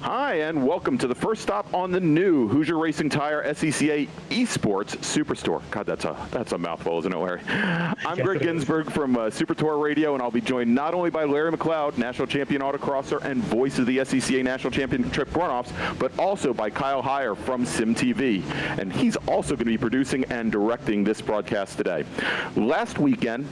Hi, and welcome to the first stop on the new Hoosier Racing Tire SCCA eSports Superstore. God, that's a mouthful, isn't it, Larry? I'm Greg Ginsburg from Supertour Radio, and I'll be joined not only by Larry McLeod, national champion autocrosser and voice of the SCCA National Championship runoffs, but also by Kyle Heyer from SimTV. And he's also going to be producing and directing this broadcast today. Last weekend,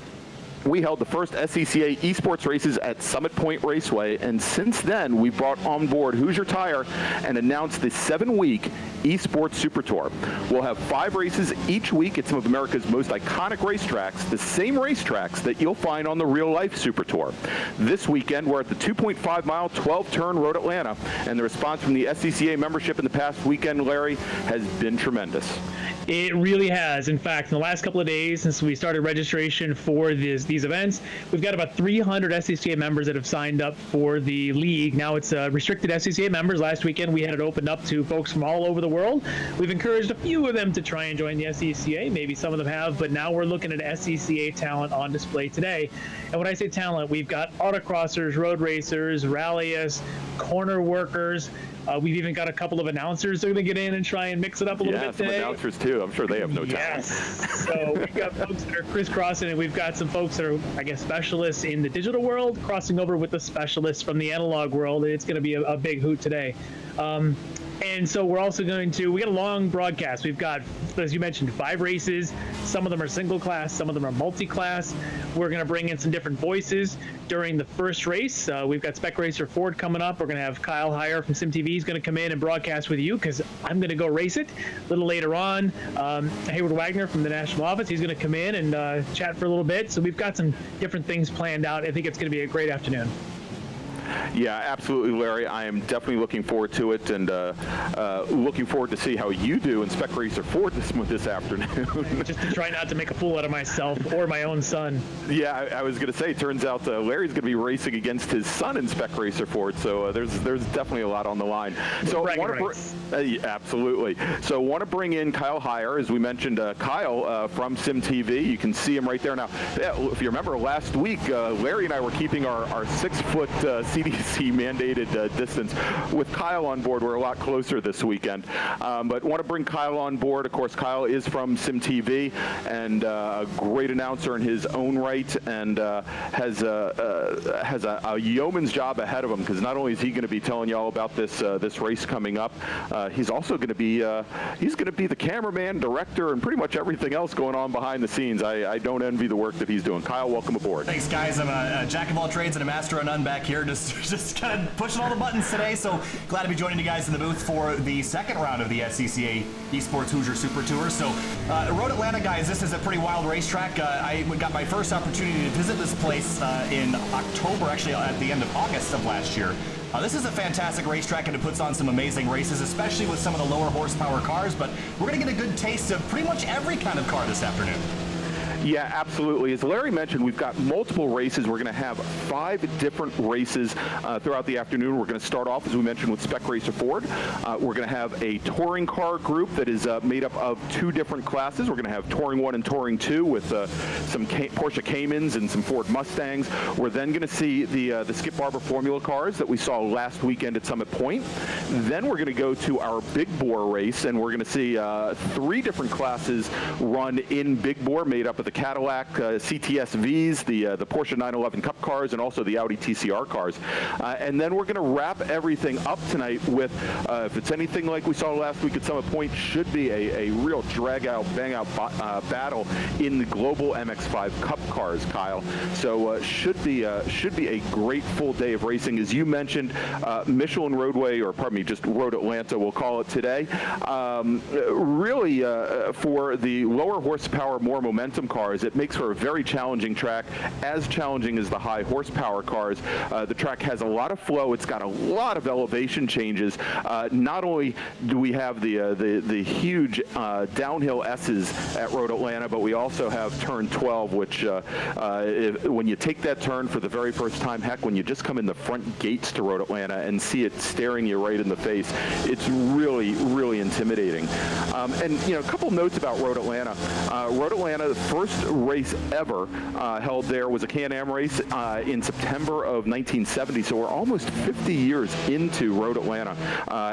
we held the first SCCA eSports races at Summit Point Raceway, and since then, we brought on board Hoosier Tire and announced the 7-week eSports Super Tour. We'll have 5 races each week at some of America's most iconic racetracks, the same racetracks that you'll find on the real-life Super Tour. This weekend, we're at the 2.5-mile, 12-turn Road Atlanta, and the response from the SCCA membership in the past weekend, Larry, has been tremendous. It really has. In fact, in the last couple of days, since we started registration for these events, we've got about 300 SCCA members that have signed up for the league. Now it's restricted SCCA members. Last weekend, we had it opened up to folks from all over the world. We've encouraged a few of them to try and join the SCCA. Maybe some of them have, but now we're looking at SCCA talent on display today. And when I say talent, we've got autocrossers, road racers, rallyists, corner workers. We've even got a couple of announcers that are going to get in and try and mix it up a little bit today. Some announcers too. I'm sure they have no time. Yes. So we've got folks that are crisscrossing, and we've got some folks that are, I guess, specialists in the digital world crossing over with the specialists from the analog world. It's going to be a big hoot today. And so we're also we got a long broadcast. We've got, as you mentioned, 5 races. Some of them are single class, some of them are multi-class. We're going to bring in some different voices during the first race. We've got Spec Racer Ford coming up. We're going to have Kyle Heyer from SimTV is going to come in and broadcast with you because I'm going to go race it. A little later on, Hayward Wagner from the national office, he's going to come in and chat for a little bit. So we've got some different things planned out. I think it's going to be a great afternoon. Yeah, absolutely, Larry. I am definitely looking forward to it, and looking forward to see how you do in Spec Racer Ford this afternoon. Just to try not to make a fool out of myself or my own son. Yeah, I was going to say, turns out Larry's going to be racing against his son in Spec Racer Ford, so there's definitely a lot on the line. So absolutely. So want to bring in Kyle Heyer, as we mentioned, Kyle from SimTV. You can see him right there now. If you remember last week, Larry and I were keeping our 6-foot CDC mandated distance. With Kyle on board, we're a lot closer this weekend. But want to bring Kyle on board. Of course, Kyle is from SimTV and a great announcer in his own right, and has a yeoman's job ahead of him, because not only is he going to be telling you all about this race coming up, he's also going to be the cameraman, director, and pretty much everything else going on behind the scenes. I don't envy the work that he's doing. Kyle, welcome aboard. Thanks, guys. I'm a jack of all trades and a master of none back here. Just kind of pushing all the buttons today, so glad to be joining you guys in the booth for the second round of the SCCA eSports Hoosier Super Tour. So, Road Atlanta, guys, this is a pretty wild racetrack. I got my first opportunity to visit this place in October, actually at the end of August of last year. This is a fantastic racetrack, and it puts on some amazing races, especially with some of the lower horsepower cars, but we're going to get a good taste of pretty much every kind of car this afternoon. Yeah, absolutely. As Larry mentioned, we've got multiple races. We're going to have 5 different races throughout the afternoon. We're going to start off, as we mentioned, with Spec Racer Ford. We're going to have a touring car group that is made up of 2 different classes. We're going to have Touring 1 and Touring 2 with some Porsche Caymans and some Ford Mustangs. We're then going to see the Skip Barber Formula cars that we saw last weekend at Summit Point. Then we're going to go to our Big Bore race, and we're going to see 3 different classes run in Big Bore, made up of the Cadillac CTS-Vs, the Porsche 911 Cup cars, and also the Audi TCR cars. And then we're going to wrap everything up tonight with, if it's anything like we saw last week at Summit Point, should be a real drag-out, bang-out battle in the global MX5 Cup cars, Kyle. So should be a great full day of racing. As you mentioned, Michelin Roadway, or pardon me, just Road Atlanta, we'll call it today. Really, for the lower horsepower, more momentum cars, cars. It makes for a very challenging track, as challenging as the high horsepower cars. The track has a lot of flow. It's got a lot of elevation changes. Not only do we have the huge downhill S's at Road Atlanta, but we also have turn 12, which when you take that turn for the very first time, heck, when you just come in the front gates to Road Atlanta and see it staring you right in the face, it's really, really intimidating. And a couple notes about Road Atlanta. Road Atlanta, the first race ever held there was a Can-Am race in September of 1970, so we're almost 50 years into Road Atlanta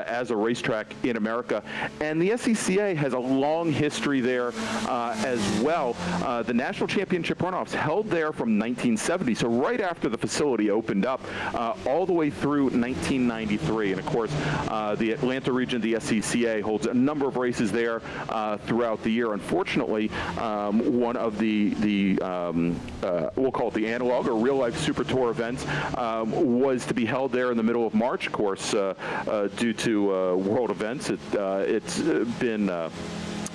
as a racetrack in America. And the SCCA has a long history there as well. The National Championship runoffs held there from 1970, so right after the facility opened up, all the way through 1993. And of course, the Atlanta region of the SCCA holds a number of races there throughout the year. Unfortunately, one of the we'll call it the analog or real-life Super Tour events was to be held there in the middle of March. Of course, due to world events, it's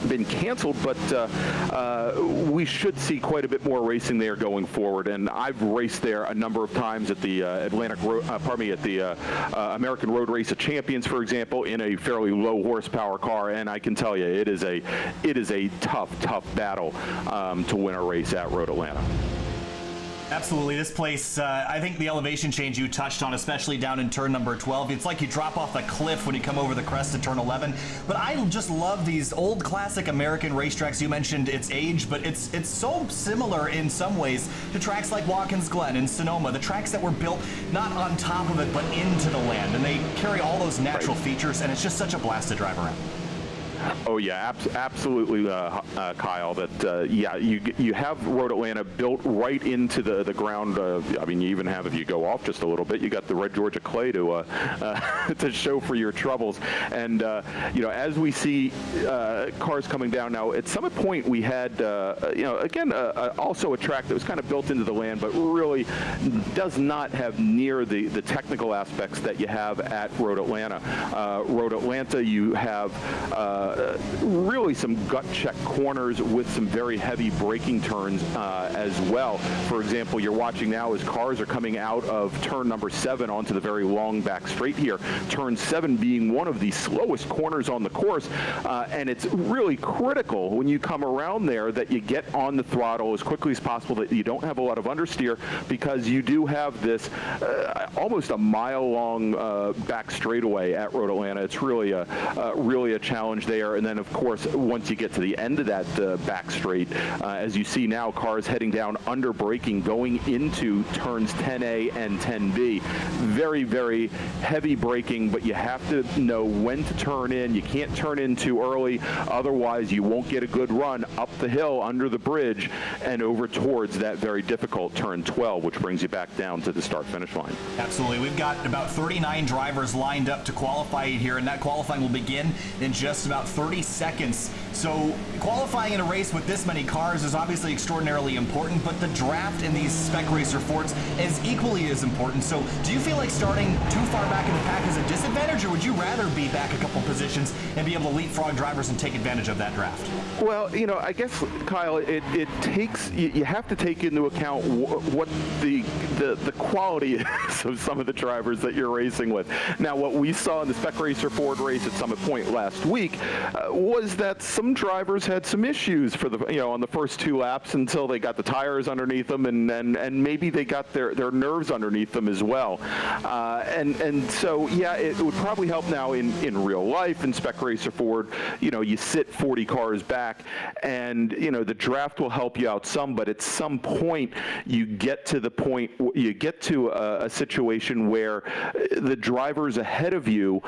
been canceled, but we should see quite a bit more racing there going forward. And I've raced there a number of times at the American Road Race of Champions, for example, in a fairly low horsepower car, and I can tell you it is a tough battle to win a race at Road Atlanta. Absolutely. This place, I think the elevation change you touched on, especially down in turn number 12, it's like you drop off a cliff when you come over the crest of turn 11. But I just love these old classic American racetracks. You mentioned its age, but it's so similar in some ways to tracks like Watkins Glen and Sonoma, the tracks that were built not on top of it, but into the land. And they carry all those natural features, and it's just such a blast to drive around. Oh yeah, absolutely, Kyle. That yeah, you have Road Atlanta built right into the ground. I mean, you even have, if you go off just a little bit, you got the red Georgia clay to to show for your troubles. And as we see cars coming down now, at Summit Point we had again also a track that was kind of built into the land, but really does not have near the technical aspects that you have at Road Atlanta. Road Atlanta, you have really some gut check corners with some very heavy braking turns as well. For example, you're watching now as cars are coming out of turn number 7 onto the very long back straight here. Turn 7 being one of the slowest corners on the course, and it's really critical when you come around there that you get on the throttle as quickly as possible, that you don't have a lot of understeer, because you do have this almost a mile-long back straightaway at Road Atlanta. It's really a challenge there. And then, of course, once you get to the end of that back straight, as you see now, cars heading down under braking going into turns 10A and 10B. Very, very heavy braking, but you have to know when to turn in. You can't turn in too early, otherwise you won't get a good run up the hill under the bridge and over towards that very difficult turn 12, which brings you back down to the start-finish line. Absolutely. We've got about 39 drivers lined up to qualify here, and that qualifying will begin in just about 30 seconds. So qualifying in a race with this many cars is obviously extraordinarily important, but the draft in these Spec Racer Fords is equally as important. So do you feel like starting too far back in the pack is a disadvantage, or would you rather be back a couple positions and be able to leapfrog drivers and take advantage of that draft? Well, I guess, Kyle, it takes, you have to take into account what the quality is of some of the drivers that you're racing with. Now, what we saw in the Spec Racer Ford race at Summit Point last week was that some drivers had some issues for the on the first 2 laps until they got the tires underneath them, and maybe they got their nerves underneath them as well. And so yeah, it would probably help now in real life in Spec Racer Ford. You sit 40 cars back, and the draft will help you out some, but at some point you get to a situation where the drivers ahead of you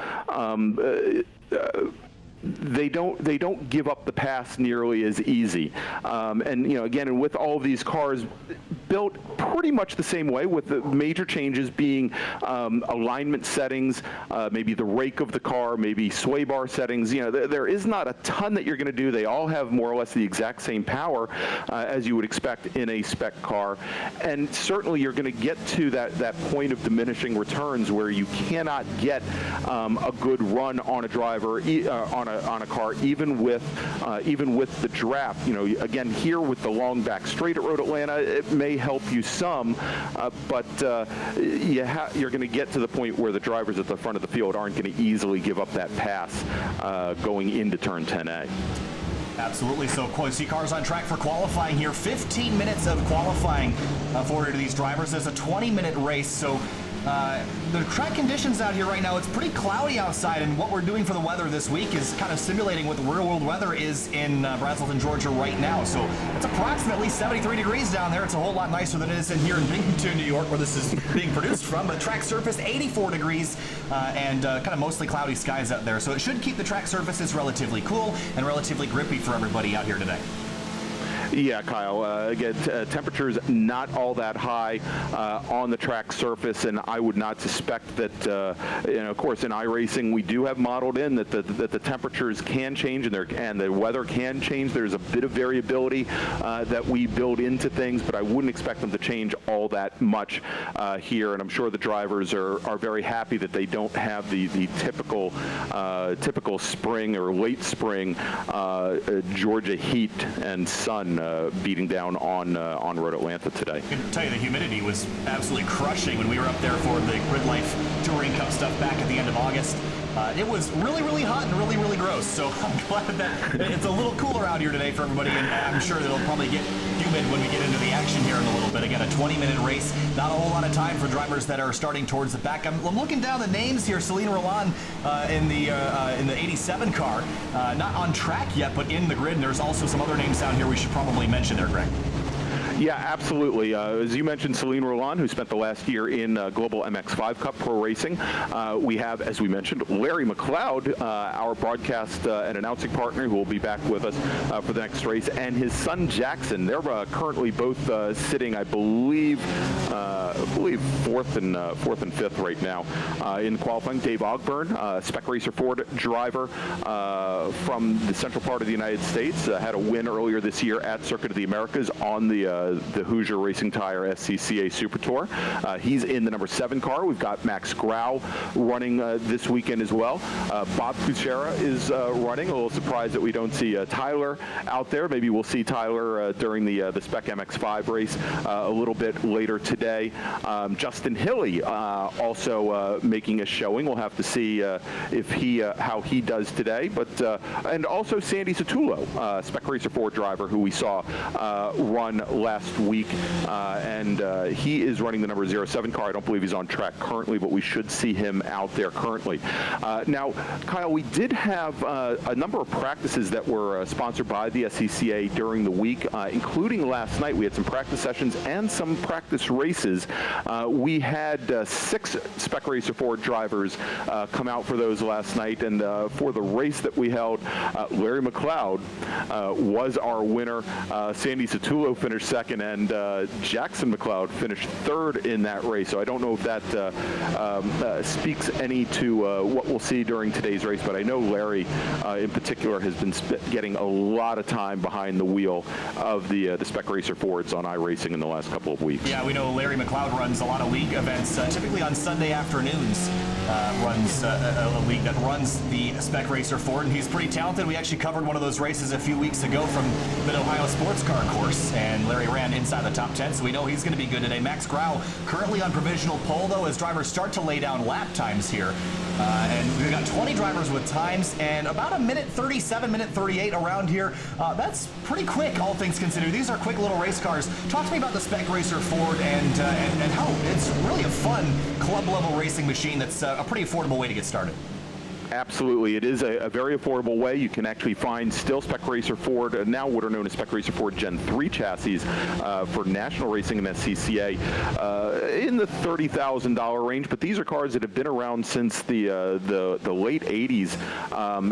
they don't give up the pass nearly as easy. And again, with all of these cars built pretty much the same way, with the major changes being alignment settings, maybe the rake of the car, maybe sway bar settings. There is not a ton that you're going to do. They all have more or less the exact same power as you would expect in a spec car. And certainly you're going to get to that point of diminishing returns where you cannot get a good run on a driver, on a car, even with the draft. You know, again, here with the long back straight at Road Atlanta, it may help you some, but you're going to get to the point where the drivers at the front of the field aren't going to easily give up that pass going into turn 10A. Absolutely. So, see cars on track for qualifying here. 15 minutes of qualifying for these drivers. There's a 20-minute race. So, the track conditions out here right now, it's pretty cloudy outside, and what we're doing for the weather this week is kind of simulating what the real-world weather is in Braselton, Georgia right now. So it's approximately 73 degrees down there. It's a whole lot nicer than it is in here in Binghamton, New York, where this is being produced from. But track surface, 84 degrees, and kind of mostly cloudy skies out there. So it should keep the track surfaces relatively cool and relatively grippy for everybody out here today. Yeah, Kyle. Again, temperatures not all that high on the track surface, and I would not suspect that. Of course, in iRacing, we do have modeled in that the temperatures can change and the weather can change. There's a bit of variability that we build into things, but I wouldn't expect them to change all that much here. And I'm sure the drivers are very happy that they don't have the typical spring or late spring Georgia heat and sun beating down on Road Atlanta today. I can tell you the humidity was absolutely crushing when we were up there for the Grid Life Touring Cup stuff back at the end of August. It was really, really hot and really, really gross. So I'm glad that it's a little cooler out here today for everybody, and I'm sure it'll probably get humid when we get into the action here in a little bit. Again, a 20-minute race, not a whole lot of time for drivers that are starting towards the back. I'm looking down the names here. Celine Roland in the 87 car, not on track yet, but in the grid. And there's also some other names down here we should probably mention there, Greg. Yeah, absolutely. As you mentioned, Celine Roland, who spent the last year in Global MX5 Cup Pro Racing. We have, as we mentioned, Larry McLeod, our broadcast and announcing partner, who will be back with us for the next race, and his son Jackson. They're currently both sitting, I believe, fourth and fifth right now in qualifying. Dave Ogburn, Spec Racer Ford driver from the central part of the United States, had a win earlier this year at Circuit of the Americas on the Hoosier Racing Tire SCCA Super Tour. He's in the number 7 car. We've got Max Grau running this weekend as well. Bob Kuchera is running. A little surprised that we don't see Tyler out there. Maybe we'll see Tyler during the Spec MX5 race a little bit later today. Justin Hilly also making a showing. We'll have to see if how he does today. But and also Sandy Satullo, Spec Racer Ford driver, who we saw run last week, and he is running the number 07 car. I don't believe he's on track currently, but we should see him out there currently. Now, Kyle, we did have a number of practices that were sponsored by the SCCA during the week, including last night. We had some practice sessions and some practice races. We had 6 Spec Racer Ford drivers come out for those last night, and for the race that we held, Larry McLeod was our winner. Sandy Satullo finished second, and Jackson McLeod finished third in that race. So I don't know if that speaks any to what we'll see during today's race, but I know Larry in particular has been getting a lot of time behind the wheel of the Spec Racer Fords on iRacing in the last couple of weeks. Yeah, we know Larry McLeod runs a lot of league events, typically on Sunday afternoons. Runs a league that runs the Spec Racer Ford, and he's pretty talented. We actually covered one of those races a few weeks ago from Mid-Ohio Sports Car Course, and Larry ran inside the top 10, so we know he's going to be good today. Max Grau currently on provisional pole, though, as drivers start to lay down lap times here. And we've got 20 drivers with times, and about a minute 37, minute 38 around here. That's pretty quick, all things considered. These are quick little race cars. Talk to me about the Spec Racer Ford and how it's really a fun club-level racing machine that's a pretty affordable way to get started. Absolutely. It is a very affordable way. You can actually find still Spec Racer Ford, now what are known as Spec Racer Ford Gen 3 chassis for national racing and SCCA in the $30,000 range. But these are cars that have been around since the late 80s.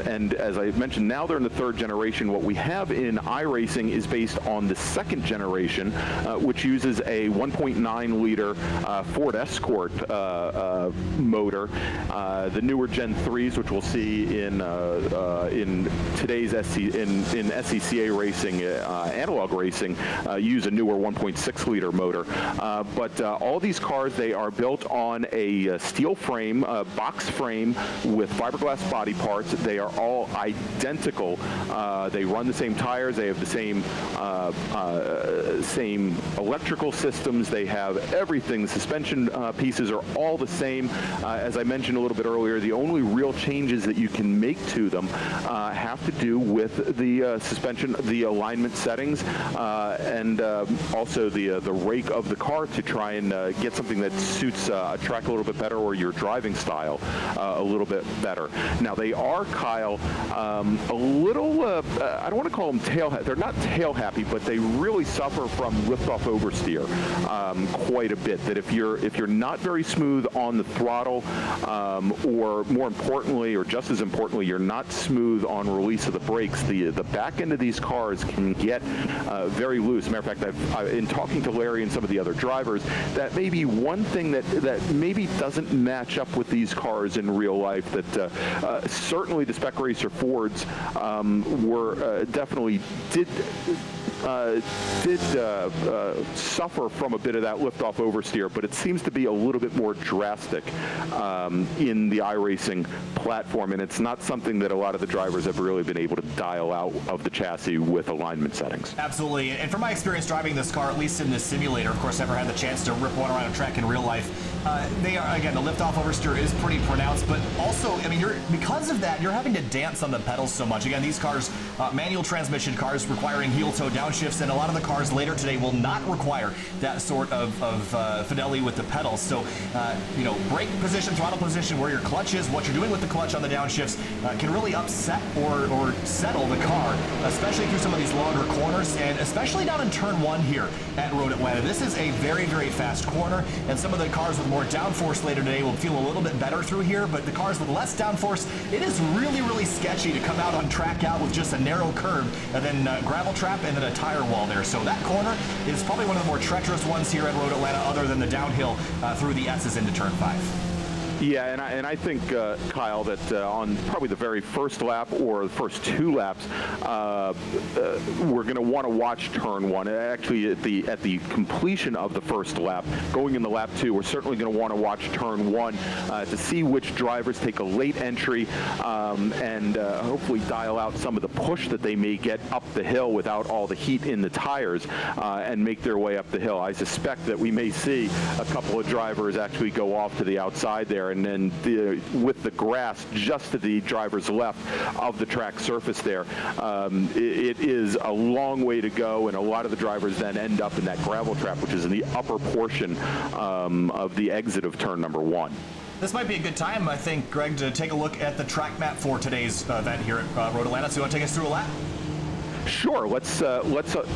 And as I mentioned, now they're in the 3rd generation. What we have in iRacing is based on the 2nd generation, which uses a 1.9 liter Ford Escort motor. The newer Gen 3s, which which we'll see in today's SCCA racing, analog racing, use a newer 1.6-liter motor. But all these cars, they are built on a steel frame, box frame with fiberglass body parts. They are all identical. They run the same tires. They have the same electrical systems. They have everything. The suspension pieces are all the same. As I mentioned a little bit earlier, the only real changes that you can make to them have to do with the suspension, the alignment settings, and also the rake of the car to try and get something that suits a track a little bit better, or your driving style a little bit better. Now they are, Kyle, a little, I don't want to call them they're not tail happy, but they really suffer from liftoff oversteer quite a bit. That if you're not very smooth on the throttle, or more importantly, or just as importantly, you're not smooth on release of the brakes, the back end of these cars can get very loose. As a matter of fact, in talking to Larry and some of the other drivers, that may be one thing that maybe doesn't match up with these cars in real life. That certainly the Spec Racer Fords were definitely did suffer from a bit of that liftoff oversteer, but it seems to be a little bit more drastic in the iRacing platform, and it's not something that a lot of the drivers have really been able to dial out of the chassis with alignment settings. Absolutely, and from my experience driving this car, at least in the simulator, of course, never had the chance to rip one around a track in real life. They are, again, the liftoff oversteer is pretty pronounced, but also, I mean, because of that, you're having to dance on the pedals so much. Again, these cars, manual transmission cars requiring heel-toe downshifts, and a lot of the cars later today will not require that sort of fidelity with the pedals. So, brake position, throttle position, where your clutch is, what you're doing with the clutch on the downshifts can really upset or settle the car, especially through some of these longer corners, and especially down in turn 1 here at Road Atlanta. This is a very, very fast corner, and some of the cars with more downforce later today will feel a little bit better through here, but the cars with less downforce, it is really, really sketchy to come out on track out with just a narrow curb and then gravel trap and then a tire wall there. So that corner is probably one of the more treacherous ones here at Road Atlanta, other than the downhill through the S's into turn 5. Yeah, and I think, Kyle, that on probably the very first lap or the first 2 laps, we're going to want to watch turn 1. Actually, at the completion of the first lap, going into lap 2, we're certainly going to want to watch turn 1 to see which drivers take a late entry and hopefully dial out some of the push that they may get up the hill without all the heat in the tires and make their way up the hill. I suspect that we may see a couple of drivers actually go off to the outside there, and then with the grass just to the driver's left of the track surface there, it is a long way to go, and a lot of the drivers then end up in that gravel trap, which is in the upper portion of the exit of turn number 1. This might be a good time, I think, Greg, to take a look at the track map for today's event here at Road Atlanta. So you want to take us through a lap? Sure, let's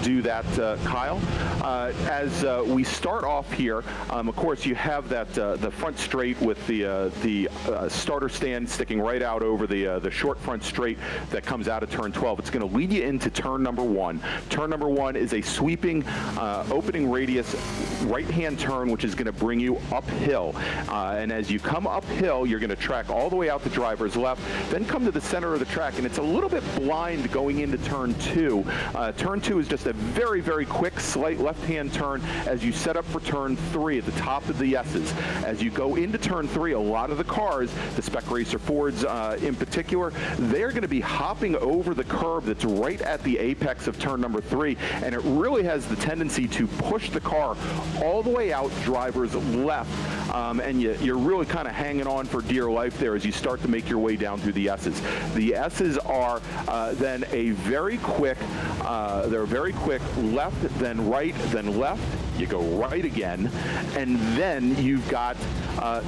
do that, Kyle. As we start off here, of course, you have that the front straight with the starter stand sticking right out over the short front straight that comes out of turn 12. It's going to lead you into turn number 1. Turn number 1 is a sweeping opening radius right-hand turn, which is going to bring you uphill. And as you come uphill, you're going to track all the way out the driver's left, then come to the center of the track, and it's a little bit blind going into turn 2. Turn 2 is just a very, very quick, slight left-hand turn as you set up for turn 3 at the top of the S's. As you go into turn 3, a lot of the cars, the Spec Racer Fords in particular, they're going to be hopping over the curb that's right at the apex of turn number 3, and it really has the tendency to push the car all the way out driver's left, and you're really kind of hanging on for dear life there as you start to make your way down through the S's. The S's are then a very quick, they're very quick left, then right, then left. You go right again, and then you've got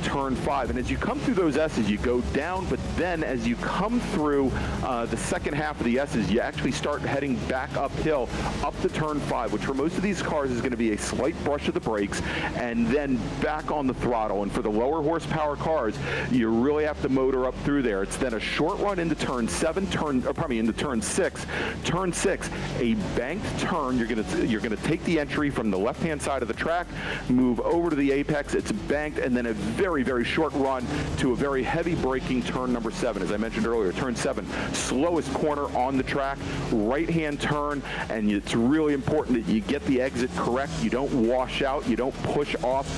turn 5. And as you come through those S's, you go down, but then as you come through the second half of the S's, you actually start heading back uphill, up to turn 5, which for most of these cars is going to be a slight brush of the brakes, and then back on the throttle. And for the lower horsepower cars, you really have to motor up through there. It's then a short run into turn 7, into turn 6. Turn 6, a banked turn. You're going to take the entry from the left-hand side of the track, move over to the apex. It's banked, and then a a very, very short run to a very heavy braking turn number 7. As I mentioned earlier, turn 7, slowest corner on the track, right-hand turn, and it's really important that you get the exit correct. You don't wash out, you don't push off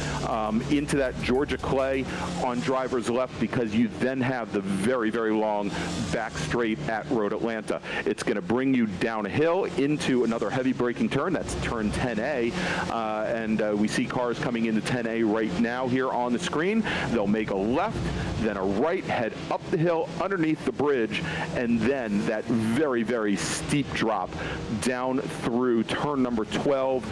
into that Georgia clay on driver's left, because you then have the very, very long back straight at Road Atlanta. It's going to bring you downhill into another heavy braking turn. That's turn 10A, and we see cars coming into 10A right now here on the screen. They'll make a left, then a right, head up the hill underneath the bridge, and then that very, very steep drop down through turn number 12.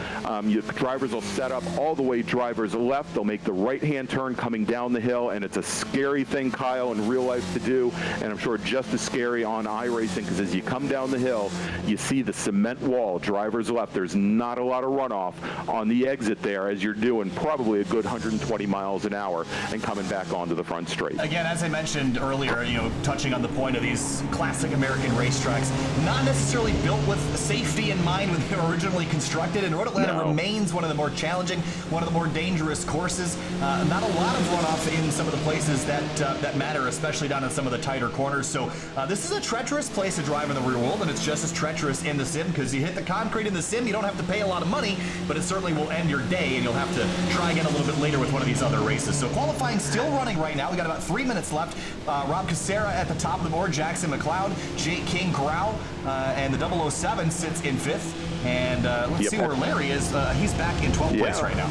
Your drivers will set up all the way driver's left. They'll make the right-hand turn coming down the hill, and it's a scary thing, Kyle, in real life to do, and I'm sure just as scary on iRacing, because as you come down the hill, you see the cement wall, driver's left. There's not a lot of runoff on the exit there as you're doing probably a good 120 miles an hour and coming back onto the front straight. Again, as I mentioned earlier, touching on the point of these classic American racetracks, not necessarily built with safety in mind when they were originally constructed, and Road Atlanta remains one of the more challenging, one of the more dangerous courses. Not a lot of runoff in some of the places that matter, especially down in some of the tighter corners. So this is a treacherous place to drive in the real world, and it's just as treacherous in the sim, because you hit the concrete in the sim, you don't have to pay a lot of money, but it certainly will end your day, and you'll have to try again a little bit later with one of these other races. So qualifying still running right now. We got about 3 minutes left. Rob Casera at the top of the board, Jackson McLeod, Jake King Corral, and the 007 sits in 5th. And let's see where Larry is. He's back in 12th place right now.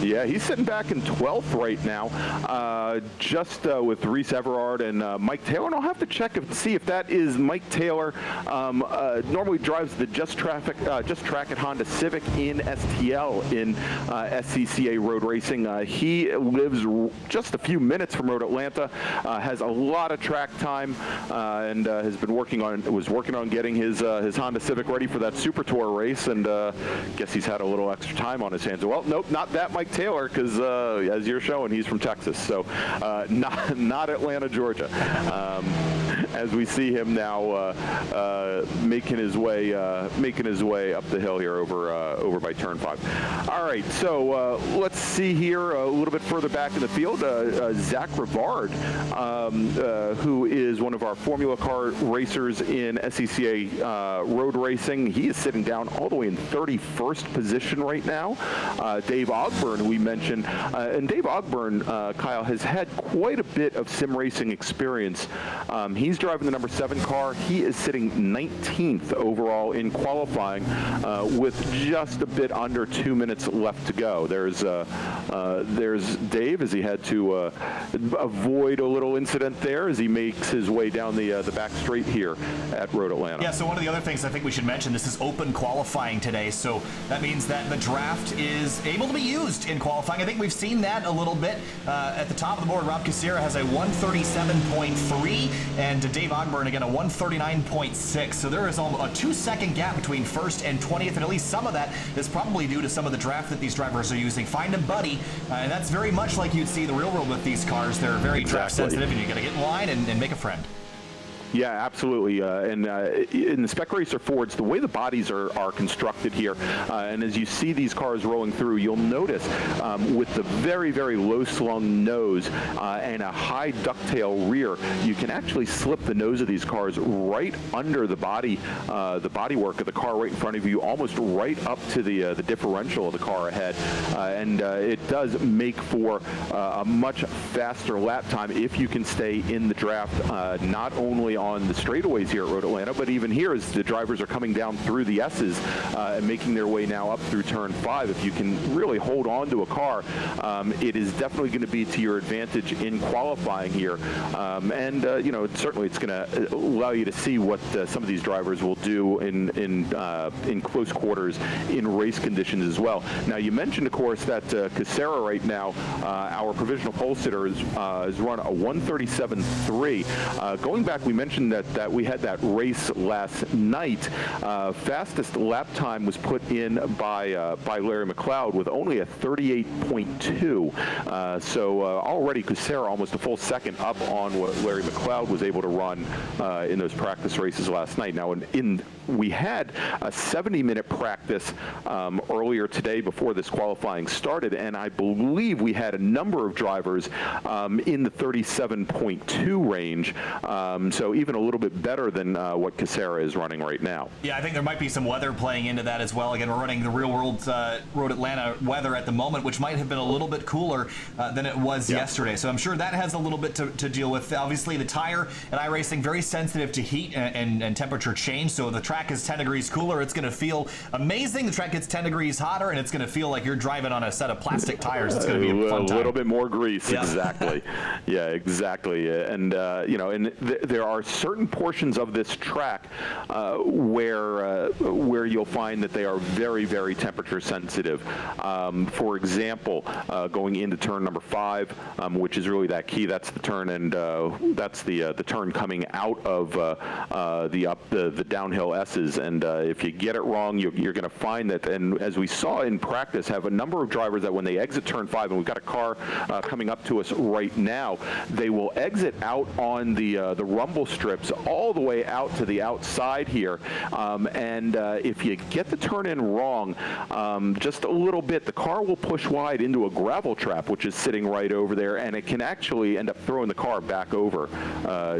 Yeah, he's sitting back in 12th right now, just with Reese Everard and Mike Taylor. And I'll have to check and see if that is Mike Taylor. Normally drives the Just Track at Honda Civic in STL in SCCA Road Racing. He lives just a few minutes from Road Atlanta, has a lot of track time, and was working on getting his Honda Civic ready for that Super Tour race. And guess he's had a little extra time on his hands. Well, nope, not that Mike Taylor, because as you're showing, he's from Texas, so not Atlanta, Georgia. As we see him now making his way up the hill here over by turn 5. All right, so let's see here a little bit further back in the field. Zach Rivard, who is one of our Formula Car racers in SCCA Road Racing, he is sitting down all the way in 31st position right now. Dave Ogburn, who we mentioned, and Dave Ogburn, Kyle, has had quite a bit of sim racing experience. He's driving the number 7 car. He is sitting 19th overall in qualifying, with just a bit under 2 minutes left to go. There's Dave, as he had to avoid a little incident there as he makes his way down the back straight here at Road Atlanta. Yeah, so one of the other things I think we should mention, this is open qualifying today, so that means that the draft is able to be used in qualifying. I think we've seen that a little bit. At the top of the board, Rob Casera has a 137.3, and Dave Ogburn again a 139.6. So there is a 2-second gap between 1st and 20th, and at least some of that is probably due to some of the draft that these drivers are using. Find a buddy, and that's very much like you'd see the real world with these cars. They're very draft sensitive, and you got to get in line and make a friend. Yeah, absolutely. And in the Spec Racer Fords, the way the bodies are constructed here, and as you see these cars rolling through, you'll notice with the very, very low slung nose and a high ducktail rear, you can actually slip the nose of these cars right under the bodywork of the car right in front of you, almost right up to the differential of the car ahead. And it does make for a much faster lap time if you can stay in the draft, not only on the straightaways here at Road Atlanta, but even here as the drivers are coming down through the S's and making their way now up through turn 5. If you can really hold on to a car, it is definitely going to be to your advantage in qualifying here. And certainly it's going to allow you to see what some of these drivers will do in close quarters in race conditions as well. Now, you mentioned, of course, that Casera right now, our provisional pole sitter, has run a 137.3. Going back, we mentioned mentioned that we had that race last night. Fastest lap time was put in by Larry McLeod with only a 38.2. So already Kucera almost a full second up on what Larry McLeod was able to run in those practice races last night. Now, we had a 70-minute practice earlier today before this qualifying started, and I believe we had a number of drivers in the 37.2 range, so even a little bit better than what Kucera is running right now. Yeah, I think there might be some weather playing into that as well. Again, we're running the real world Road Atlanta weather at the moment, which might have been a little bit cooler than it was yesterday. So I'm sure that has a little bit to deal with. Obviously, the tire at iRacing very sensitive to heat and temperature change. So the track is 10 degrees cooler. It's going to feel amazing. The track gets 10 degrees hotter, and it's going to feel like you're driving on a set of plastic tires. It's going to be a fun time. A little bit more grease, exactly. Yeah, exactly. And there are certain portions of this track where you'll find that they are very, very temperature sensitive. For example, going into turn number 5, which is really that key. That's the turn, and that's the turn coming out of the downhill S's. And if you get it wrong, you're going to find that. And as we saw in practice, have a number of drivers that when they exit turn 5, and we've got a car coming up to us right now, they will exit out on the rumble strips all the way out to the outside here. And if you get the turn in wrong, just a little bit, the car will push wide into a gravel trap, which is sitting right over there, and it can actually end up throwing the car back over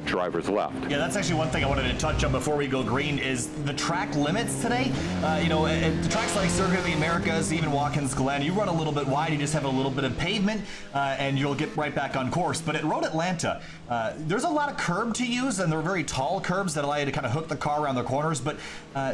driver's left. Yeah, that's actually one thing I wanted to touch on before we go green is the track limits today. At the tracks like Circuit of the Americas, even Watkins Glen, you run a little bit wide, you just have a little bit of pavement, and you'll get right back on course. But at Road Atlanta, there's a lot of curb to use, and they're very tall curbs that allow you to kind of hook the car around the corners. But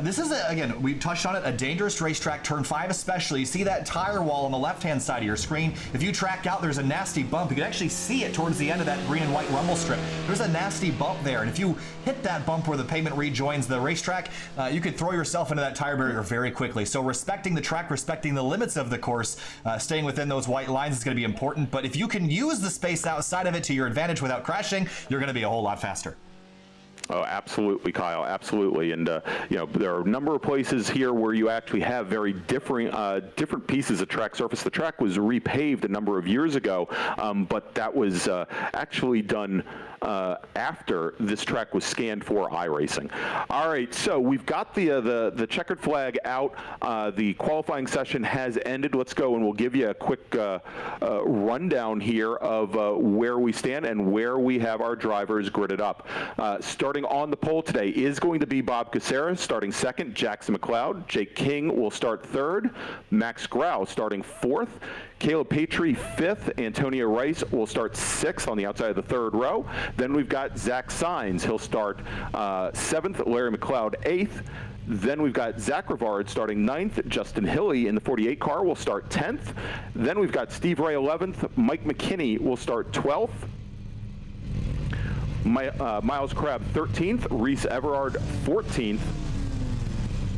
this is, again, we touched on it, a dangerous racetrack, turn 5 especially. You see that tire wall on the left-hand side of your screen. If you track out, there's a nasty bump. You can actually see it towards the end of that green and white rumble strip. There's a nasty bump there, and if you hit that bump where the pavement rejoins the racetrack, you could throw yourself into that tire barrier very quickly. So respecting the track, respecting the limits of the course, staying within those white lines is going to be important. But if you can use the space outside of it to your advantage without crashing, you're going to be a whole lot faster. Oh, absolutely, Kyle, absolutely. And, there are a number of places here where you actually have very different pieces of track surface. The track was repaved a number of years ago, but that was actually done after this track was scanned for iRacing. All right, so we've got the checkered flag out. The qualifying session has ended. Let's go, and we'll give you a quick rundown here of where we stand and where we have our drivers gridded up. Starting on the pole today is going to be Bob Kucera starting second, Jackson McLeod. Jake King will start third, Max Grau starting fourth, Caleb Patry fifth, Antonio Rice will start sixth on the outside of the third row. Then we've got Zach Sines, he'll start seventh, Larry McLeod eighth. Then we've got Zach Rivard starting 9th. Justin Hilly in the 48 car will start 10th. Then we've got Steve Ray 11th. Mike McKinney will start 12th. Miles Crabb 13th. Reese Everard 14th.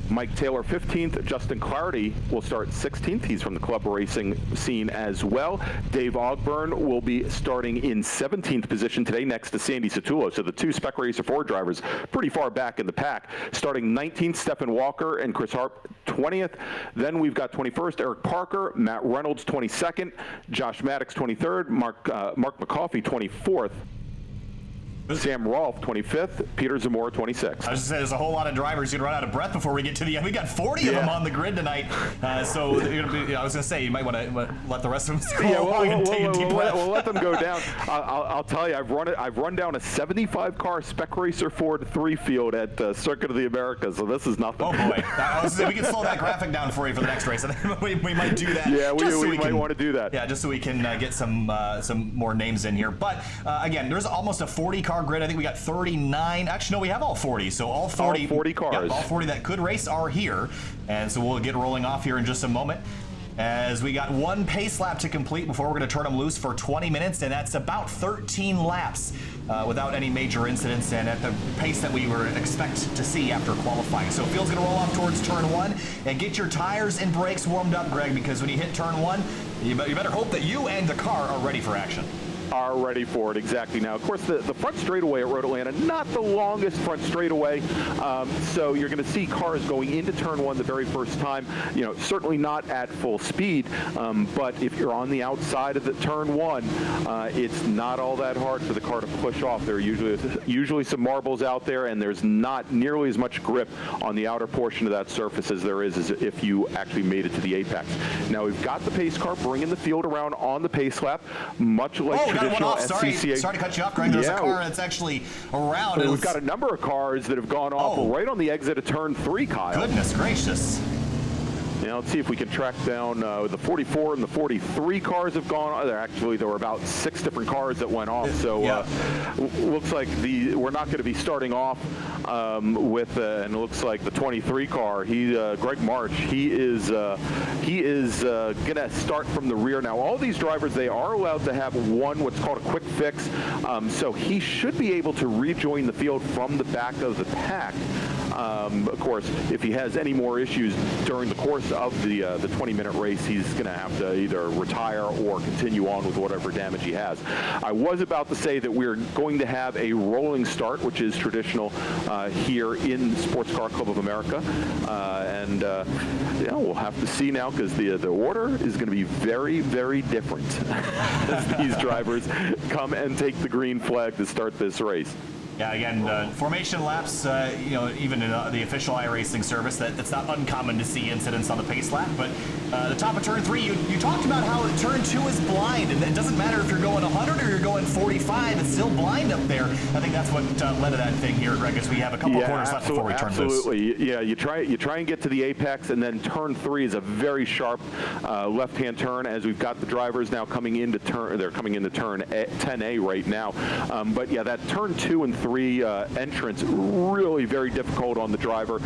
Mike Taylor 15th. Justin Clardy will start 16th. He's from the club racing scene as well. Dave Ogburn will be starting in 17th position today next to Sandy Satullo. So the two Spec Racer Ford drivers pretty far back in the pack. Starting 19th, Stephen Walker and Chris Harp 20th. Then we've got 21st, Eric Parker, Matt Reynolds 22nd, Josh Maddox 23rd, Mark McCoffey 24th. Sam Rolfe, 25th. Peter Zamora, 26th. I was going to say, there's a whole lot of drivers going to run out of breath before we get to the end. We got 40 of them on the grid tonight. So I was going to say, you might want to let the rest of them go along and take a deep breath. We'll let them go down. I'll tell you, I've run down a 75-car Spec Racer Ford 3 field at Circuit of the Americas, so this is nothing. Oh, boy. We can slow that graphic down for you for the next race. I think we might do that. Yeah, we might want to do that. Yeah, just so we can get some more names in here. But, again, there's almost a 40-car grid. I think we got 39. Actually, no, we have all 40. So all 40, all 40 cars. Yeah, all 40 that could race are here. And so we'll get rolling off here in just a moment, as we got one pace lap to complete before we're going to turn them loose for 20 minutes, and that's about 13 laps without any major incidents and at the pace that we were expect to see after qualifying. So field's going to roll off towards turn 1, and get your tires and brakes warmed up, Greg, because when you hit turn 1, you better hope that you and the car are ready for action. are ready for it, exactly. Now, of course, the front straightaway at Road Atlanta, not the longest front straightaway, so you're going to see cars going into turn one the very first time, certainly not at full speed, but if you're on the outside of the turn one, it's not all that hard for the car to push off. There are usually some marbles out there, and there's not nearly as much grip on the outer portion of that surface as there is if you actually made it to the apex. Now, we've got the pace car bringing the field around on the pace lap, much like traditional SCCA. Sorry to cut you off, Greg. There's a car that's actually around. We've got a number of cars that have gone off right on the exit of turn 3, Kyle. Goodness gracious. Now, let's see if we can track down the 44 and the 43 cars have gone. There were about 6 different cars that went off. So looks like we're not going to be starting off with, and it looks like the 23 car. Greg March. He is going to start from the rear. Now, all these drivers, they are allowed to have what's called a quick fix. So he should be able to rejoin the field from the back of the pack. Of course, if he has any more issues during the course of the 20-minute race, he's going to have to either retire or continue on with whatever damage he has. I was about to say that we're going to have a rolling start, which is traditional here in Sports Car Club of America, and we'll have to see now, because the order is going to be very, very different as these drivers come and take the green flag to start this race. Yeah, again, formation laps, even in the official iRacing service, that's not uncommon to see incidents on the pace lap. But the top of turn 3, you talked about how turn 2 is blind, and it doesn't matter if you're going 100 or you're going 45, it's still blind up there. I think that's what led to that thing here, Greg, as we have a couple of corners left before we turn loose. Absolutely. Yeah, you try and get to the apex, and then turn 3 is a very sharp left-hand turn, as we've got the drivers now coming into turn. They're coming into turn 10A right now. But yeah, that turn 2 and 3 entrance, really very difficult on the driver.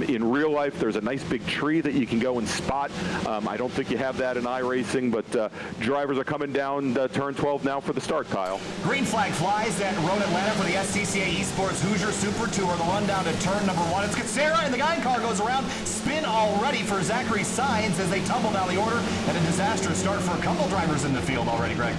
In real life, there's a nice big tree that you can go and spot. I don't think you have that in iRacing, but drivers are coming down turn 12 now for the start, Kyle. Green flag flies at Road Atlanta for the SCCA eSports Hoosier Super Tour. The run down to turn number 1. It's Katsera, and the guy in car goes around. Spin already for Zachary Sainz as they tumble down the order, and a disastrous start for a couple drivers in the field already, Greg.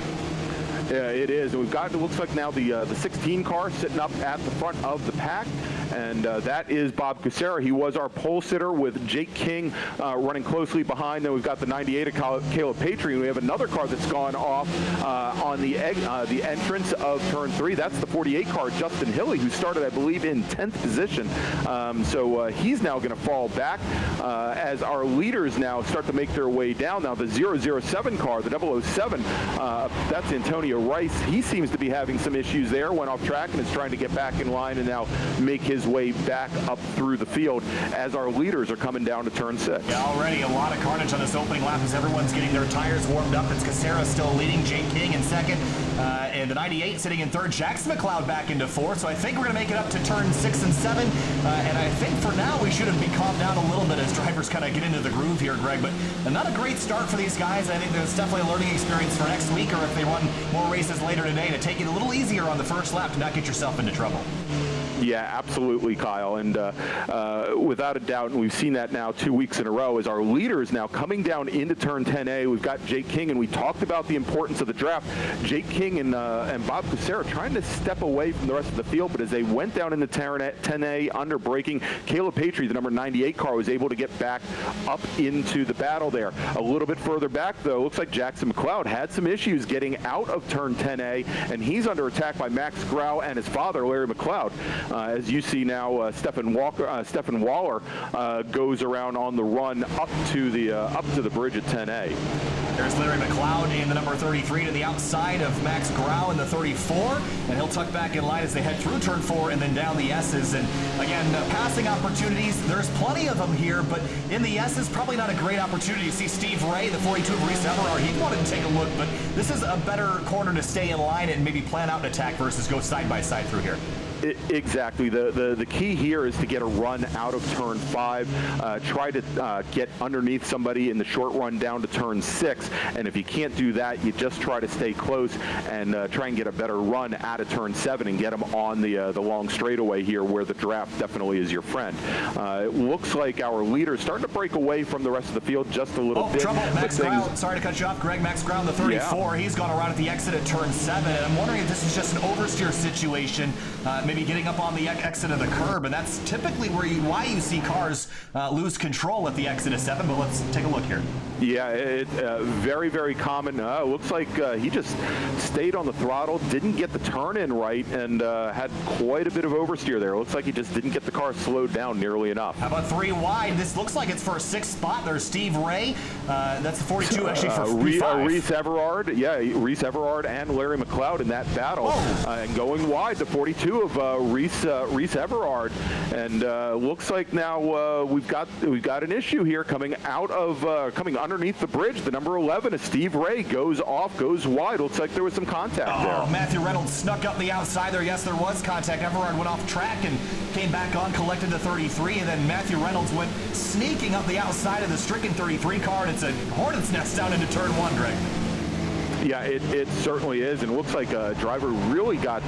Yeah, it is. And we've got, it looks like now the 16 car sitting up at the front of the pack. And that is Bob Kucera. He was our pole sitter, with Jake King running closely behind. Then we've got the 98 of Caleb Patry, and we have another car that's gone off on the entrance of turn 3. That's the 48 car, Justin Hilley, who started, I believe, in 10th position. So he's now going to fall back as our leaders now start to make their way down. Now the 007 car, the 007, that's Antonio Rice. He seems to be having some issues there. Went off track and is trying to get back in line and now make his way back up through the field as our leaders are coming down to turn 6. Yeah, already a lot of carnage on this opening lap as everyone's getting their tires warmed up. It's Kucera still leading, Jake King in second, and the 98 sitting in third. Jackson McLeod back into fourth. So I think we're going to make it up to turn 6 and 7, and I think for now we should have been calmed down a little bit as drivers kind of get into the groove here, Greg. But not a great start for these guys. I think there's definitely a learning experience for next week, or if they run more races later today, to take it a little easier on the first lap to not get yourself into trouble. Yeah, absolutely, Kyle. And without a doubt, and we've seen that now 2 weeks in a row, as our leaders now coming down into turn 10A. We've got Jake King, and we talked about the importance of the draft. Jake King and Bob Kucera trying to step away from the rest of the field, but as they went down into 10A under braking, Caleb Patry, the number 98 car, was able to get back up into the battle there. A little bit further back, though, looks like Jackson McLeod had some issues getting out of turn 10A, and he's under attack by Max Grau and his father, Larry McLeod. As you see now, Stephen Waller goes around on the run up to the bridge at 10A. There's Larry McLeod in the number 33 to the outside of Max Grau in the 34, and he'll tuck back in line as they head through turn 4 and then down the S's. And again, passing opportunities, there's plenty of them here, but in the S's, probably not a great opportunity. You see Steve Ray, the 42 of Reese Everard, he wanted to take a look, but this is a better corner to stay in line and maybe plan out an attack versus go side by side through here. Exactly. The key here is to get a run out of turn 5. Try to get underneath somebody in the short run down to turn 6. And if you can't do that, you just try to stay close and try and get a better run out of turn 7 and get them on the long straightaway here, where the draft definitely is your friend. It looks like our leader's starting to break away from the rest of the field just a little bit. Trouble. Max Ground, sorry to cut you off, Greg. Max Ground, the 34. Yeah. He's gone around at the exit at turn 7. And I'm wondering if this is just an oversteer situation, maybe getting up on the exit of the curb. And that's typically why you see cars lose control at the exit of 7. But let's take a look here. Yeah, it's very, very common. Looks like he just stayed on the throttle, didn't get the turn in right, and had quite a bit of oversteer there. Looks like he just didn't get the car slowed down nearly enough. How about 3 wide? This looks like it's for a 6th spot. There's Steve Ray. That's the 42 actually for P5. Reese Everard. Yeah, Reese Everard and Larry McLeod in that battle. And going wide, the 42 of Reese Everard. And looks like now we've got an issue here coming out of coming underneath the bridge. The number 11 is Steve Ray, goes off, goes wide. Looks like there was some contact there. Matthew Reynolds snuck up the outside there. Yes, there was contact. Everard went off track and came back on, collected the 33, and then Matthew Reynolds went sneaking up the outside of the stricken 33 car, and it's a hornet's nest down into turn 1, Greg. Yeah, it certainly is, and it looks like a driver really got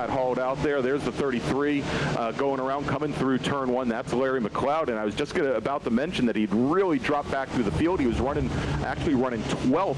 hauled out there. There's the 33 going around, coming through turn 1. That's Larry McLeod, and I was just about to mention that he'd really dropped back through the field. He was actually running 12th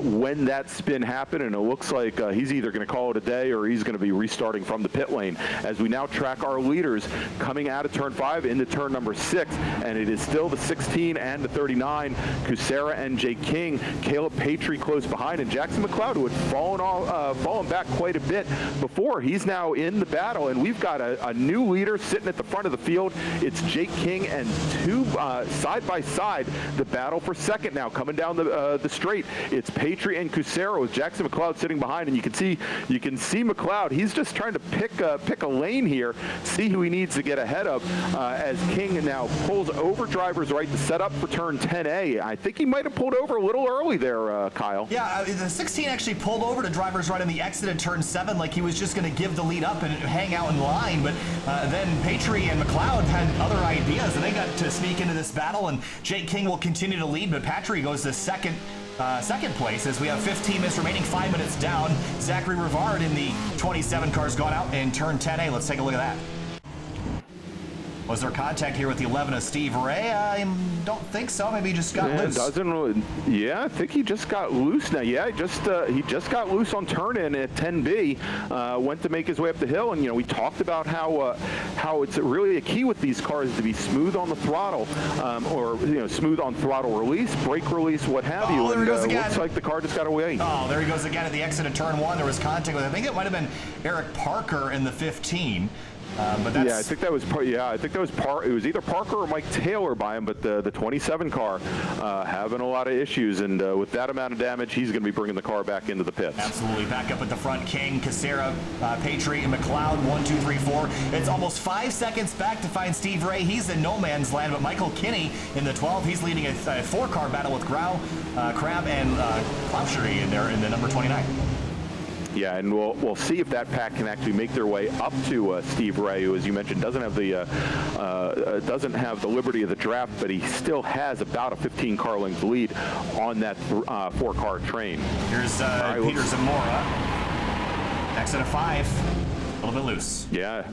when that spin happened, and it looks like he's either going to call it a day or he's going to be restarting from the pit lane. As we now track our leaders coming out of turn 5 into turn number 6, and it is still the 16 and the 39, Kucera and Jake King, Caleb Patry close behind, and Jackson McLeod, who had fallen back quite a bit before. He's now in the battle, and we've got a new leader sitting at the front of the field. It's Jake King, and two side by side, the battle for second now coming down the straight. It's Patry and Kucera with Jackson McLeod sitting behind, and you can see McLeod. He's just trying to pick a lane here, see who he needs to get ahead of, as King now pulls over drivers right to set up for turn 10A. I think he might have pulled over a little early there, Kyle. Yeah, the 16 actually pulled over to drivers right in the exit at turn 7, like he was just going to give the lead up and hang out in line. But then Patry and McLeod had other ideas, and they got to sneak into this battle. And Jake King will continue to lead, but Patry goes to second place as we have 15 minutes remaining, 5 minutes down. Zachary Rivard in the 27 car's gone out in turn 10A. Let's take a look at that. Was there contact here with the 11 of Steve Ray? I don't think so. Maybe he just got loose. I think he just got loose now. Yeah, he just got loose on turn in at 10B. Went to make his way up the hill, and we talked about how it's really a key with these cars to be smooth on the throttle, or smooth on throttle release, brake release, what have you. There he goes again. Looks like the car just got away. Oh, there he goes again at the exit of turn 1. There was contact with, I think it might have been Eric Parker in the 15. But that's... Yeah, I think that was it was either Parker or Mike Taylor by him, but the 27 car having a lot of issues, and with that amount of damage, he's going to be bringing the car back into the pits. Absolutely. Back up at the front, King, Kucera, Patry, and McLeod, 1, 2, 3, 4. It's almost 5 seconds back to find Steve Ray. He's in no man's land, but Michael Kinney in the 12, he's leading a 4-car battle with Grau, Crab, and Klauscher in there in the number 29. Yeah, and we'll see if that pack can actually make their way up to Steve Ray, who, as you mentioned, doesn't have the liberty of the draft, but he still has about a 15-car length lead on that 4-car train. Here's Peter Zamora. Exit of 5, a little bit loose. Yeah.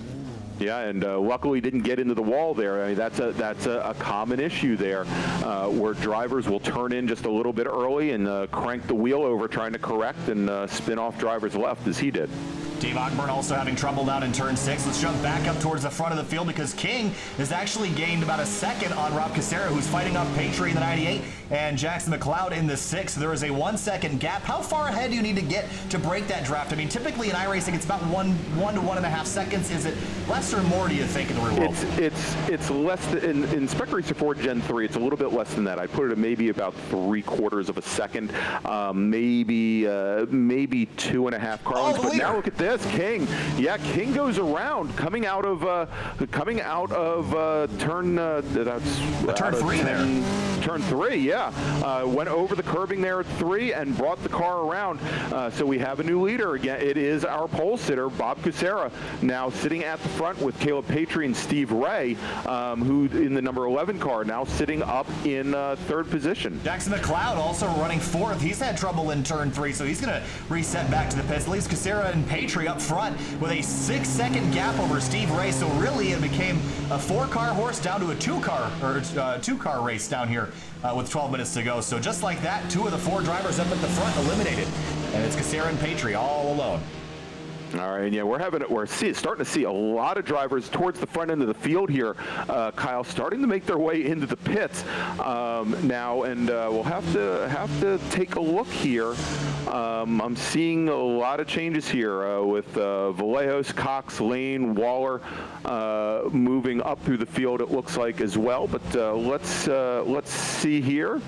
Yeah, and luckily didn't get into the wall there. I mean, that's a common issue there, where drivers will turn in just a little bit early and crank the wheel over trying to correct and spin off drivers left, as he did. Dave Ogburn also having trouble down in turn 6. Let's jump back up towards the front of the field because King has actually gained about a second on Rob Kucera, who's fighting off Patry in the 98 and Jackson McLeod in the 6. There is a 1-second gap. How far ahead do you need to get to break that draft? I mean, typically in iRacing, it's about 1 to 1.5 seconds. Is it less or more, do you think, in the real world? It's less than, in Spec Racer Ford Gen 3, it's a little bit less than that. I'd put it at maybe about 3/4 of a second, maybe 2.5 car lengths. But now look at this. is King. Yeah, King goes around coming out of turn turn 3 there. Turn 3, yeah. Went over the curbing there at 3 and brought the car around. So we have a new leader again. It is our pole sitter, Bob Kucera, now sitting at the front with Caleb Patry and Steve Ray, who in the number 11 car, now sitting up in third position. Jackson McLeod also running 4th. He's had trouble in turn 3, so he's going to reset back to the pits. Leaves Kucera and Patry up front with a 6-second gap over Steve Ray. So really, it became a 4-car horse down to a 2-car race down here with 12 minutes to go. So just like that, 2 of the 4 drivers up at the front eliminated, and it's Kucera and Patry all alone. All right, yeah, we're starting to see a lot of drivers towards the front end of the field here, Kyle, starting to make their way into the pits now, and we'll have to take a look here. I'm seeing a lot of changes here with Vallejos, Cox, Lane, Waller moving up through the field. It looks like as well, but let's see here.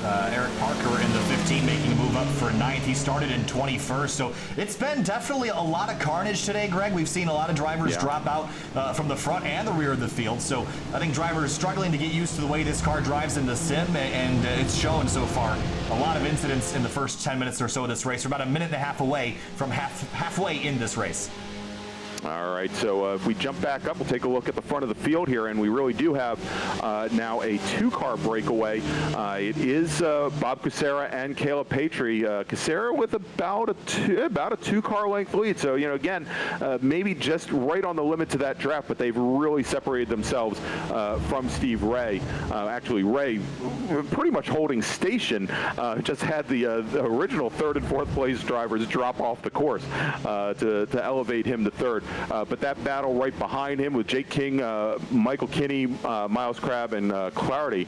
Eric Parker in the 15 making a move up for 9th. He started in 21st, so it's been definitely a lot of carnage today, Greg. We've seen a lot of drivers drop out from the front and the rear of the field, so I think drivers struggling to get used to the way this car drives in the sim, and it's shown so far. A lot of incidents in the first 10 minutes or so of this race. We're about a minute and a half away from halfway in this race. All right, so if we jump back up, we'll take a look at the front of the field here, and we really do have now a 2-car breakaway. It is Bob Kucera and Caleb Patry. Kucera with about a 2-car length lead. So, again, maybe just right on the limit to that draft, but they've really separated themselves from Steve Ray. Actually, Ray pretty much holding station, just had the original 3rd and 4th place drivers drop off the course to elevate him to 3rd. But that battle right behind him with Jake King, Michael Kinney, Miles Crabb, and Clarity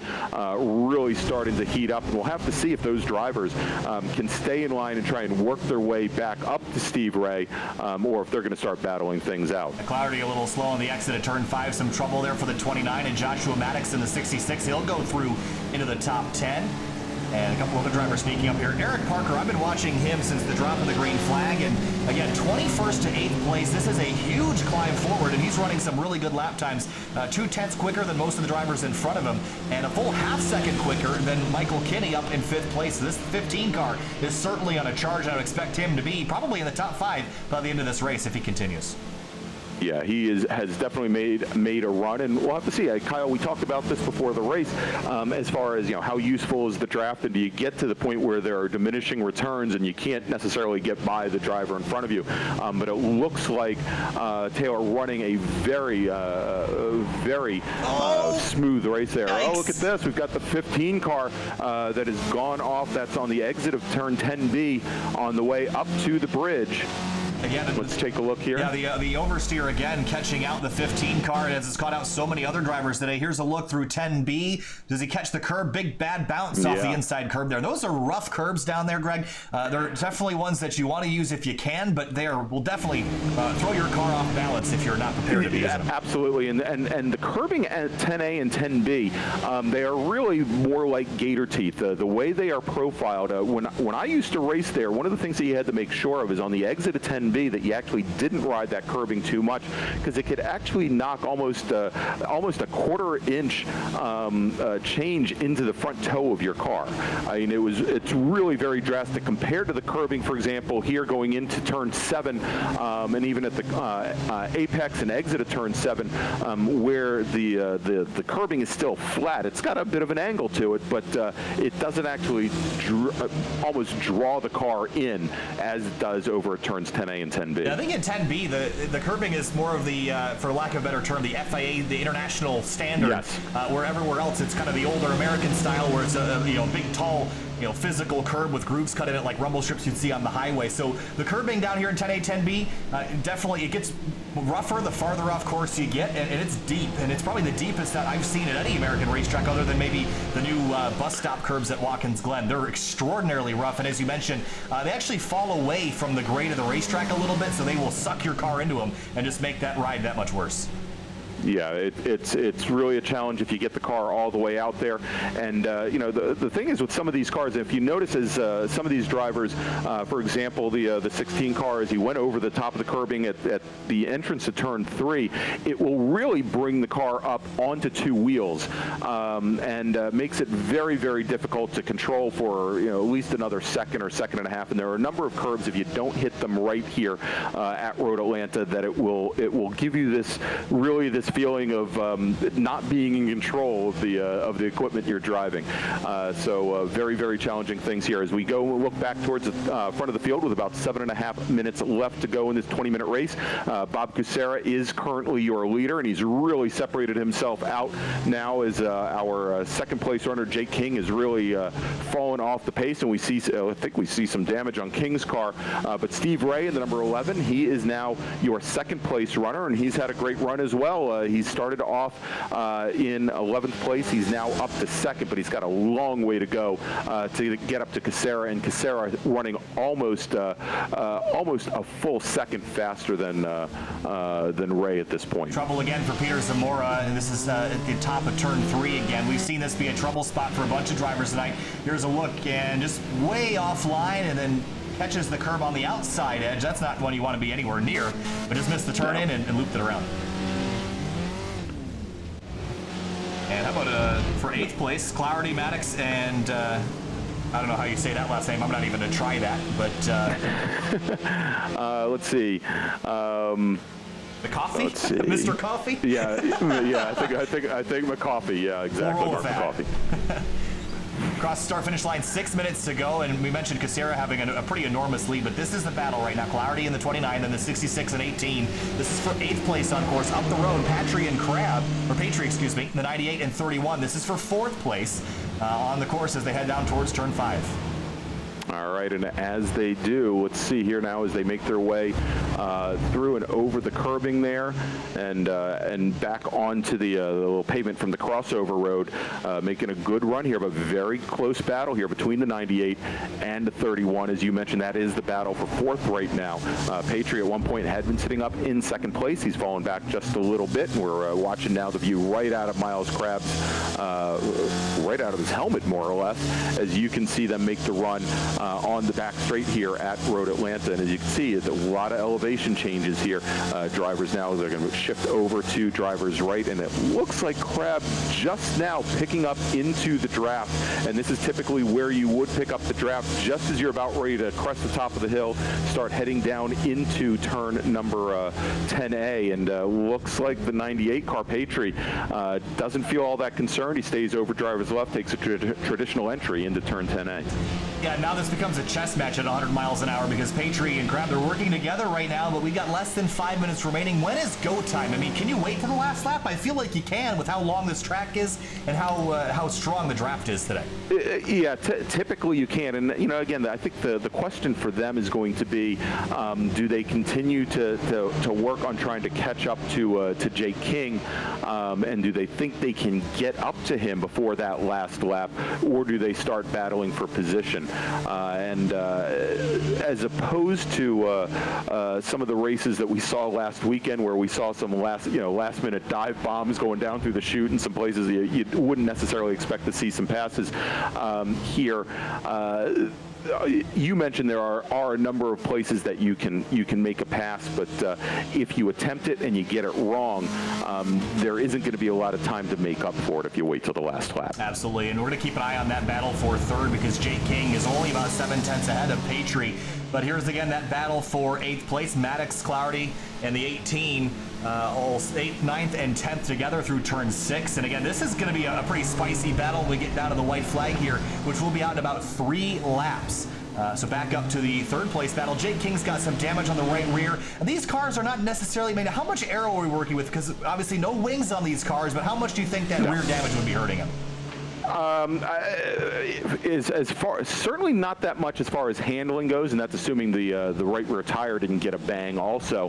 really starting to heat up. And we'll have to see if those drivers can stay in line and try and work their way back up to Steve Ray, or if they're going to start battling things out. Clarity a little slow on the exit at turn 5. Some trouble there for the 29, and Joshua Maddox in the 66. He'll go through into the top 10. And a couple other drivers sneaking up here. Eric Parker, I've been watching him since the drop of the green flag, and again, 21st to 8th place. This is a huge climb forward, and he's running some really good lap times. 2/10 quicker than most of the drivers in front of him, and a full half-second quicker than Michael Kinney up in 5th place. So this 15 car is certainly on a charge. I would expect him to be probably in the top 5 by the end of this race if he continues. Yeah, he has definitely made a run, and we'll have to see. Kyle, we talked about this before the race, as far as how useful is the draft, and do you get to the point where there are diminishing returns and you can't necessarily get by the driver in front of you? But it looks like Taylor running a very smooth race there. Yikes. Oh, look at this! We've got the 15 car that has gone off. That's on the exit of turn 10B on the way up to the bridge. Again, let's take a look here. Yeah, the oversteer again catching out the 15 car, and as it's caught out so many other drivers today. Here's a look through 10B. Does he catch the curb? Big bad bounce off the inside curb there. Those are rough curbs down there, Greg. They're definitely ones that you want to use if you can, but will definitely throw your car off balance if you're not prepared to be using them. Absolutely, and the curbing at 10A and 10B, they are really more like gator teeth. The way they are profiled. When I used to race there, one of the things that you had to make sure of is on the exit of 10B that you actually didn't ride that curbing too much, because it could actually knock almost a 1/4 inch change into the front toe of your car. I mean, it's really very drastic compared to the curbing, for example, here going into turn 7, and even at the apex and exit of turn 7, where the curbing is still flat. It's got a bit of an angle to it, but it doesn't actually almost draw the car in as it does over turns 10A and 10B. Yeah, I think in 10B, the curbing is more of the, for lack of a better term, the FIA, the international standard. Yes. Where everywhere else it's kind of the older American style, where it's a big, tall, physical curb with grooves cut in it like rumble strips you'd see on the highway. So the curbing down here in 10A, 10B, definitely it gets rougher the farther off course you get, and it's deep, and it's probably the deepest that I've seen at any American racetrack other than maybe the new bus stop curbs at Watkins Glen. They're extraordinarily rough, and as you mentioned, they actually fall away from the grade of the racetrack a little bit, so they will suck your car into them and just make that ride that much worse. Yeah, it's really a challenge if you get the car all the way out there. And you know, the thing is with some of these cars, if you notice, as some of these drivers, for example, the 16 car, as he went over the top of the curbing at the entrance to turn 3, it will really bring the car up onto 2 wheels, and makes it very, very difficult to control for, you know, at least another second or second and a half. And there are a number of curbs, if you don't hit them right here at Road Atlanta, that it will give you this feeling of not being in control of the equipment you're driving. So very, very challenging things here as we go look back towards the front of the field with about 7.5 minutes left to go in this 20-minute race. Bob Kucera is currently your leader, and he's really separated himself out now as our second place runner Jake King is really fallen off the pace, and I think we see some damage on King's car. But Steve Ray in the number 11, he is now your second place runner, and he's had a great run as well. He started off in 11th place. He's now up to second, but he's got a long way to go to get up to Kucera, and Kucera running almost a full second faster than Ray at this point. Trouble again for Peter Zamora, and this is at the top of turn 3 again. We've seen this be a trouble spot for a bunch of drivers tonight. Here's a look, and just way offline, and then catches the curb on the outside edge. That's not one you want to be anywhere near, but just missed the turn in and looped it around. And how about for 8th place, Clarity, Maddox, and I don't know how you say that last name. I'm not even going to try that, but let's see. The Coffee? Let's see. Mr. Coffee? Yeah, I think McCoffee. Yeah, exactly. We'll roll with that. McCoffee. Across the start-finish line, 6 minutes to go, and we mentioned Kucera having a pretty enormous lead, but this is the battle right now. Clarity in the 29, then the 66 and 18. This is for 8th place on course. Up the road, Patry, excuse me, the 98 and 31. This is for 4th place on the course as they head down towards turn 5. All right, and as they do, let's see here now as they make their way through and over the curbing there, and back onto the little pavement from the crossover road, making a good run here, but very close battle here between the 98 and the 31. As you mentioned, that is the battle for 4th right now. Patry at one point had been sitting up in 2nd place. He's fallen back just a little bit, and we're watching now the view right out of Miles Crabb's, right out of his helmet, more or less, as you can see them make the run on the back straight here at Road Atlanta. And as you can see, it's a lot of elevation changes here. Drivers now, they're going to shift over to driver's right, and it looks like Crabb just now picking up into the draft. And this is typically where you would pick up the draft just as you're about ready to crest the top of the hill, start heading down into turn number 10A. And looks like the 98 car, Patry, doesn't feel all that concerned. He stays over driver's left, takes a traditional entry into turn 10A. Yeah, now this becomes a chess match at 100 miles an hour because Patry and Crabb, they're working together right now, but we got less than 5 minutes remaining. When is go time? I mean, can you wait for the last lap? I feel like you can with how long this track is and how strong the draft is today. Yeah, typically you can. And, you know, again, I think the question for them is going to be, do they continue to work on trying to catch up to Jake King, and do they think they can get up to him before that last lap, or do they start battling for position? And as opposed to some of the races that we saw last weekend, where we saw some last-minute dive bombs going down through the chute in some places you wouldn't necessarily expect to see some passes here. You mentioned there are a number of places that you can make a pass, but if you attempt it and you get it wrong, there isn't going to be a lot of time to make up for it if you wait till the last lap. Absolutely, and we're going to keep an eye on that battle for 3rd because Jake King is only about 7/10 ahead of Patry. But here's again that battle for 8th place, Maddox, Clarity, and the 18, all 8th, 9th, and 10th together through turn 6. And again, this is going to be a pretty spicy battle when we get down to the white flag here, which will be out in about 3 laps. So back up to the 3rd place battle. Jake King's got some damage on the right rear. And these cars are not necessarily made. How much aero are we working with? Because obviously no wings on these cars, but how much do you think that rear damage would be hurting him? Is as far certainly not that much as far as handling goes, and that's assuming the right rear tire didn't get a bang. Also,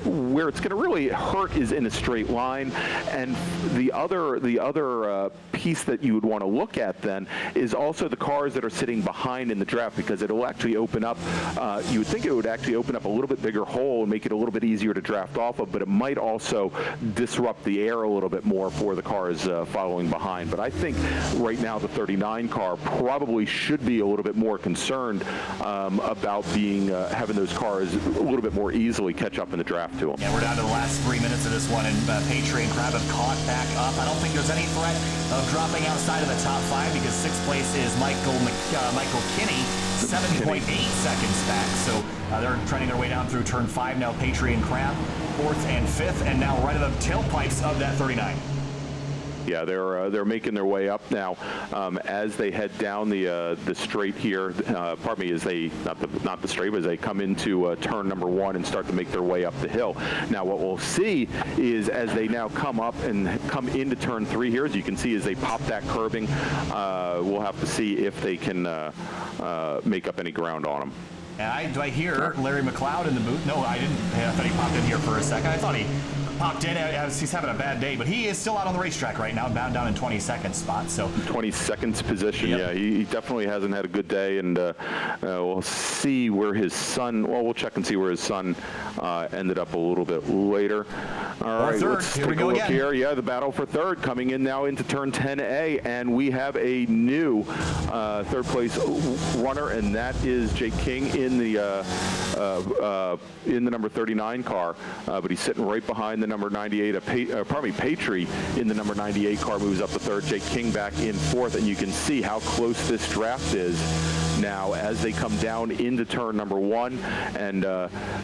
where it's going to really hurt is in a straight line, and the other piece that you would want to look at then is also the cars that are sitting behind in the draft, because it'll actually open up. You would think it would actually open up a little bit bigger hole and make it a little bit easier to draft off of, but it might also disrupt the air a little bit more for the cars following behind. But I think right now the 39 car probably should be a little bit more concerned about having those cars a little bit more easily catch up in the draft to them. Yeah, we're down to the last 3 minutes of this one, and Patry and Crab have caught back up. I don't think there's any threat of dropping outside of the top 5, because 6th place is Michael Kinney, 7.8 seconds back. So they're trending their way down through turn 5 now. Patry and Crab, 4th and 5th, and now right at the tailpipes of that 39. Yeah, they're making their way up now as they head down the straight here. Pardon me, as they not the straight, but as they come into turn number 1 and start to make their way up the hill. Now, what we'll see is as they now come up and come into turn 3 here, as you can see, as they pop that curbing, we'll have to see if they can make up any ground on them. Do I hear Larry McLeod in the booth? No, I didn't. I thought he popped in here for a second. I thought he popped in as he's having a bad day, but he is still out on the racetrack right now, bound down in 22nd spot. So 22nd position. Yep. Yeah, he definitely hasn't had a good day, and we'll see where his son. Well, we'll check and see where his son ended up a little bit later. All right, let's take a look here. Yeah, the battle for third coming in now into turn 10A, and we have a new third place runner, and that is Jake King in the number 39 car, but he's sitting right behind the number 98, Patry in the number 98 car moves up to third. Jake King back in 4th, and you can see how close this draft is now as they come down into turn number 1. And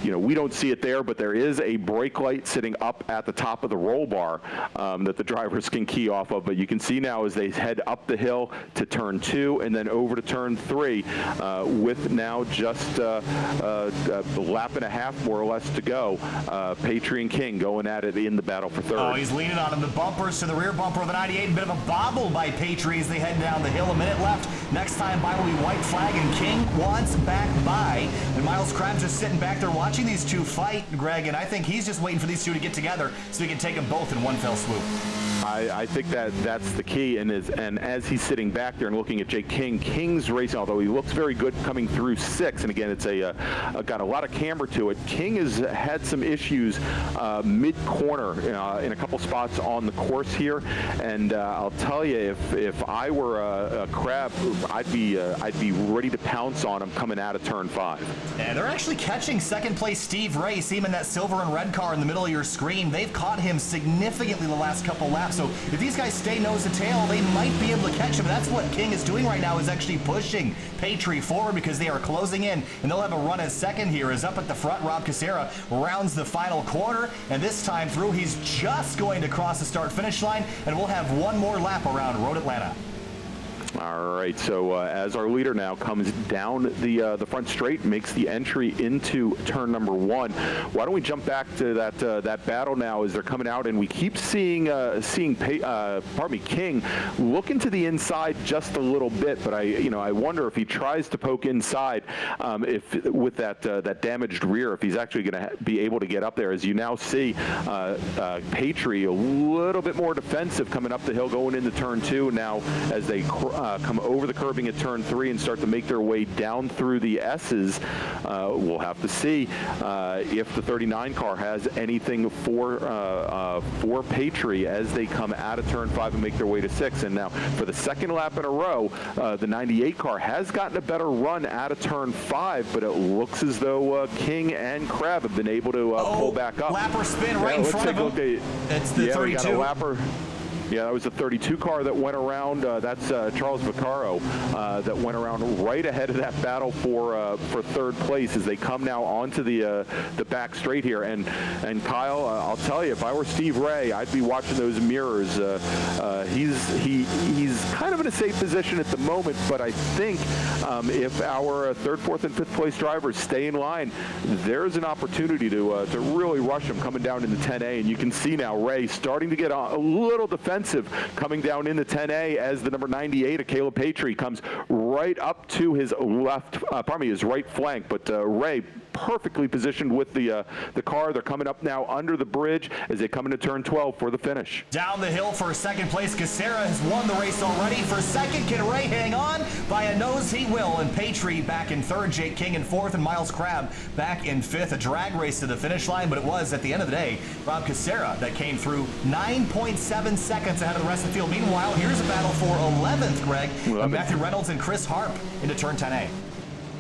we don't see it there, but there is a brake light sitting up at the top of the roll bar that the drivers can key off of. But you can see now as they head up the hill to turn 2 and then over to turn 3 with now just a lap and a half more or less to go. Patry and King going at it in the battle for third. Oh, he's leaning on him. The bumpers to the rear bumper of the 98. A bit of a bobble by Patry as they head down the hill. A minute left. Next time by will be white flag, and King wants back by. And Miles Crab's just sitting back there watching these two fight, Greg, and I think he's just waiting for these two to get together so he can take them both in one fell swoop. I think that's the key, and as he's sitting back there and looking at Jake King, King's racing, although he looks very good coming through 6, and again, it's got a lot of camber to it. King has had some issues mid-corner in a couple spots on the course here, and I'll tell you, if I were a Crab, I'd be ready to pounce on him coming out of turn 5. And they're actually catching second place Steve Ray. See him in that silver and red car in the middle of your screen. They've caught him significantly the last couple laps. So if these guys stay nose to tail, they might be able to catch him. That's what King is doing right now, is actually pushing Patry forward because they are closing in, and they'll have a run as second here. Is up at the front. Rob Casera rounds the final corner, and this time through, he's just going to cross the start-finish line, and we'll have one more lap around Road Atlanta. All right, so as our leader now comes down the front straight, makes the entry into turn number 1. Why don't we jump back to that battle now as they're coming out, and we keep seeing King look into the inside just a little bit, but I wonder if he tries to poke inside, if with that damaged rear, if he's actually going to be able to get up there. As you now see, Patry a little bit more defensive coming up the hill, going into turn 2 now as they come over the curbing at turn 3 and start to make their way down through the S's. We'll have to see if the 39 car has anything for Patry as they come out of turn 5 and make their way to 6. And now for the second lap in a row, the 98 car has gotten a better run out of turn 5, but it looks as though King and Crab have been able to pull back up. Lapper spin right in front of him. It's the 32. We got a lapper. Yeah, that was the 32 car that went around. That's Charles Vaccaro that went around right ahead of that battle for third place as they come now onto the back straight here. And Kyle, I'll tell you, if I were Steve Ray, I'd be watching those mirrors. He's kind of in a safe position at the moment, but I think if our third, fourth, and fifth place drivers stay in line, there's an opportunity to really rush them coming down into 10A. And you can see now Ray starting to get a little defensive defensive coming down into 10A as the number 98 of Caleb Patry comes right up to his his right flank. But Ray perfectly positioned with the car. They're coming up now under the bridge as they come into turn 12 for the finish. Down the hill for second place, Casera has won the race already. For second, can Ray hang on? By a nose, he will. And Patry back in third, Jake King in fourth, and Miles Crabb back in fifth. A drag race to the finish line, but it was, at the end of the day, Rob Casera that came through 9.7 seconds ahead of the rest of the field. Meanwhile, here's a battle for 11th, Greg. Matthew Reynolds and Chris Harp into turn 10A.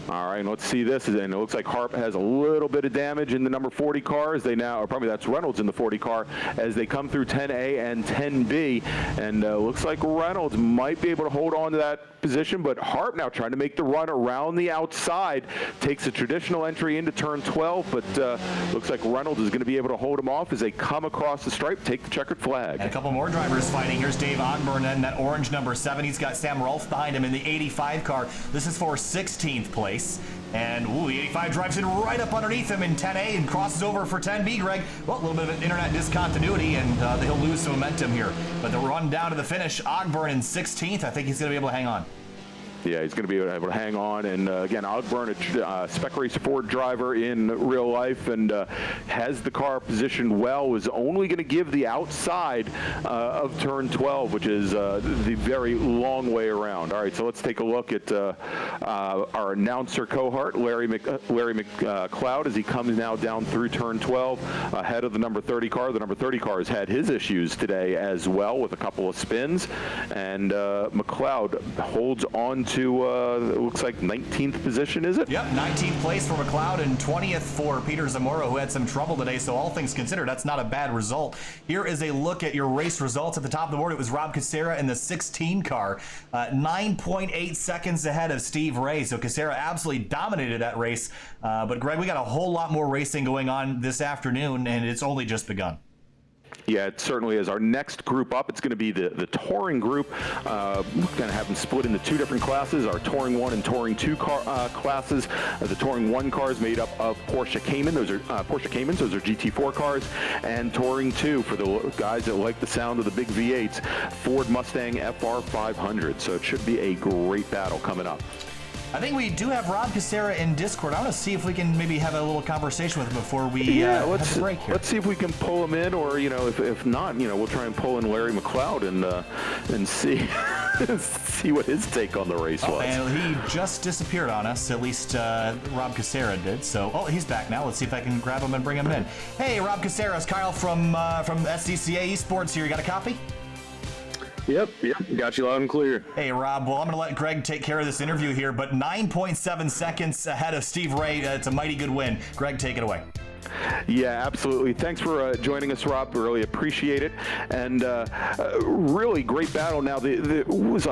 All right, let's see this. And it looks like Harp has a little bit of damage in the number 40 car as they now, or probably that's Reynolds in the 40 car, as they come through 10A and 10B. And looks like Reynolds might be able to hold on to that position, but Harp now trying to make the run around the outside. Takes a traditional entry into turn 12, but looks like Reynolds is going to be able to hold him off as they come across the stripe, take the checkered flag. And a couple more drivers fighting. Here's Dave Ogburn in that orange number 7. He's got Sam Rolfe behind him in the 85 car. This is for 16th place. And the 85 drives in right up underneath him in 10A and crosses over for 10B, Greg. Well, a little bit of an internet discontinuity, and he'll lose some momentum here. But the run down to the finish, Ogburn in 16th. I think he's going to be able to hang on. Yeah, he's going to be able to hang on. And again, Ogburn, a Spec Racer Ford driver in real life, and has the car positioned well, is only going to give the outside of turn 12, which is the very long way around. All right, so let's take a look at our announcer cohort, Larry McLeod, as he comes now down through turn 12 ahead of the number 30 car. The number 30 car has had his issues today as well with a couple of spins, and McLeod holds on to it looks like 19th position, is it? Yep, 19th place for McLeod and 20th for Peter Zamora, who had some trouble today. So all things considered, that's not a bad result. Here is a look at your race results. At the top of the board, it was Rob Casera in the 16 car, 9.8 seconds ahead of Steve Ray. So Casera absolutely dominated that race. But Greg, we got a whole lot more racing going on this afternoon, and it's only just begun. Yeah, it certainly is. Our next group up, it's going to be the Touring group. We're going to have them split into two different classes, our Touring 1 and Touring 2 classes. The Touring 1 cars made up of Porsche Cayman. Those are Porsche Caymans. Those are GT4 cars. And Touring 2 for the guys that like the sound of the big V8s, Ford Mustang FR500. So it should be a great battle coming up. I think we do have Rob Casera in Discord. I want to see if we can maybe have a little conversation with him before we have the break here. Let's see if we can pull him in, or if not, we'll try and pull in Larry McLeod and see see what his take on the race was. And he just disappeared on us. At least Rob Casera did. So, he's back now. Let's see if I can grab him and bring him in. Hey, Rob Casera, it's Kyle from SCCA eSports here. You got a copy? Yep, got you loud and clear. Hey, Rob, well, I'm going to let Greg take care of this interview here, but 9.7 seconds ahead of Steve Ray. It's a mighty good win. Greg, take it away. Yeah, absolutely. Thanks for joining us, Rob. Really appreciate it. And really great battle. Now, it was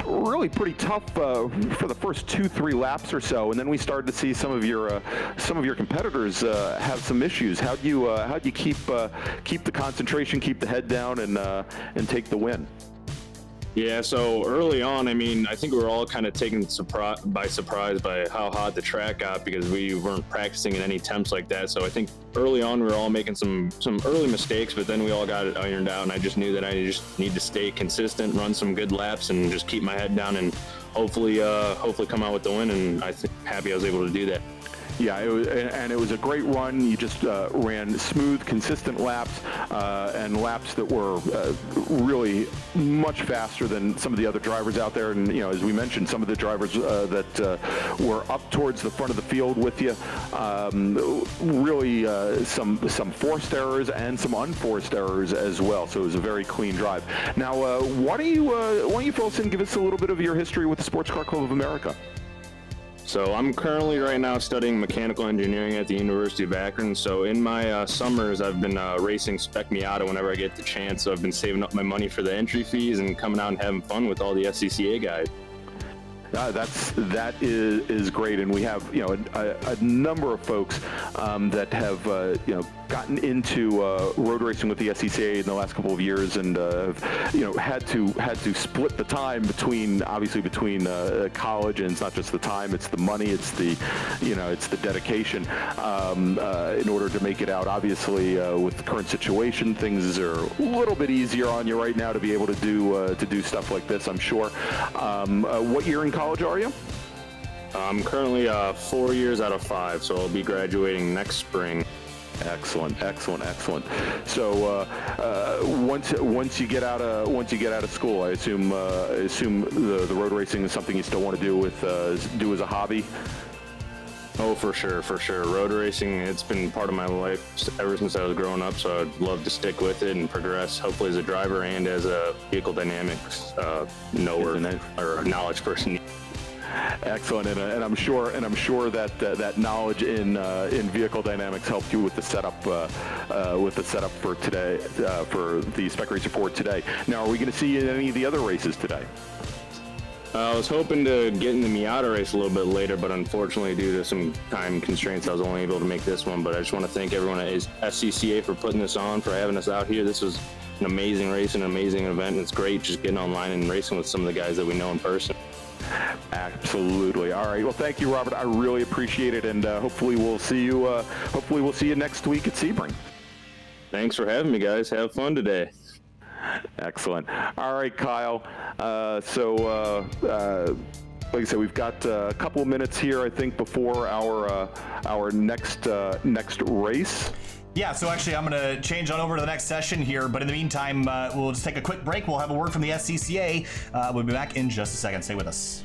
really pretty tough for the first 2-3 laps or so, and then we started to see some of your competitors have some issues. How'd you keep the concentration, keep the head down, and take the win? Yeah, so early on, I think we were all kind of taken by surprise by how hot the track got because we weren't practicing in any temps like that. So I think early on we were all making some early mistakes, but then we all got it ironed out, and I just knew that I just need to stay consistent, run some good laps, and just keep my head down, and hopefully come out with the win. And I'm happy I was able to do that. Yeah, it was a great run. You just ran smooth, consistent laps, and laps that were really much faster than some of the other drivers out there. And as we mentioned, some of the drivers that were up towards the front of the field with you, really some forced errors and some unforced errors as well. So it was a very clean drive. Now, why don't you fill us in, give us a little bit of your history with the Sports Car Club of America? So I'm currently right now studying mechanical engineering at the University of Akron. So in my summers, I've been racing Spec Miata whenever I get the chance. So I've been saving up my money for the entry fees and coming out and having fun with all the SCCA guys. That is great, and we have a number of folks that have gotten into road racing with the SCCA in the last couple of years, and have had to split the time between college, and it's not just the time, it's the money, it's the it's the dedication in order to make it out. Obviously, with the current situation, things are a little bit easier on you right now to be able to do stuff like this, I'm sure. What year in college are you? I'm currently 4 years out of 5, so I'll be graduating next spring. Excellent. So once you get out of school, I assume the road racing is something you still want to do as a hobby. Oh, for sure. Road racing, it's been part of my life ever since I was growing up, so I'd love to stick with it and progress, hopefully as a driver and as a vehicle dynamics knower or knowledge person. Excellent, and I'm sure that that knowledge in vehicle dynamics helped you with the setup for today, for the Spec Racer Ford today. Now, are we going to see you in any of the other races today? I was hoping to get in the Miata race a little bit later, but unfortunately, due to some time constraints, I was only able to make this one. But I just want to thank everyone at SCCA for putting this on, for having us out here. This was an amazing race, an amazing event, and it's great just getting online and racing with some of the guys that we know in person. Absolutely. All right. Well, thank you, Robert. I really appreciate it, and hopefully we'll see you. Hopefully we'll see you next week at Sebring. Thanks for having me, guys. Have fun today. Excellent. All right, Kyle. Like I said, we've got a couple of minutes here, I think, before our next race. Yeah, so actually I'm going to change on over to the next session here, but in the meantime, we'll just take a quick break. We'll have a word from the SCCA. We'll be back in just a second. Stay with us.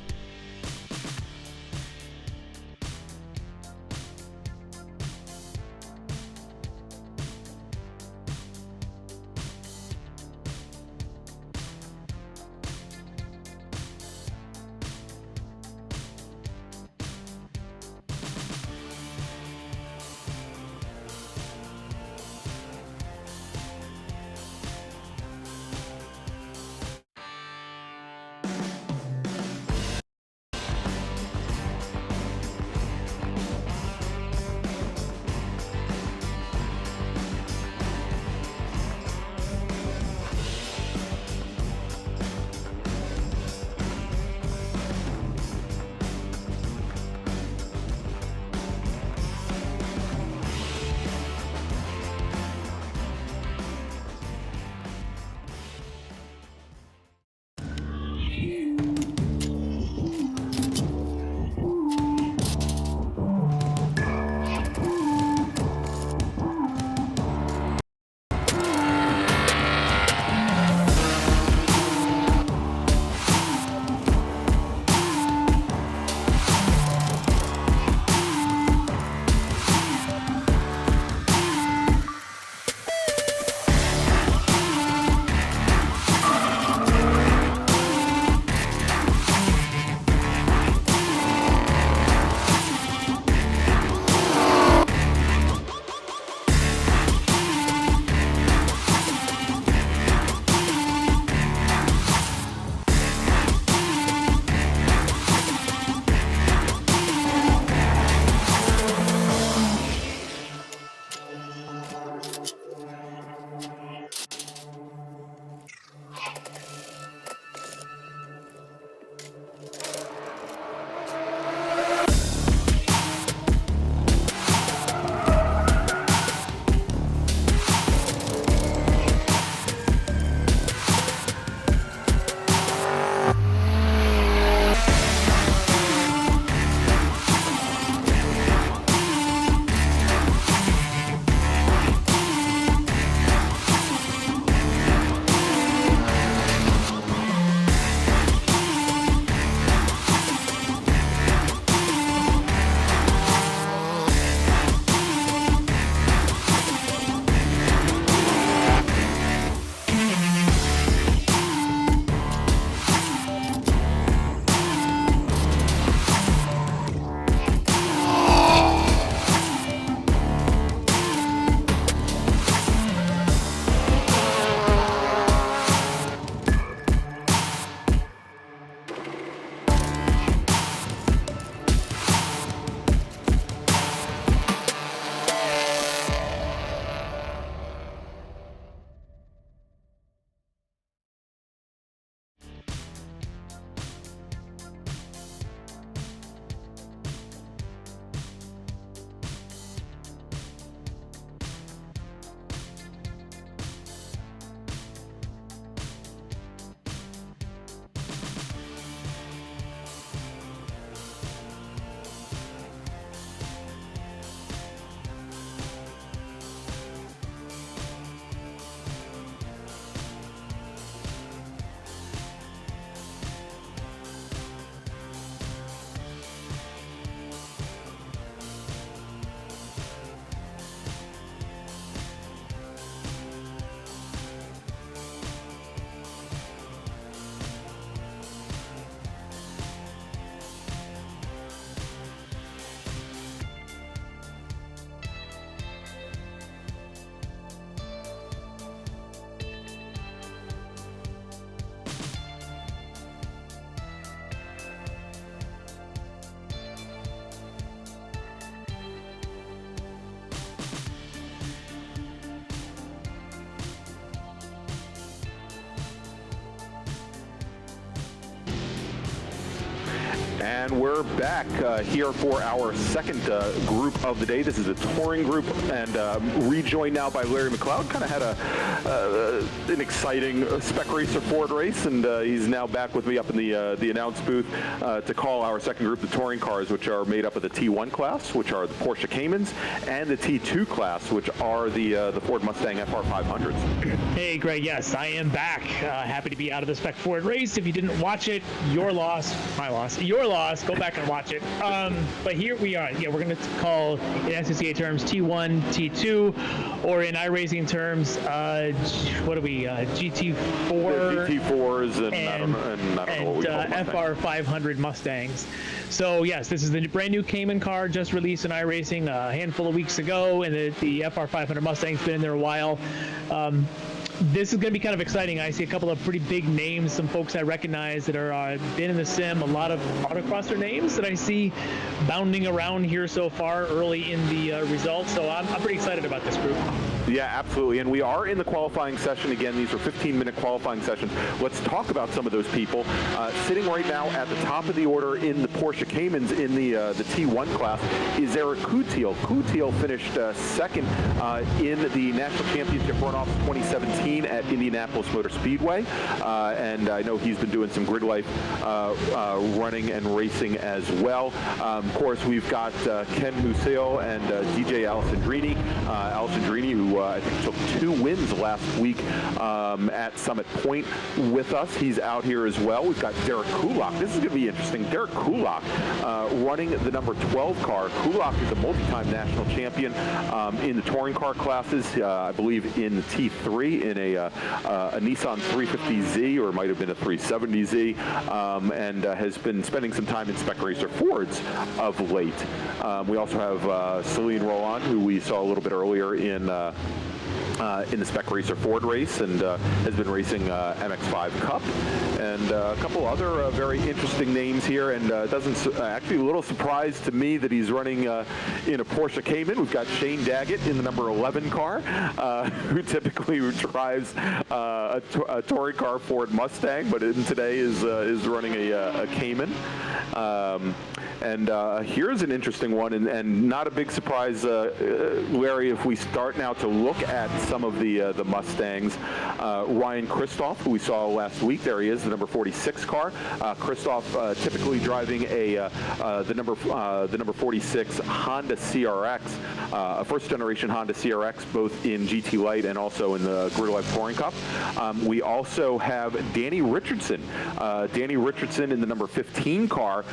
And we're back here for our second group of the day. This is a touring group, and rejoined now by Larry McLeod. Kind of had an exciting Spec Racer Ford race, and he's now back with me up in the announce booth to call our second group, the touring cars, which are made up of the T1 class, which are the Porsche Caymans, and the T2 class, which are the Ford Mustang FR500s. Hey, Greg. Yes, I am back. Happy to be out of the Spec Ford race. If you didn't watch it, your loss. My loss. Your loss. Go back and watch it. But here we are. Yeah, we're going to call in SCCA terms T1, T2, or in iRacing terms, what are we? GT4. The GT4s and I don't know what we call them. FR500 Mustangs. So yes, this is the brand new Cayman car just released in iRacing a handful of weeks ago, and the FR500 Mustang's been in there a while. This is going to be kind of exciting. I see a couple of pretty big names, some folks I recognize that are been in the sim, a lot of autocrosser names that I see bounding around here so far early in the results. So I'm pretty excited about this group. Yeah, absolutely. And we are in the qualifying session again. These are 15-minute qualifying sessions. Let's talk about some of those people. Sitting right now at the top of the order in the Porsche Caymans in the T1 class is Eric Coutil. Coutil finished second in the National Championship runoffs 2017 at Indianapolis Motor Speedway. And I know he's been doing some grid life running and racing as well. Of course, we've got Ken Husil and DJ Alessandrini. Alessandrini, who I think took 2 wins last week at Summit Point with us. He's out here as well. We've got Derek Kulak. This is going to be interesting. Derek Kulak running the number 12 car. Kulak is a multi-time national champion in the touring car classes, I believe in the T3 in a Nissan 350Z, or it might have been a 370Z, and has been spending some time in Spec Racer Fords of late. We also have Celine Roland, who we saw a little bit earlier in the Spec Racer Ford race, and has been racing MX5 Cup, and a couple other very interesting names here. And actually a little surprise to me that he's running in a Porsche Cayman. We've got Shane Daggett in the number 11 car, who typically drives a touring car Ford Mustang, but today is running a Cayman. And here's an interesting one, and not a big surprise, Larry, if we start now to look at some of the Mustangs. Ryan Kristoff, who we saw last week, there he is, the number 46 car. Kristoff typically driving the number 46 Honda CRX, a first-generation Honda CRX, both in GT Light and also in the Grid Life Touring Cup. We also have Danny Richardson. Danny Richardson in the number 15 car.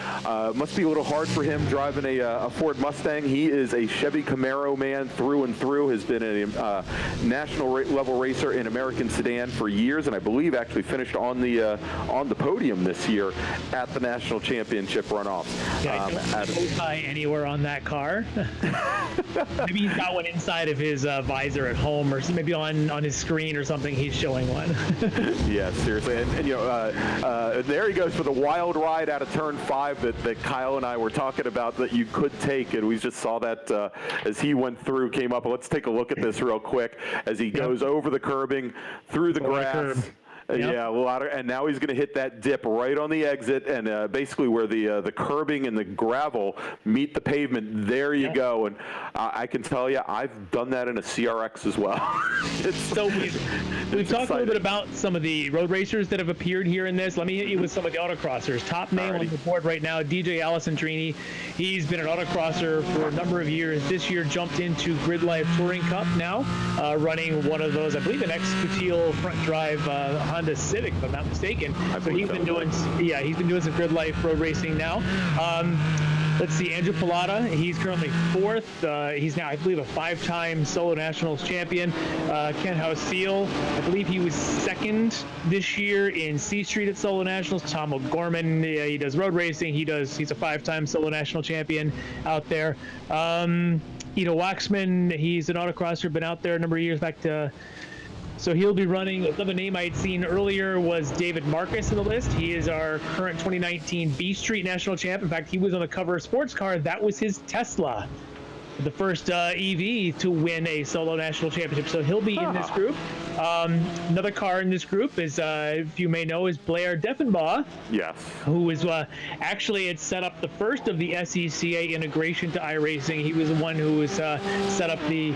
Must be a little hard for him driving a Ford Mustang. He is a Chevy Camaro man through and through, has been a national level racer in American sedan for years, and I believe actually finished on the podium this year at the national championship runoffs. Yeah, don't tie anywhere on that car. Maybe he's got one inside of his visor at home, or maybe on his screen or something. He's showing one. Yeah, seriously, and you know, there he goes for the wild ride out of turn 5 that Kyle and I were talking about that you could take, and we just saw that as he went through, came up. Let's take a look at this real quick as he goes over the curbing, through the grass. Yep. Yeah, and now he's going to hit that dip right on the exit, and basically where the curbing and the gravel meet the pavement. There you go, and I can tell you, I've done that in a CRX as well. We've talked a little bit about some of the road racers that have appeared here in this. Let me hit you with some of the autocrossers. Top name on the board right now, DJ Alessandrini. He's been an autocrosser for a number of years. This year jumped into Grid Life Touring Cup now, running one of those, I believe, an Coutil front drive Honda Civic, if I'm not mistaken. So he's been doing some Grid Life road racing now. Let's see, Andrew Pilata, he's currently 4th. He's now, I believe, a 5-time solo nationals champion. Ken Husil, I believe he was 2nd this year in C Street at solo nationals. Tom O'Gorman, he does road racing. He's a 5-time solo national champion out there. Ido Waxman, he's an autocrosser, been out there a number of years back to. So he'll be running. Another name I had seen earlier was David Marcus in the list. He is our current 2019 B Street National Champ. In fact, he was on the cover of Sports Car. That was his Tesla, the first EV to win a solo national championship. So he'll be in this group. Another car in this group is, if you may know, is Blair Deffenbaugh, Yes. who was actually had set up the first of the SCCA integration to iRacing. He was the one who was set up the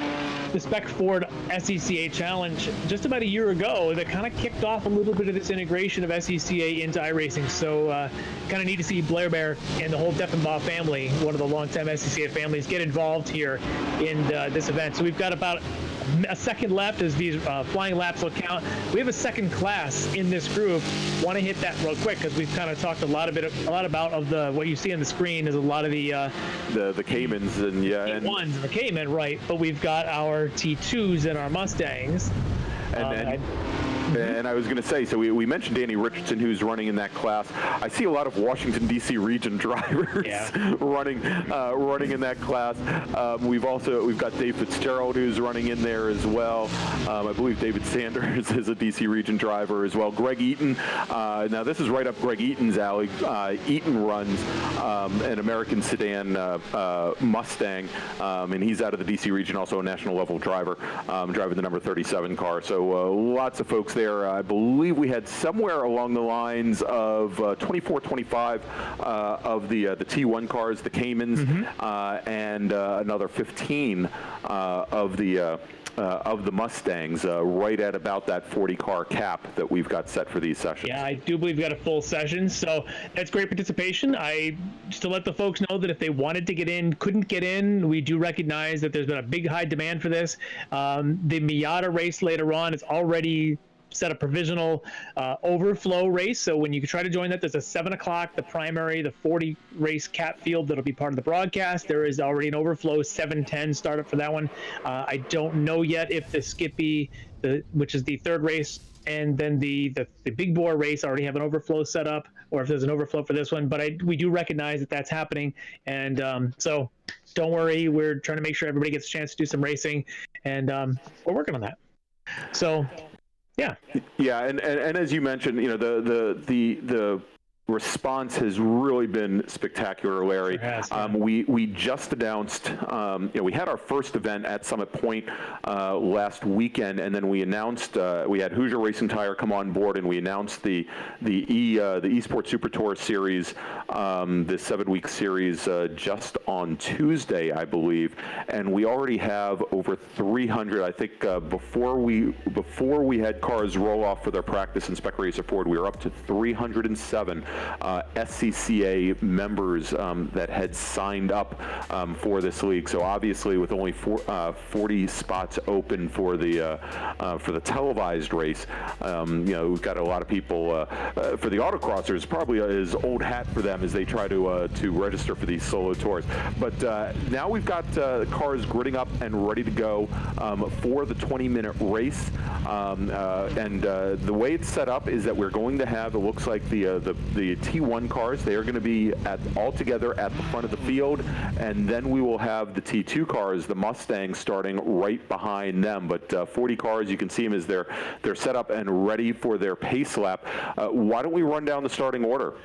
Spec Ford SCCA Challenge just about a year ago that kind of kicked off a little bit of this integration of SCCA into iRacing. So kind of neat to see Blair Bear and the whole Deffenbaugh family, one of the longtime SCCA families, get involved here in this event. So we've got about a second left as these flying laps will count. We have a second class in this group. Want to hit that real quick because we've kind of talked a lot about what you see on the screen is a lot of the Caymans and T1s and the Cayman, right? But we've got our T2s and our Mustangs. And I was going to say, so we mentioned Danny Richardson, who's running in that class. I see a lot of Washington D.C. region drivers running in that class. We've got Dave Fitzgerald, who's running in there as well. I believe David Sanders is a D.C. region driver as well. Greg Eaton. Now this is right up Greg Eaton's alley. Eaton runs an American sedan Mustang, and he's out of the D.C. region, also a national level driver, driving the number 37 car. So lots of folks there. I believe we had somewhere along the lines of 24, 25 of the T1 cars, the Caymans, and another 15 of the Mustangs, right at about that 40-car cap that we've got set for these sessions. Yeah, I do believe we've got a full session, so that's great participation. Just to let the folks know that if they wanted to get in, couldn't get in, we do recognize that there's been a big high demand for this. The Miata race later on is already set a provisional overflow race. So when you try to join that, there's a 7 o'clock, the primary, the 40 race cap field that'll be part of the broadcast. There is already an overflow 7:10 startup for that one. I don't know yet if the Skippy, which is the third race, and then the big bore race already have an overflow set up, or if there's an overflow for this one. But we do recognize that that's happening. And so don't worry, we're trying to make sure everybody gets a chance to do some racing, and we're working on that. So yeah, and as you mentioned, the response has really been spectacular, Larry. Sure has, yeah. We just announced, we had our first event at Summit Point last weekend, and then we announced we had Hoosier Racing Tire come on board, and we announced the eSports Super Tour series, this 7-week series, just on Tuesday, I believe, and we already have over 300. I think before we had cars roll off for their practice in Spec Racer Ford, we were up to 307. SCCA members that had signed up for this league. So obviously, with only 40 spots open for the televised race, we've got a lot of people for the autocrossers. Probably is old hat for them as they try to register for these solo tours. But now we've got cars gridding up and ready to go for the 20-minute race. And the way it's set up is that we're going to have, it looks like the T1 cars, they are going to be all together at the front of the field, and then we will have the T2 cars, the Mustangs, starting right behind them. But 40 cars, you can see them as they're set up and ready for their pace lap. Why don't we run down the starting order?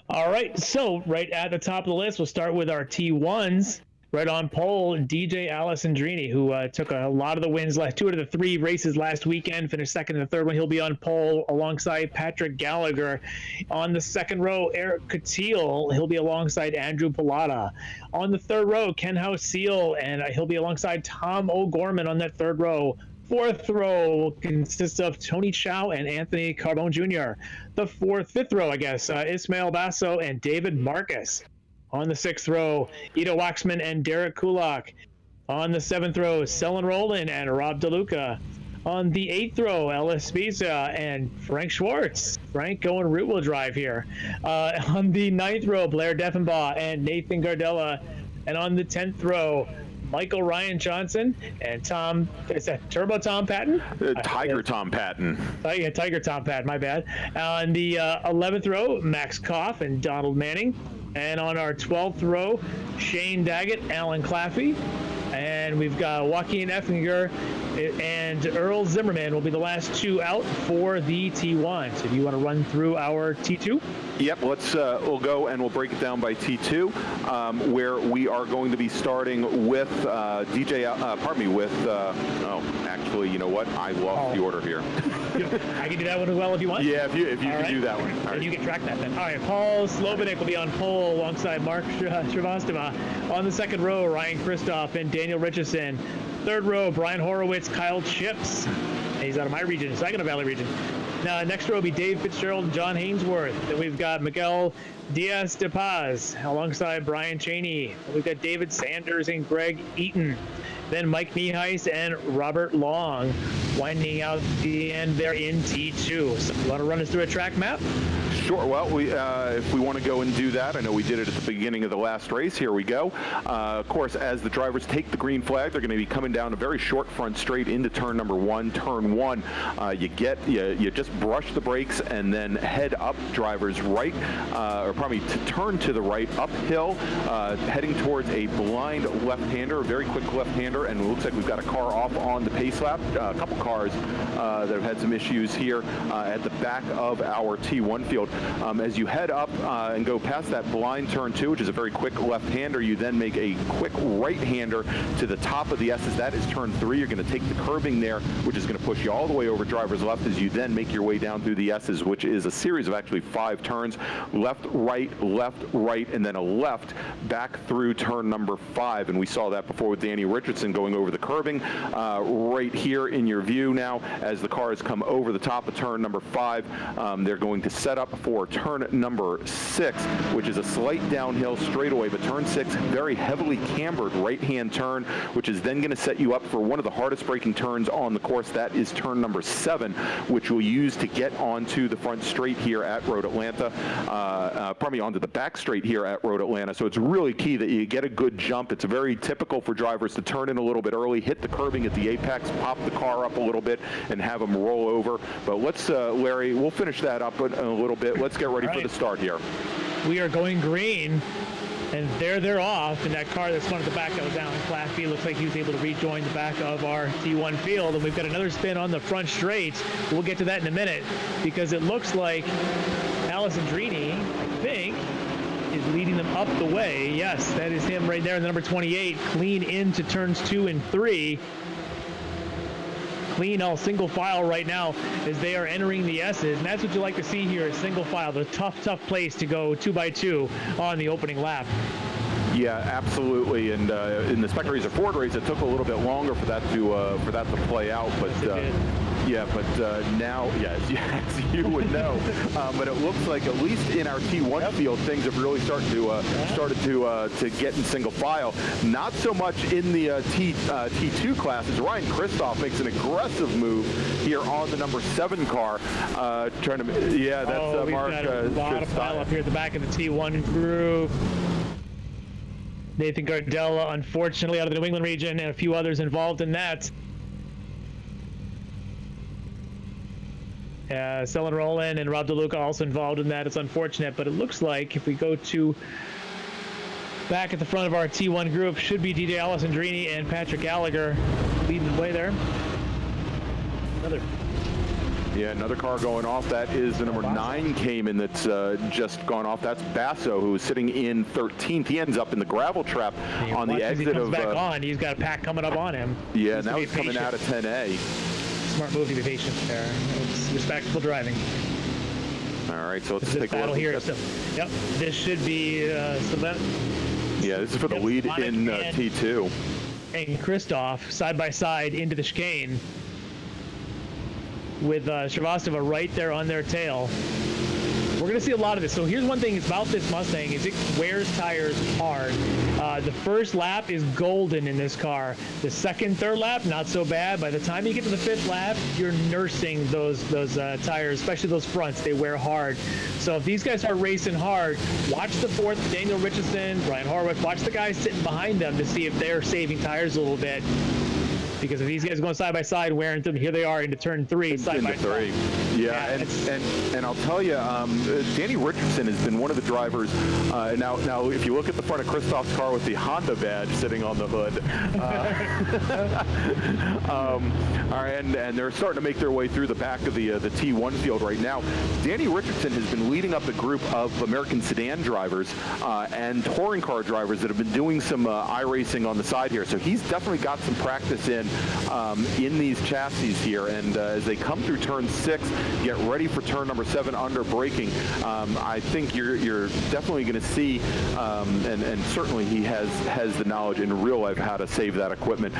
All right, so right at the top of the list, we'll start with our T1s. Right on pole, DJ Alessandrini, who took a lot of the wins, last 2 out of the 3 races last weekend, finished second in the third one. He'll be on pole alongside Patrick Gallagher. On the second row, Eric Cotil. He'll be alongside Andrew Pilata. On the third row, Ken House-Seal, and he'll be alongside Tom O'Gorman on that third row. Fourth row consists of Tony Chow and Anthony Carbone Jr. The fifth row, Ismael Basso and David Marcus. On the 6th row, Ido Waxman and Derek Kulak. On the 7th row, Selen Roland and Rob DeLuca. On the 8th row, Ellis Spiza and Frank Schwartz. Frank going rear-wheel drive here. On the 9th row, Blair Deffenbaugh and Nathan Gardella. And on the 10th row, Michael Ryan Johnson and Turbo Tom Patton? Tiger Tom Patton. Yeah, Tiger Tom Patton, my bad. On the 11th row, Max Koff and Donald Manning. And on our 12th row, Shane Daggett, Alan Claffey. And we've got Joaquin Effinger and Earl Zimmerman will be the last two out for the T1. So if you want to run through our T2? Yep, we'll go and we'll break it down by T2, where we are going to be starting with actually, you know what? I lost the order here. I can do that one as well if you want. Yeah, if you can do that one. All right. And you can track that then. All right, Paul Slobodik will be on pole alongside Mark Shrivastava. On the second row, Ryan Kristoff and Daniel Richardson. Third row, Brian Horowitz, Kyle Chips. He's out of my region, Saginaw Valley region. Now, next row will be Dave Fitzgerald and John Hainsworth. Then we've got Miguel Diaz de Paz alongside Brian Cheney. We've got David Sanders and Greg Eaton. Then Mike Meheis and Robert Long winding out the end there in T2. So you want to run us through a track map? Sure. Well, if we want to go and do that, I know we did it at the beginning of the last race. Here we go. Of course, as the drivers take the green flag, they're going to be coming down a very short front straight into turn number one. Turn one, you just brush the brakes and then head up, drivers right, or probably to turn to the right, uphill, heading towards a blind left-hander, a very quick left-hander, and it looks like we've got a car off on the pace lap. A couple cars that have had some issues here at the back of our T1 field. As you head up and go past that blind turn two, which is a very quick left-hander, you then make a quick right-hander to the top of the S's. That is turn three. You're going to take the curbing there, which is going to push you all the way over driver's left as you then make your way down through the S's, which is a series of actually 5 turns. Left, right, and then a left back through turn number 5. And we saw that before with Danny Richardson going over the curbing. Right here in your view now, as the cars come over the top of turn number 5, they're going to set up for turn number 6, which is a slight downhill straightaway, but turn 6, very heavily cambered right-hand turn, which is then going to set you up for one of the hardest braking turns on the course. That is turn number 7, which we'll use to get onto the front straight here at Road Atlanta, onto the back straight here at Road Atlanta. So it's really key that you get a good jump. It's very typical for drivers to turn in a little bit early, hit the curbing at the apex, pop the car up a little bit, and have them roll over. But let's, Larry, we'll finish that up in a little bit. Let's get ready for the start here. We are going green, and they're off, and that car that's spun at the back that was down in Class B looks like he was able to rejoin the back of our T1 field, and we've got another spin on the front straight. We'll get to that in a minute, because it looks like Allison Drini, I think, is leading them up the way. Yes, that is him right there in the number 28, clean into turns 2 and 3. Clean all single file right now as they are entering the S's, and that's what you like to see here, is single file. The tough place to go 2x2 on the opening lap. Yeah, absolutely. And in the Spec Racer Ford race, it took a little bit longer for that to play out, but now, as you would know, but it looks like at least in our T1 field, things have really started to get in single file. Not so much in the T2 classes. Ryan Kristoff makes an aggressive move here on the number 7 car, trying to. Yeah, that's we've Mark. Got a lot of pile up here at the back of the T1 group. Nathan Gardella, unfortunately, out of the New England region, and a few others involved in that. Selin Rowland and Rob DeLuca also involved in that. It's unfortunate, but it looks like if we go to back at the front of our T1 group, should be DJ Alessandrini and Patrick Gallagher leading the way there. Another car going off. That is the number 9 Cayman that's just gone off. That's Basso, who is sitting in 13th. He ends up in the gravel trap on the exit he comes of. Back on. He's got a pack coming up on him. Yeah, now he's coming out of 10A. Smart move to be patient there. It's respectful driving. All right, so let's take a look. Here. So, yep, this should be. Yeah, this is for the lead in T2. And Kristoff side by side into the chicane, with Shrivastava right there on their tail. We're going to see a lot of this. So here's one thing about this Mustang, is it wears tires hard. The first lap is golden in this car. The second, third lap, not so bad. By the time you get to the 5th lap, you're nursing those tires, especially those fronts. They wear hard. So if these guys are racing hard, watch the 4th, Daniel Richardson, Brian Horowitz, watch the guys sitting behind them to see if they're saving tires a little bit. because if these guys going side by side, wearing them, here they are into turn 3, side by side. Yeah, and I'll tell you, Danny Richardson has been one of the drivers. Now, if you look at the front of Christoph's car with the Honda badge sitting on the hood, and they're starting to make their way through the back of the T1 field right now. Danny Richardson has been leading up a group of American sedan drivers and touring car drivers that have been doing some iRacing on the side here. So he's definitely got some practice in these chassis here. And as they come through turn 6, get ready for turn number 7 under braking, I think you're definitely going to see, and certainly he has the knowledge in real life how to save that equipment,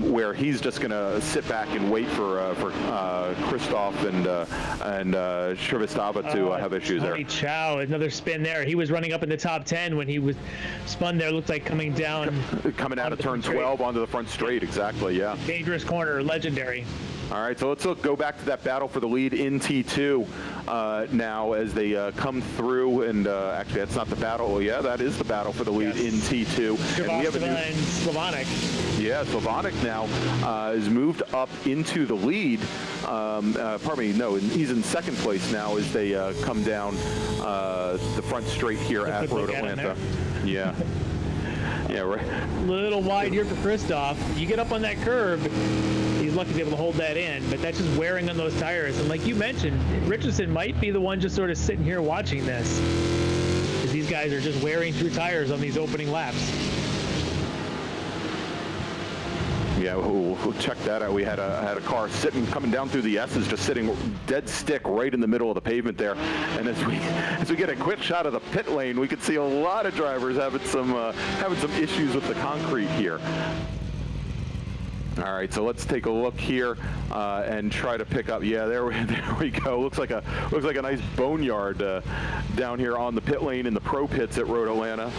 where he's just going to sit back and wait for Christoph and Shrivastava to have issues there. Chow, another spin there. He was running up in the top 10 when he was spun there. Looked like coming out of turn 12 onto the front straight. Exactly, yeah. Dangerous corner, legendary. All right, so let's go back to that battle for the lead in T2 now as they come through. And actually, that's not the battle. Well, yeah, that is the battle for the lead in T2. And we have and Slavonic. Yeah, Slavonic now is moved up into the lead. Pardon me, no, he's in second place now as they come down the front straight here at Road Atlanta. Yeah. Yeah, right. A little wide here for Christoph. You get up on that curb, he's lucky to be able to hold that in, but that's just wearing on those tires. And like you mentioned, Richardson might be the one just sort of sitting here watching this, because these guys are just wearing through tires on these opening laps. Yeah, we'll check that out. We had a car coming down through the S's, just sitting dead stick right in the middle of the pavement there. And as we get a quick shot of the pit lane, we could see a lot of drivers having some issues with the concrete here. All right, so let's take a look here and try to pick up. Yeah, there we go. Looks like a nice boneyard down here on the pit lane in the pro pits at Road Atlanta,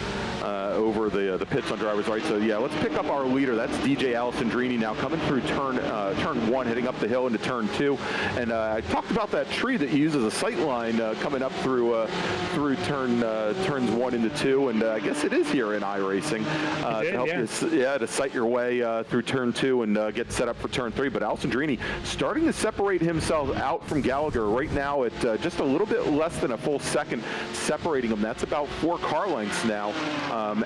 over the pits on driver's right. So yeah, let's pick up our leader. That's DJ Alessandrini now coming through turn 1, heading up the hill into turn 2. And I talked about that tree that you use as a sight line coming up through turns 1 into 2, and I guess it is here in iRacing to help you, to sight your way through turn 2 and get set up for turn 3. But Alessandrini starting to separate himself out from Gallagher right now at just a little bit less than a full second separating him. That's about 4 car lengths now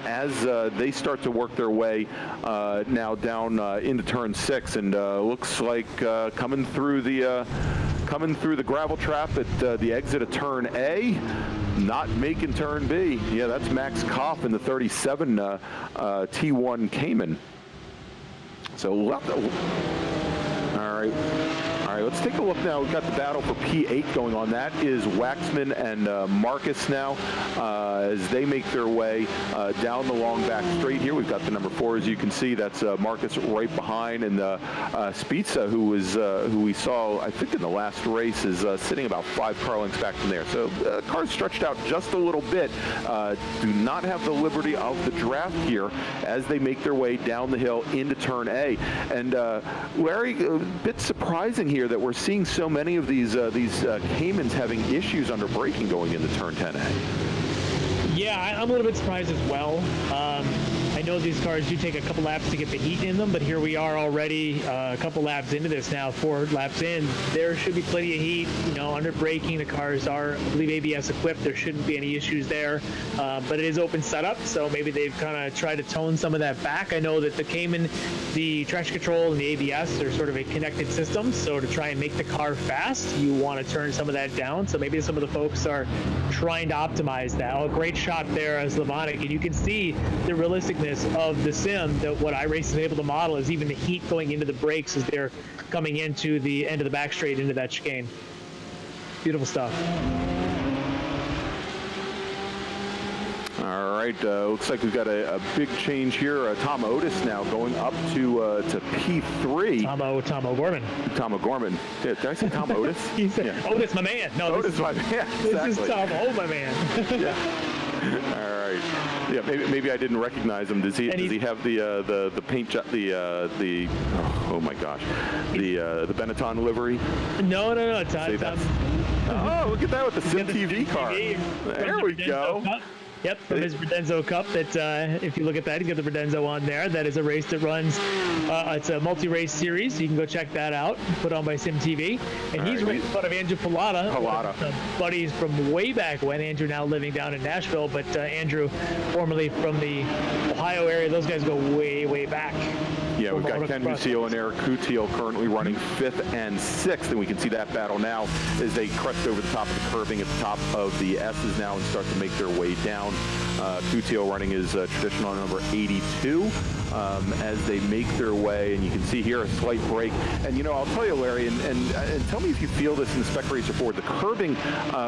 as they start to work their way now down into turn 6, and looks like coming through the gravel trap at the exit of turn A, not making turn B. Yeah, that's Max Koff in the 37 T1 Cayman. So all right, let's take a look now. We've got the battle for P8 going on. That is Waxman and Marcus now as they make their way down the long back straight here. We've got the number 4, as you can see. That's Marcus right behind, and Spizza, who we saw, I think, in the last race, is sitting about 5 car lengths back from there. So cars stretched out just a little bit. Do not have the liberty of the draft here as they make their way down the hill into turn A. And Larry, a bit surprising here that we're seeing so many of these Caymans having issues under braking going into turn 10A. Yeah, I'm a little bit surprised as well. I know these cars do take a couple laps to get the heat in them, but here we are already a couple laps into this now, 4 laps in. There should be plenty of heat, under braking. The cars are, I believe, ABS equipped. There shouldn't be any issues there, but it is open setup, so maybe they've kind of tried to tone some of that back. I know that the Cayman, the traction control and the ABS are sort of a connected system, so to try and make the car fast, you want to turn some of that down. So maybe some of the folks are trying to optimize that. Oh, great shot there as Slavonic, and you can see the realisticness of the sim, that what iRacing is able to model is even the heat going into the brakes as they're coming into the end of the back straight into that chicane. Beautiful stuff. All right, looks like we've got a big change here. Tom Otis now going up to P3. Tom O'Gorman. Tom O'Gorman. Did I say Tom Otis? He said, Otis, my man. No, Otis, my man. Exactly. This is Tom, my man. Yeah. All right. Yeah, maybe I didn't recognize him. Does he have the paint job, oh my gosh, the Benetton livery? No. Oh, look at that with the Sim TV car. There we go. Yep, from his Redenzo Cup. That if you look at that, he's got the Redenzo on there. That is a race that runs. It's a multi-race series. You can go check that out. Put on by SimTV. And he's right in front of Andrew Pilata. Buddies from way back when. Andrew now living down in Nashville, but Andrew formerly from the Ohio area. Those guys go way, way back. Yeah, we've got Ken Husil and Eric Coutiel currently running 5th and 6th, and we can see that battle now as they crest over the top of the curbing at the top of the S's now and start to make their way down. Coutiel running his traditional number 82 as they make their way, and you can see here a slight break. And, you know, I'll tell you, Larry, and tell me if you feel this in the Spec Racer Ford, the curbing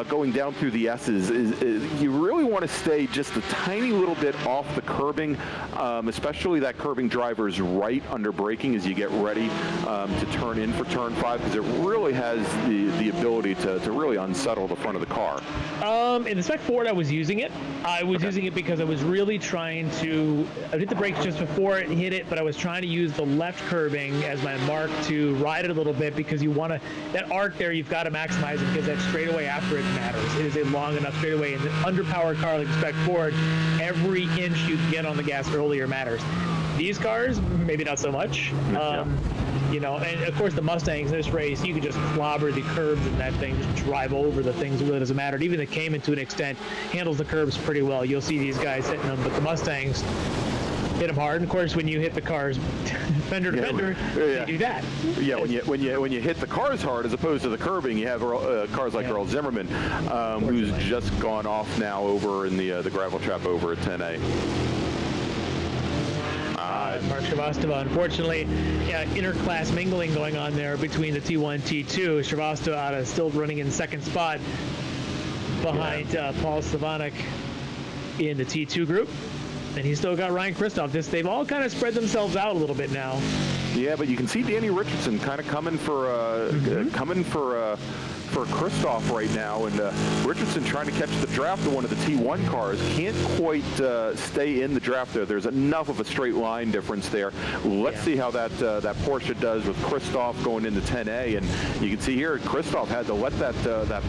going down through the S's, is you really want to stay just a tiny little bit off the curbing, especially that curbing driver's right under braking as you get ready to turn in for turn 5, because it really has the ability to really unsettle the front of the car. In the Spec Ford, I was using it. I was using it because I was really trying to, I hit the brakes just before it hit it, but I was trying to use the left curbing as my mark to ride it a little bit, because you want to, that arc there, you've got to maximize it, because that straightaway after it matters. It is a long enough straightaway. In an underpowered car like the Spec Ford, every inch you get on the gas earlier matters. These cars, maybe not so much. You know, and of course the Mustangs in this race, you can just clobber the curbs in that thing, just drive over the things. It really doesn't matter. Even the Cayman, to an extent, handles the curbs pretty well. You'll see these guys hitting them, but the Mustangs hit them hard. And of course, when you hit the cars fender to fender, you do that. Yeah, when you hit the cars hard as opposed to the curbing, you have cars like Earl Zimmerman, who's just gone off now over in the gravel trap over at 10A. Mark Shrivastava, unfortunately, interclass mingling going on there between the T1 T2. Shrivastava still running in second spot behind Paul Slavanik in the T2 group. And he's still got Ryan Kristoff. They've all kind of spread themselves out a little bit now. Yeah, but you can see Danny Richardson kind of coming for Kristoff right now, and Richardson trying to catch the draft of one of the T1 cars. Can't quite stay in the draft there. There's enough of a straight line difference there. Let's see how that Porsche does with Kristoff going into 10A, and you can see here Kristoff had to let that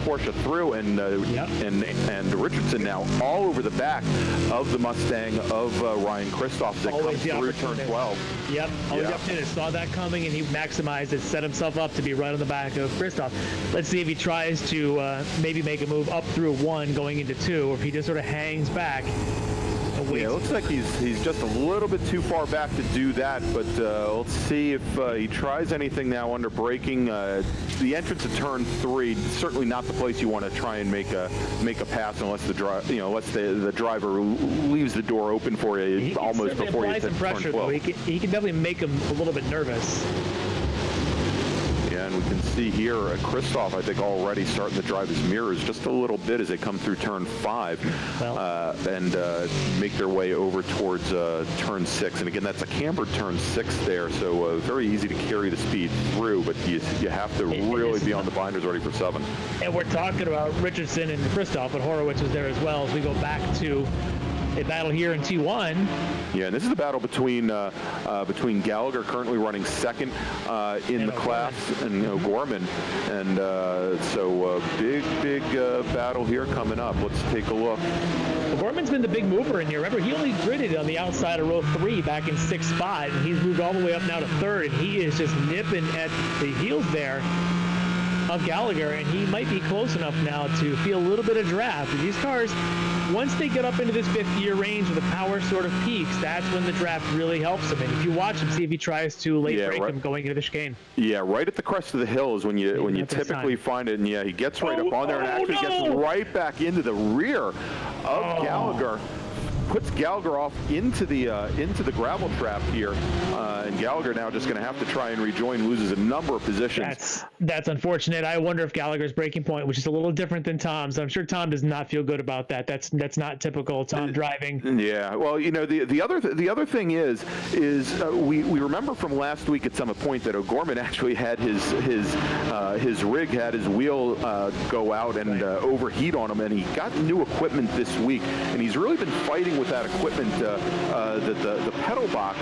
Porsche through, and Richardson now all over the back of the Mustang of Ryan Kristoff as it comes through turn 12. Yep, always the opportunity. Saw that coming, and he maximized it, set himself up to be right on the back of Kristoff. Let's see if he tries to maybe make a move up through 1 going into 2, or if he just sort of hangs back. Yeah, it looks like he's just a little bit too far back to do that, but let's see if he tries anything now under braking. The entrance to turn 3, certainly not the place you want to try and make a pass unless the driver leaves the door open for you almost before you hit turn 12. He can definitely make him a little bit nervous. Yeah, and we can see here Kristoff, I think, already starting to drive his mirrors just a little bit as they come through turn 5 and make their way over towards turn 6. And again, that's a cambered turn 6 there, so very easy to carry the speed through, but you have to really be on the binders ready for 7. And we're talking about Richardson and Kristoff, but Horowitz was there as well as we go back to a battle here in T1. Yeah, and this is the battle between Gallagher, currently running second in the class, and O'Gorman, and so big battle here coming up. Let's take a look. O'Gorman's been the big mover in here. Remember, he only gridded on the outside of row 3 back in 6th spot, and he's moved all the way up now to 3rd, and he is just nipping at the heels there of Gallagher, and he might be close enough now to feel a little bit of draft. These cars, once they get up into this 5th gear range where the power sort of peaks, that's when the draft really helps him. And if you watch him, see if he tries to late break him going into the chicane. Yeah, right at the crest of the hill is when you typically find it, and he gets right up on there and actually gets right back into the rear of Gallagher. Puts Gallagher off into the gravel trap here, and Gallagher now just going to have to try and rejoin, loses a number of positions. That's unfortunate. I wonder if Gallagher's breaking point, which is a little different than Tom's. I'm sure Tom does not feel good about that. That's not typical Tom driving. Yeah. Well, the other thing is we remember from last week at Summit Point that O'Gorman actually had his rig had his wheel go out and overheat on him, and he got new equipment this week, and he's really been fighting with that equipment, the pedal box,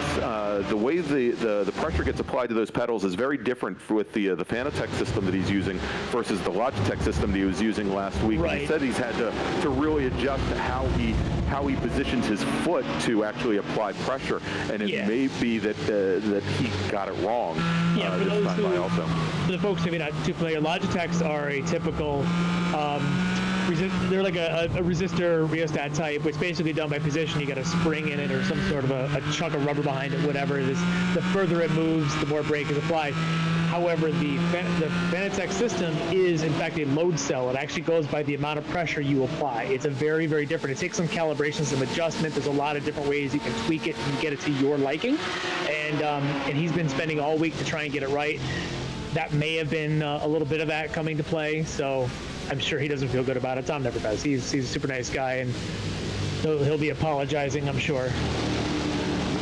the way the pressure gets applied to those pedals is very different with the Fanatec system that he's using versus the Logitech system that he was using last week. Right. And he said he's had to really adjust how he positions his foot to actually apply pressure, and it may be that he got it wrong this time by also. For the folks who may not too familiar, Logitechs are a typical they're like a resistor rheostat type, which is basically done by position. You got a spring in it or some sort of a chunk of rubber behind it, whatever it is. The further it moves, the more brake is applied. However, the Fanatec system is, in fact, a load cell. It actually goes by the amount of pressure you apply. It's a very, very different. It takes some calibration, some adjustment. There's a lot of different ways you can tweak it and get it to your liking. And he's been spending all week to try and get it right. That may have been a little bit of that coming to play, so I'm sure he doesn't feel good about it. Tom never does. He's a super nice guy, and he'll be apologizing, I'm sure.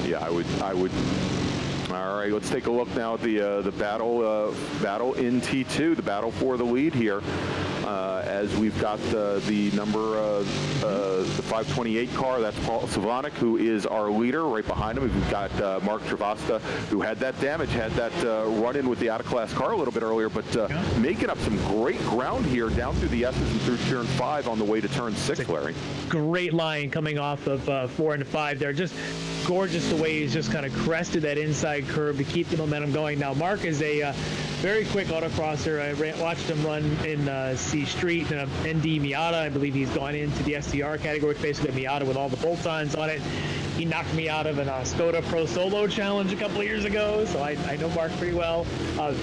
Yeah, I would. All right, let's take a look now at the battle in T2, the battle for the lead here. As we've got the number the 528 car, that's Paul Savanik, who is our leader. Right behind him, we've got Mark Travasta, who had that damage, had that run-in with the out-of-class car a little bit earlier, but making up some great ground here down through the S's and through turn 5 on the way to turn 6, Larry. Great line coming off of 4 and 5 there. Just gorgeous the way he's just kind of crested that inside curve to keep the momentum going. Now, Mark is a very quick autocrosser. I watched him run in C Street in a ND Miata. I believe he's gone into the STR category, basically a Miata with all the bolt-ons on it. He knocked me out of an Skoda Pro Solo Challenge a couple of years ago, so I know Mark pretty well.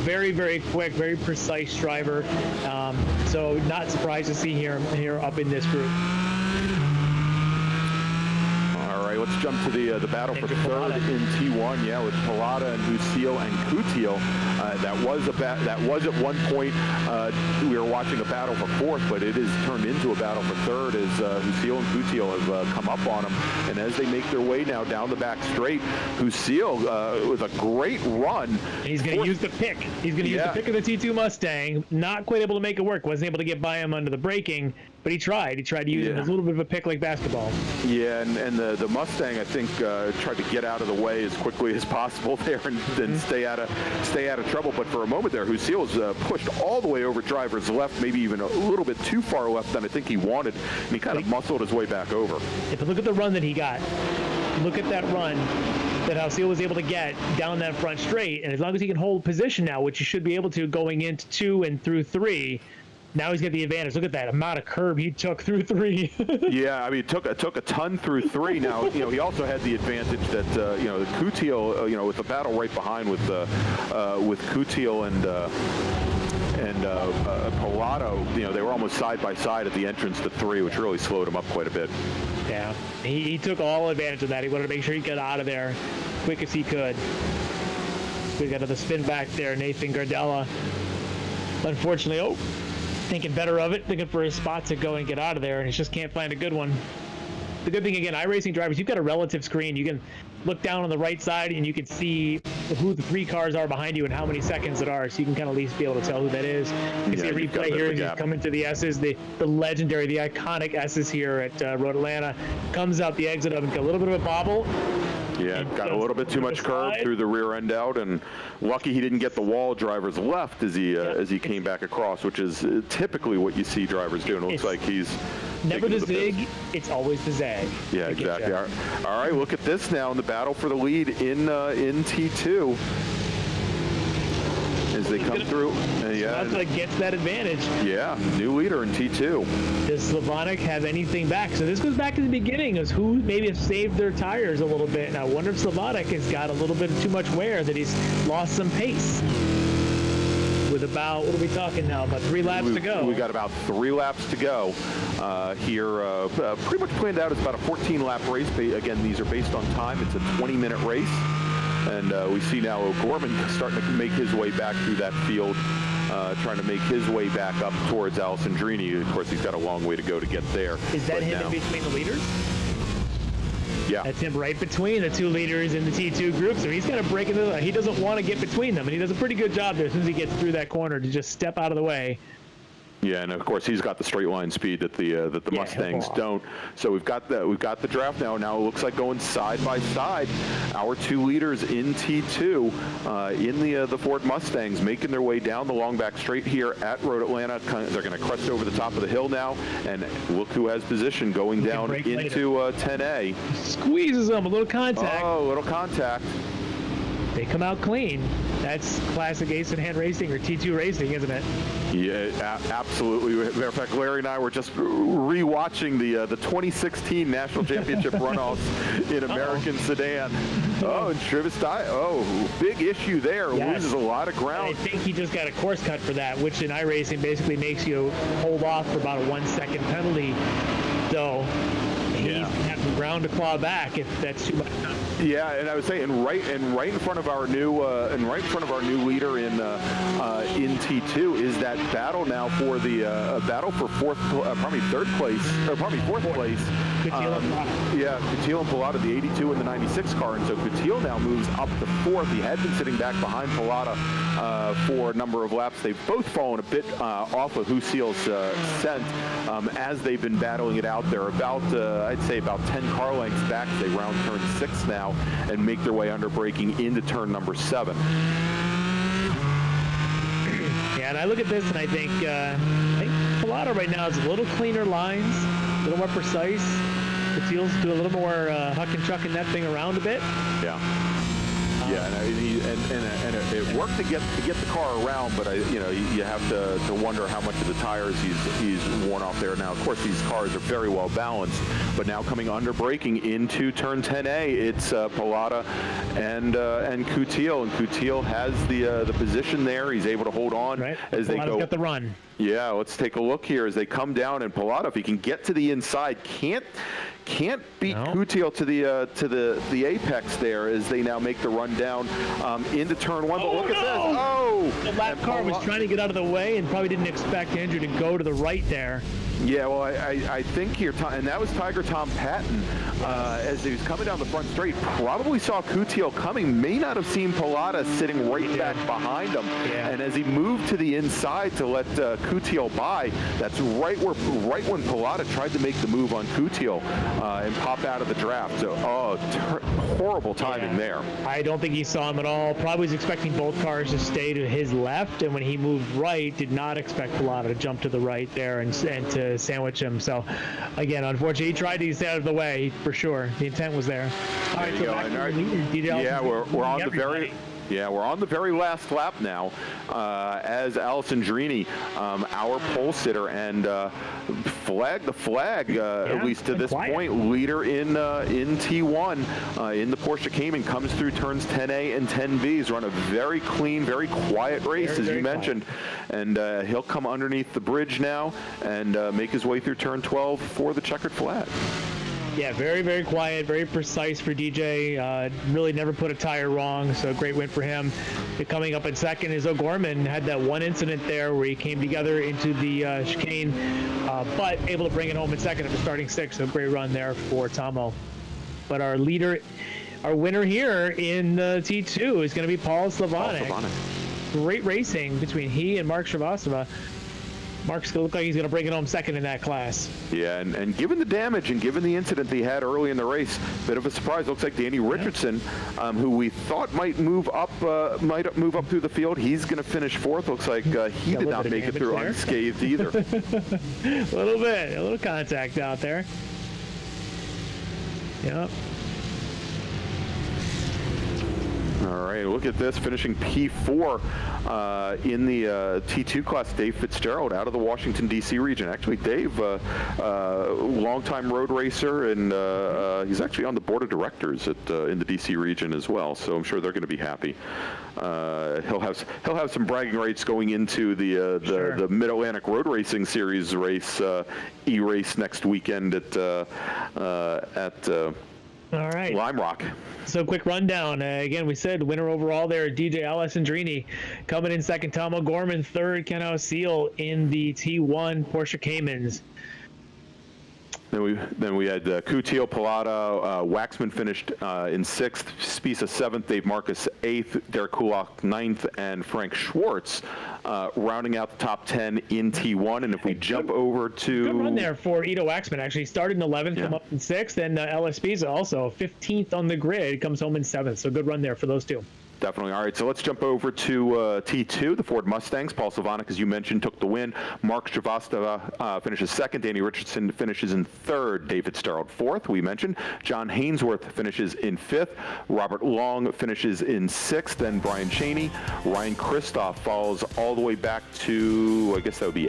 Very, very quick, very precise driver. So not surprised to see him here up in this group. All right, let's jump to the battle for third in T1. Yeah, with Palada and Husil and Coutil. That was at one point we were watching a battle for fourth, but it has turned into a battle for third as Husil and Coutil have come up on them. And as they make their way now down the back straight, Husil with a great run. And he's going to use the pick. He's going to use the pick of the T2 Mustang. Not quite able to make it work. Wasn't able to get by him under the braking, but he tried. He tried to use it as a little bit of a pick like basketball. Yeah, and the Mustang, I think, tried to get out of the way as quickly as possible there and then stay out of trouble. But for a moment there, Husil's pushed all the way over driver's left, maybe even a little bit too far left than I think he wanted, and he kind of muscled his way back over. If you look at the run that he got, look at that run that Husil was able to get down that front straight, and as long as he can hold position now, which he should be able to going into 2 and through 3, now he's got the advantage. Look at that amount of curb he took through 3. Yeah, I mean, it took a ton through 3. Now, he also had the advantage that the Coutil, with the battle right behind with Coutil and Palado, they were almost side by side at the entrance to 3, which really slowed him up quite a bit. Yeah, he took all advantage of that. He wanted to make sure he got out of there quick as he could. We got the spin back there, Nathan Gardella. Unfortunately, thinking better of it, thinking for a spot to go and get out of there, and he just can't find a good one. The good thing, again, iRacing drivers, you've got a relative screen. You can look down on the right side, and you can see who the 3 cars are behind you and how many seconds it are, so you can kind of at least be able to tell who that is. You can see a replay here as he's coming to the S's, the legendary, the iconic S's here at Road Atlanta. Comes out the exit of it, a little bit of a bobble. Yeah, got a little bit too much curve through the rear end out, and lucky he didn't get the wall driver's left as he came back across, which is typically what you see drivers doing. It looks like he's never the zig, it's always the zag. Yeah, exactly. All right, look at this now in the battle for the lead in T2. As they come through. That's what gets that advantage. Yeah, new leader in T2. Does Slavonic have anything back? So this goes back to the beginning, is who maybe have saved their tires a little bit. And I wonder if Slavonic has got a little bit of too much wear, that he's lost some pace. With about, what are we talking now, about 3 laps to go? We got about 3 laps to go here. Pretty much planned out as about a 14-lap race. Again, these are based on time. It's a 20-minute race. And we see now O'Gorman starting to make his way back through that field, trying to make his way back up towards Alessandrini. Of course, he's got a long way to go to get there. Is that him in between the leaders? Yeah. That's him right between the 2 leaders in the T2 group. So he's kind of breaking the. He doesn't want to get between them, and he does a pretty good job there as soon as he gets through that corner to just step out of the way. Yeah, and of course he's got the straight line speed that the Mustangs don't. So we've got the draft now. Now it looks like going side by side. Our two leaders in T2 in the Ford Mustangs making their way down the long back straight here at Road Atlanta. They're going to crest over the top of the hill now, and look who has position going down into 10A. Squeezes them, a little contact. Oh, a little contact. They come out clean. That's classic ace in hand racing or T2 racing, isn't it? Yeah, absolutely. Matter of fact, Larry and I were just re-watching the 2016 National Championship runoffs in American Sedan. Oh, and Travis big issue there. Yes. Loses a lot of ground. I think he just got a course cut for that, which in iRacing basically makes you hold off for about a 1 second penalty. So he's going to have the ground to claw back if that's too much time. Yeah, and I was saying, right in front of our new leader in T2 is that battle now for the battle for fourth place. Coutil and Pilata, the 82 and the 96 car, and so Coutil now moves up to fourth. He had been sitting back behind Pilata for a number of laps. They've both fallen a bit off of Hoosier's scent as they've been battling it out there. About I'd say about 10 car lengths back. They round turn 6 now and make their way under braking into turn number 7. Yeah, and I look at this and I think Pilata right now is a little cleaner lines, a little more precise. Coutil's do a little more huck and chucking that thing around a bit. Yeah. Yeah, and it worked to get the car around, but you have to wonder how much of the tires he's worn off there. Now, of course, these cars are very well balanced, but now coming under braking into turn 10A, it's Pilata and Coutil, and Coutil has the position there. He's able to hold on as they go. Got the run. Yeah, let's take a look here as they come down, and Pilata, if he can get to the inside, can't beat Coutil to the apex there as they now make the run down into turn 1. But look at this! Oh! The lap car was trying to get out of the way and probably didn't expect Andrew to go to the right there. Yeah, well, I think here, and that was Tiger Tom Patton as he was coming down the front straight. Probably saw Coutil coming, may not have seen Pilata sitting right back behind him. Yeah. And as he moved to the inside to let Coutil by, that's right when Pilata tried to make the move on Coutil and pop out of the draft. So, horrible timing there. I don't think he saw him at all. Probably was expecting both cars to stay to his left, and when he moved right, did not expect Pilata to jump to the right there and to sandwich him. So, again, unfortunately, he tried to stay out of the way for sure. The intent was there. All right, so back to the leader. Yeah, we're on the very. Yeah, we're on the very last lap now as Allison Drini, our pole sitter, and flag, at least to this point, leader in T1 in the Porsche Cayman, comes through turns 10A and 10B. He's run a very clean, very quiet race, as you mentioned. And he'll come underneath the bridge now and make his way through turn 12 for the checkered flag. Yeah, very, very quiet, very precise for DJ. Really never put a tire wrong, so a great win for him. Coming up in second is O'Gorman. Had that one incident there where he came together into the chicane, but able to bring it home in second after starting 6th. So great run there for Tomo. But our winner here in T2 is going to be Paul Slavonic. Great racing between he and Mark Srivastava. Mark's going to look like he's going to bring it home second in that class. Yeah, and given the damage and given the incident he had early in the race, bit of a surprise. Looks like Danny Richardson, who we thought might move up through the field, he's going to finish 4th. Looks like he did not make it through unscathed either. A little contact out there. Yep. All right, look at this, finishing P4 in the T2 class, Dave Fitzgerald out of the Washington, D.C. region. Actually, Dave, longtime road racer, and he's actually on the board of directors in the D.C. region as well, so I'm sure they're going to be happy. He'll have some bragging rights going into the Mid-Atlantic Road Racing Series race, E-Race next weekend at all right. Lime Rock. So quick rundown. Again, we said winner overall there, DJ Alessandrini. Coming in second, Tom O'Gorman. Third, Ken Seal in the T1 Porsche Caymans. Then we had Coutinho, Pilata, Waxman finished in 6th, Spica 7th, Dave Marcus 8th, Derek Kulak 9th, and Frank Schwartz rounding out the top 10 in T1. And if we jump over to... Good run there for Ido Waxman, actually. He started in 11th, come up in 6th, and LS Spica also 15th on the grid, comes home in 7th. So good run there for those two. Definitely. All right, so let's jump over to T2, the Ford Mustangs. Paul Sylvanek, as you mentioned, took the win. Mark Shrivastava finishes 2nd. Danny Richardson finishes in 3rd. David Starrell 4th, we mentioned. John Hainsworth finishes in 5th. Robert Long finishes in 6th. Then Brian Cheney. Ryan Kristoff falls all the way back to, I guess that would be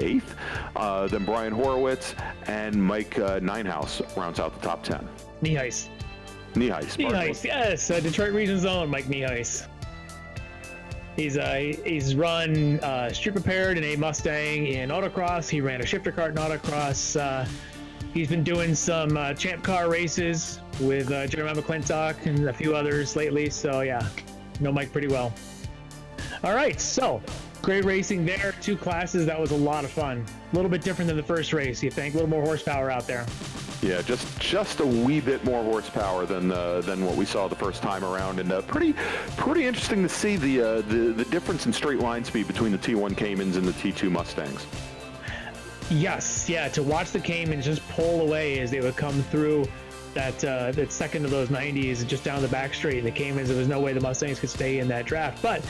8th. Then Brian Horowitz and Mike Ninehouse rounds out the top 10. Nieheis. Nieheis, yes. Detroit Region's own Mike Nieheis. He's run street prepared in a Mustang in autocross. He ran a shifter kart in autocross. He's been doing some champ car races with Jeremiah McClintock and a few others lately. So yeah, know Mike pretty well. All right, so great racing there. 2 classes. That was a lot of fun. A little bit different than the first race, you think? A little more horsepower out there. Yeah, just a wee bit more horsepower than what we saw the first time around, and pretty interesting to see the difference in straight line speed between the T1 Caymans and the T2 Mustangs. Yes, yeah, to watch the Caymans just pull away as they would come through that second of those 90s just down the back straight, and the Caymans, there was no way the Mustangs could stay in that draft, but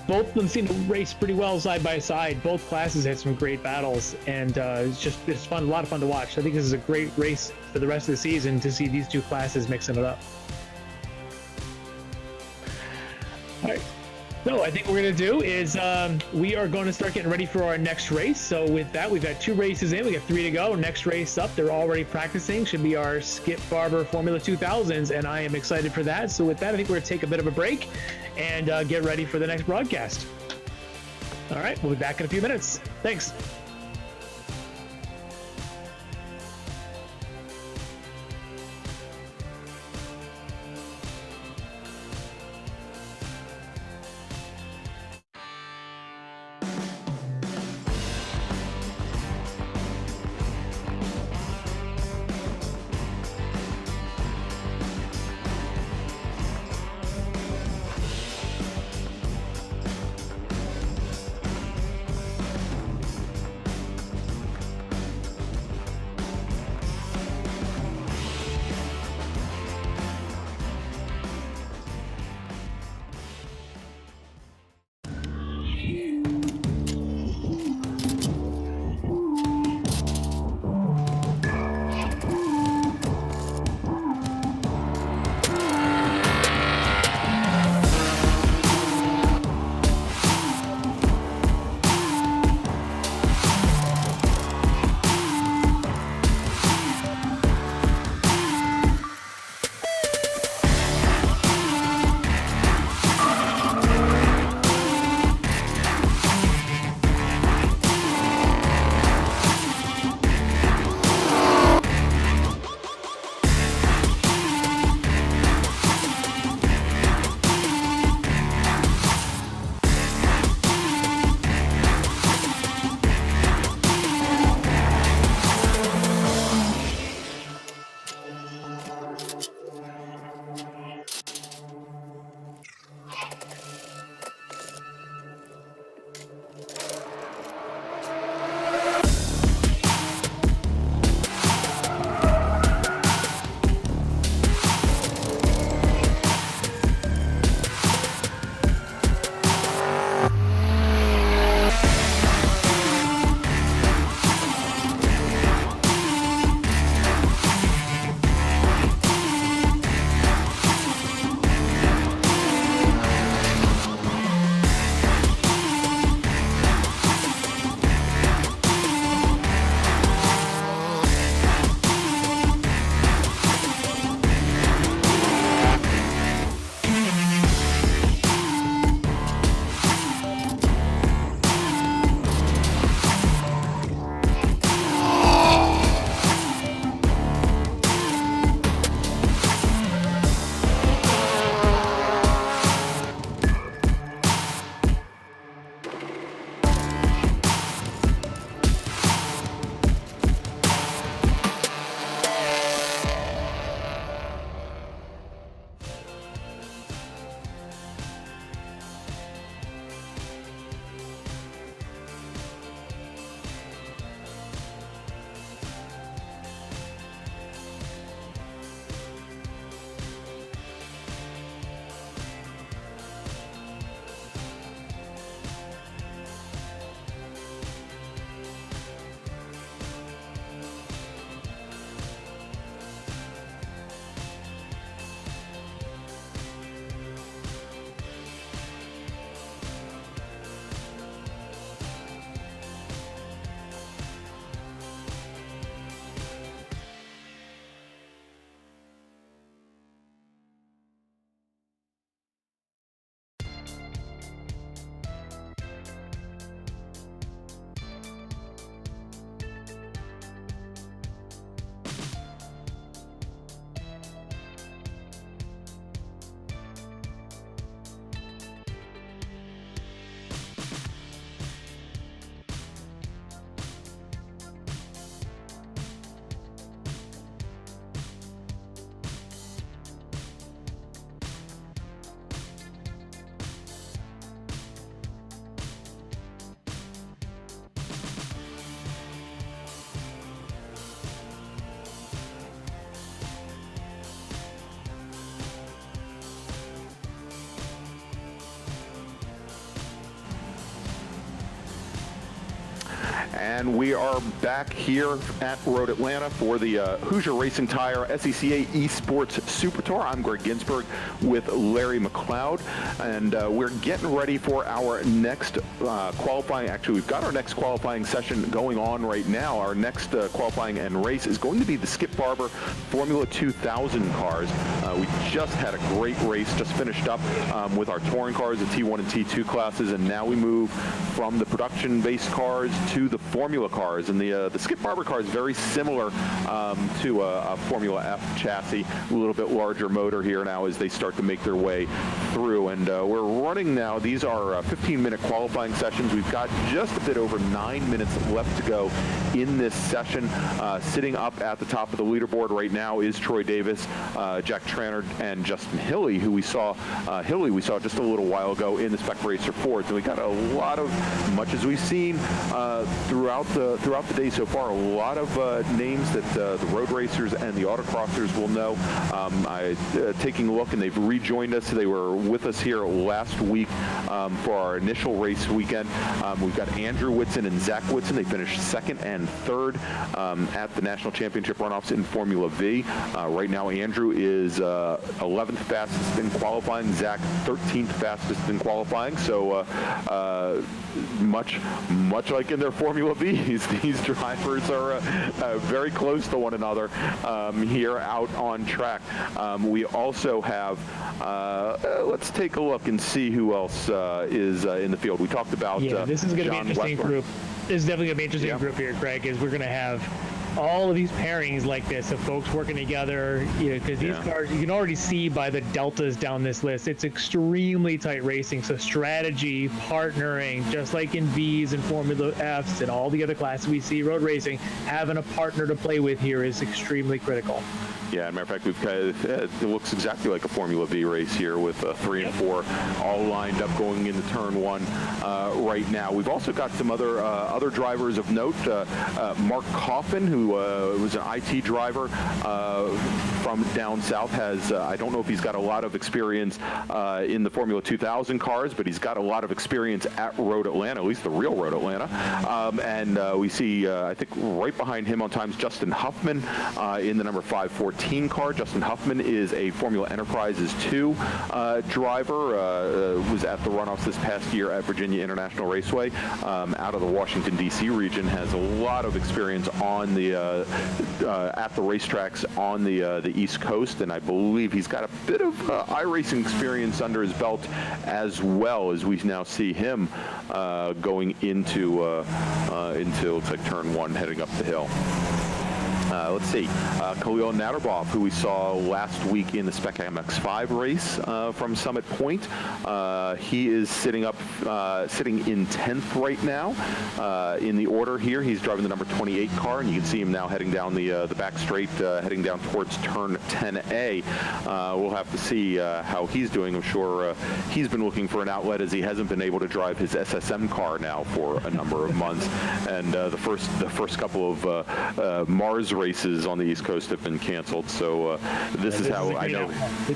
both of them seem to race pretty well side by side. Both classes had some great battles, and it's fun, a lot of fun to watch. I think this is a great race for the rest of the season to see these 2 classes mixing it up. All right. So I think what we're going to do is we are going to start getting ready for our next race. So with that, we've got 2 races in. We got 3 to go. Next race up, they're already practicing. Should be our Skip Barber Formula 2000s, and I am excited for that. So with that, I think we're going to take a bit of a break and get ready for the next broadcast. All right, we'll be back in a few minutes. Thanks. And we are back here at Road Atlanta for the Hoosier Racing Tire SCCA eSports Super Tour. I'm Greg Ginsburg with Larry McLeod, and we're getting ready for our next qualifying. Actually, we've got our next qualifying session going on right now. Our next qualifying and race is going to be the Skip Barber Formula 2000 cars. We just had a great race, just finished up with our touring cars, the T1 and T2 classes, and now we move from the production-based cars to the Formula cars. And the Skip Barber car is very similar to a Formula F chassis, a little bit larger motor here now as they start to make their way through. And we're running now, these are 15-minute qualifying sessions. We've got just a bit over 9 minutes left to go in this session. Sitting up at the top of the leaderboard right now is Troy Davis, Jack Tranter, and Justin Hilly, who we saw just a little while ago in the Spec Racer Ford. So we got a lot of, much as we've seen throughout the day so far, a lot of names that the road racers and the autocrossers will know. Taking a look, and they've rejoined us. They were with us here last week for our initial race weekend. We've got Andrew Whitson and Zach Whitson. They finished second and third at the National Championship runoffs in Formula V. Right now, Andrew is 11th fastest in qualifying. Zach 13th fastest in qualifying. So much like in their Formula Vs, these drivers are very close to one another here out on track. We also have, let's take a look and see who else is in the field. We talked about this is going to be an interesting group. This is definitely going to be an interesting group here, Greg, is we're going to have all of these pairings like this of folks working together, because these cars, you can already see by the deltas down this list, it's extremely tight racing. So strategy, partnering, just like in Vs and Formula Fs and all the other classes we see road racing, having a partner to play with here is extremely critical. Yeah, as a matter of fact, it looks exactly like a Formula V race here with 3 and 4 all lined up going into turn 1 right now. We've also got some other drivers of note. Mark Coffin, who was an IT driver from down south, has, I don't know if he's got a lot of experience in the Formula 2000 cars, but he's got a lot of experience at Road Atlanta, at least the real Road Atlanta. And we see, I think right behind him on times, Justin Huffman in the number 514 car. Justin Huffman is a Formula Enterprises 2 driver, was at the runoffs this past year at Virginia International Raceway, out of the Washington, D.C. region, has a lot of experience on the at the racetracks on the East Coast, and I believe he's got a bit of iRacing experience under his belt as well, as we now see him going into looks like turn 1 heading up the hill. Let's see, Khalil Naderbov, who we saw last week in the Spec MX5 race from Summit Point. He is sitting in 10th right now in the order here. He's driving the number 28 car, and you can see him now heading down the back straight, heading down towards turn 10A. We'll have to see how he's doing. I'm sure he's been looking for an outlet, as he hasn't been able to drive his SSM car now for a number of months. And the first couple of Mars races on the East Coast have been canceled, so this is how I know.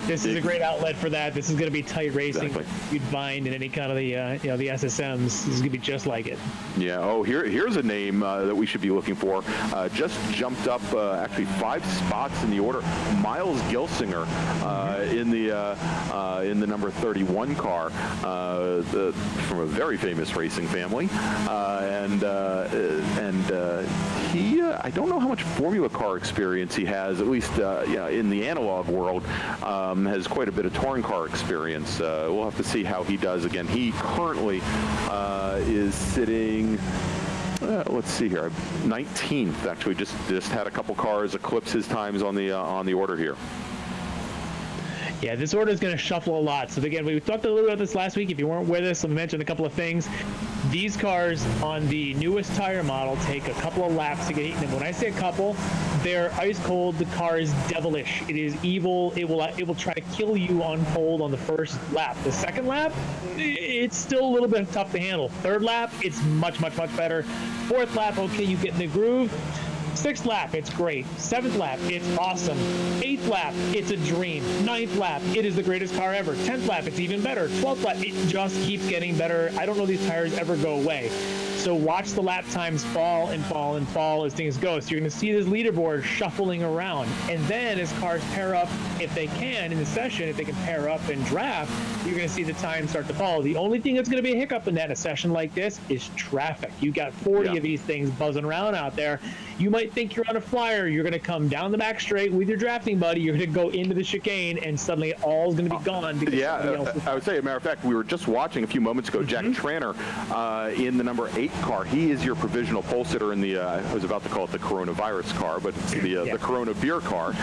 This is a great outlet for that. This is going to be tight racing. Exactly. You'd find in any kind of the the SSMs. This is going to be just like it. Yeah. Oh, here's a name that we should be looking for. Just jumped up actually 5 spots in the order. Miles Gilsinger in the number 31 car, from a very famous racing family, and he I don't know how much Formula car experience he has, at least in the analog world. Has quite a bit of touring car experience. We'll have to see how he does. Again, he currently is sitting, let's see here, 19th. Actually, just had a couple cars eclipse his times on the order here. Yeah, this order is going to shuffle a lot. So again, we talked a little about this last week. If you weren't with us, I mentioned a couple of things. These cars on the newest tire model take a couple of laps to get eaten. And when I say a couple, they're ice cold. The car is devilish. It is evil. It will try to kill you on cold on the first lap. The second lap, it's still a little bit tough to handle. Third lap, it's much better. Fourth lap, okay, you get in the groove. 6th lap, it's great. 7th lap, it's awesome. 8th lap, it's a dream. 9th lap, it is the greatest car ever. 10th lap, it's even better. 12th lap, it just keeps getting better. I don't know these tires ever go away. So watch the lap times fall and fall and fall as things go. So you're going to see this leaderboard shuffling around. And then as cars pair up, if they can, in the session, if they can pair up and draft, you're going to see the time start to fall. The only thing that's going to be a hiccup in that, a session like this, is traffic. You got 40 of these things buzzing around out there. You might think you're on a flyer. You're going to come down the back straight with your drafting buddy. You're going to go into the chicane, and suddenly all's going to be gone. I would say, as a matter of fact, we were just watching a few moments ago, Jack Tranter in the number 8 car. He is your provisional pole sitter in the, I was about to call it the coronavirus car, but it's the Corona beer car.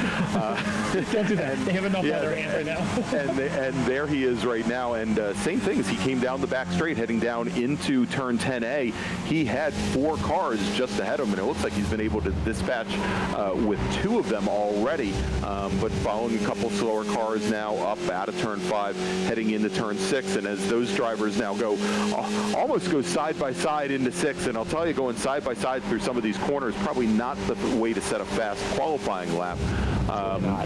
Don't do that. They have enough other answer now. and there he is right now. And same thing, as he came down the back straight, heading down into turn 10A, he had 4 cars just ahead of him, and it looks like he's been able to dispatch with 2 of them already, but following a couple slower cars now up out of turn 5, heading into turn 6. And as those drivers now almost go side by side into 6, and I'll tell you, going side by side through some of these corners, probably not the way to set a fast qualifying lap.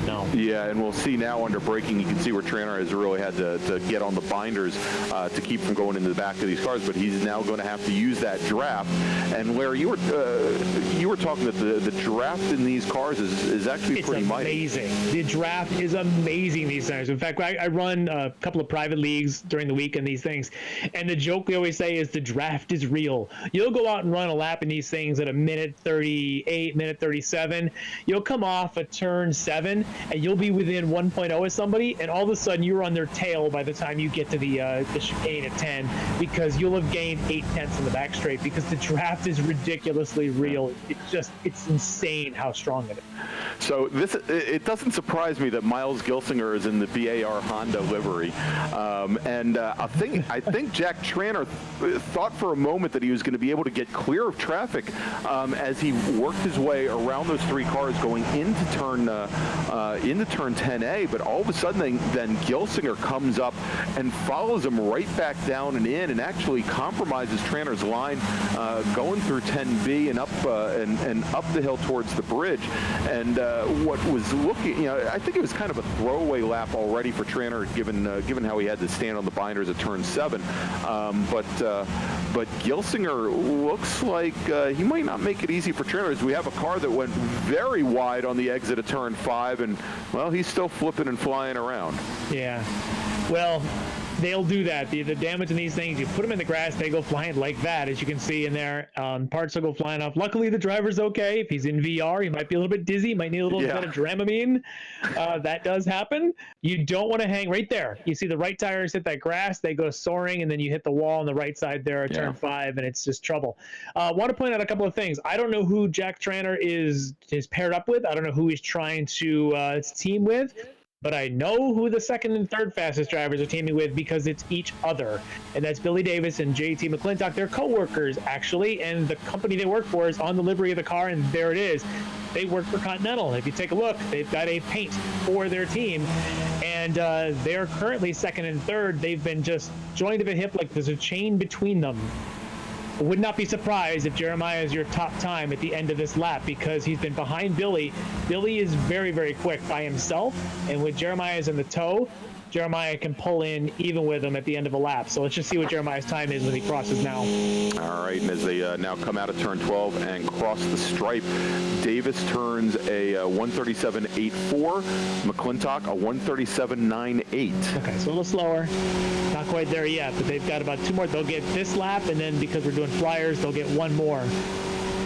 No. Yeah, and we'll see now under braking, you can see where Tranter has really had to get on the binders to keep from going into the back of these cars, but he's now going to have to use that draft. And Larry, you were talking that the draft in these cars is actually pretty mighty. It's amazing. The draft is amazing these times. In fact, I run a couple of private leagues during the week and these things, and the joke we always say is the draft is real. You'll go out and run a lap in these things at a minute 38, minute 37. You'll come off a turn 7 and you'll be within 1.0 of somebody, and all of a sudden you're on their tail by the time you get to the chicane at 10, because you'll have gained 8/10 in the back straight, because the draft is ridiculously real. It's insane how strong it is. So it doesn't surprise me that Miles Gilsinger is in the BAR Honda livery, and I think Jack Tranter thought for a moment that he was going to be able to get clear of traffic as he worked his way around those 3 cars going into turn 10A, but all of a sudden then Gilsinger comes up and follows him right back down and in, and actually compromises Tranter's line going through 10B and up the hill towards the bridge. And what was looking, I think it was kind of a throwaway lap already for Tranter, given how he had to stand on the binders at turn 7. But Gilsinger looks like he might not make it easy for Tranter, as we have a car that went very wide on the exit of turn 5, and well, he's still flipping and flying around. Yeah. Well, they'll do that. The damage in these things, you put them in the grass, they go flying like that, as you can see in there. Parts will go flying off. Luckily, the driver's okay. If he's in VR, he might be a little bit dizzy, might need a little bit of Dramamine. That does happen. You don't want to hang right there. You see the right tires hit that grass, they go soaring, and then you hit the wall on the right side there at turn 5, and it's just trouble. Want to point out a couple of things. I don't know who Jack Tranter is paired up with. I don't know who he's trying to team with. But I know who the 2nd and 3rd fastest drivers are teaming with, because it's each other. And that's Billy Davis and JT McClintock. They're co-workers, actually, and the company they work for is on the livery of the car, and there it is. They work for Continental. If you take a look, they've got a paint for their team, and they're currently 2nd and 3rd. They've been just joined at the hip, like there's a chain between them. Would not be surprised if Jeremiah is your top time at the end of this lap, because he's been behind Billy. Billy is very, very quick by himself, and with Jeremiah's in the tow, Jeremiah can pull in even with him at the end of a lap. So let's just see what Jeremiah's time is when he crosses now. All right, and as they now come out of turn 12 and cross the stripe, Davis turns a 137.84, McClintock a 137.98. Okay, so a little slower. Not quite there yet, but they've got about 2 more. They'll get this lap, and then because we're doing flyers, they'll get 1 more.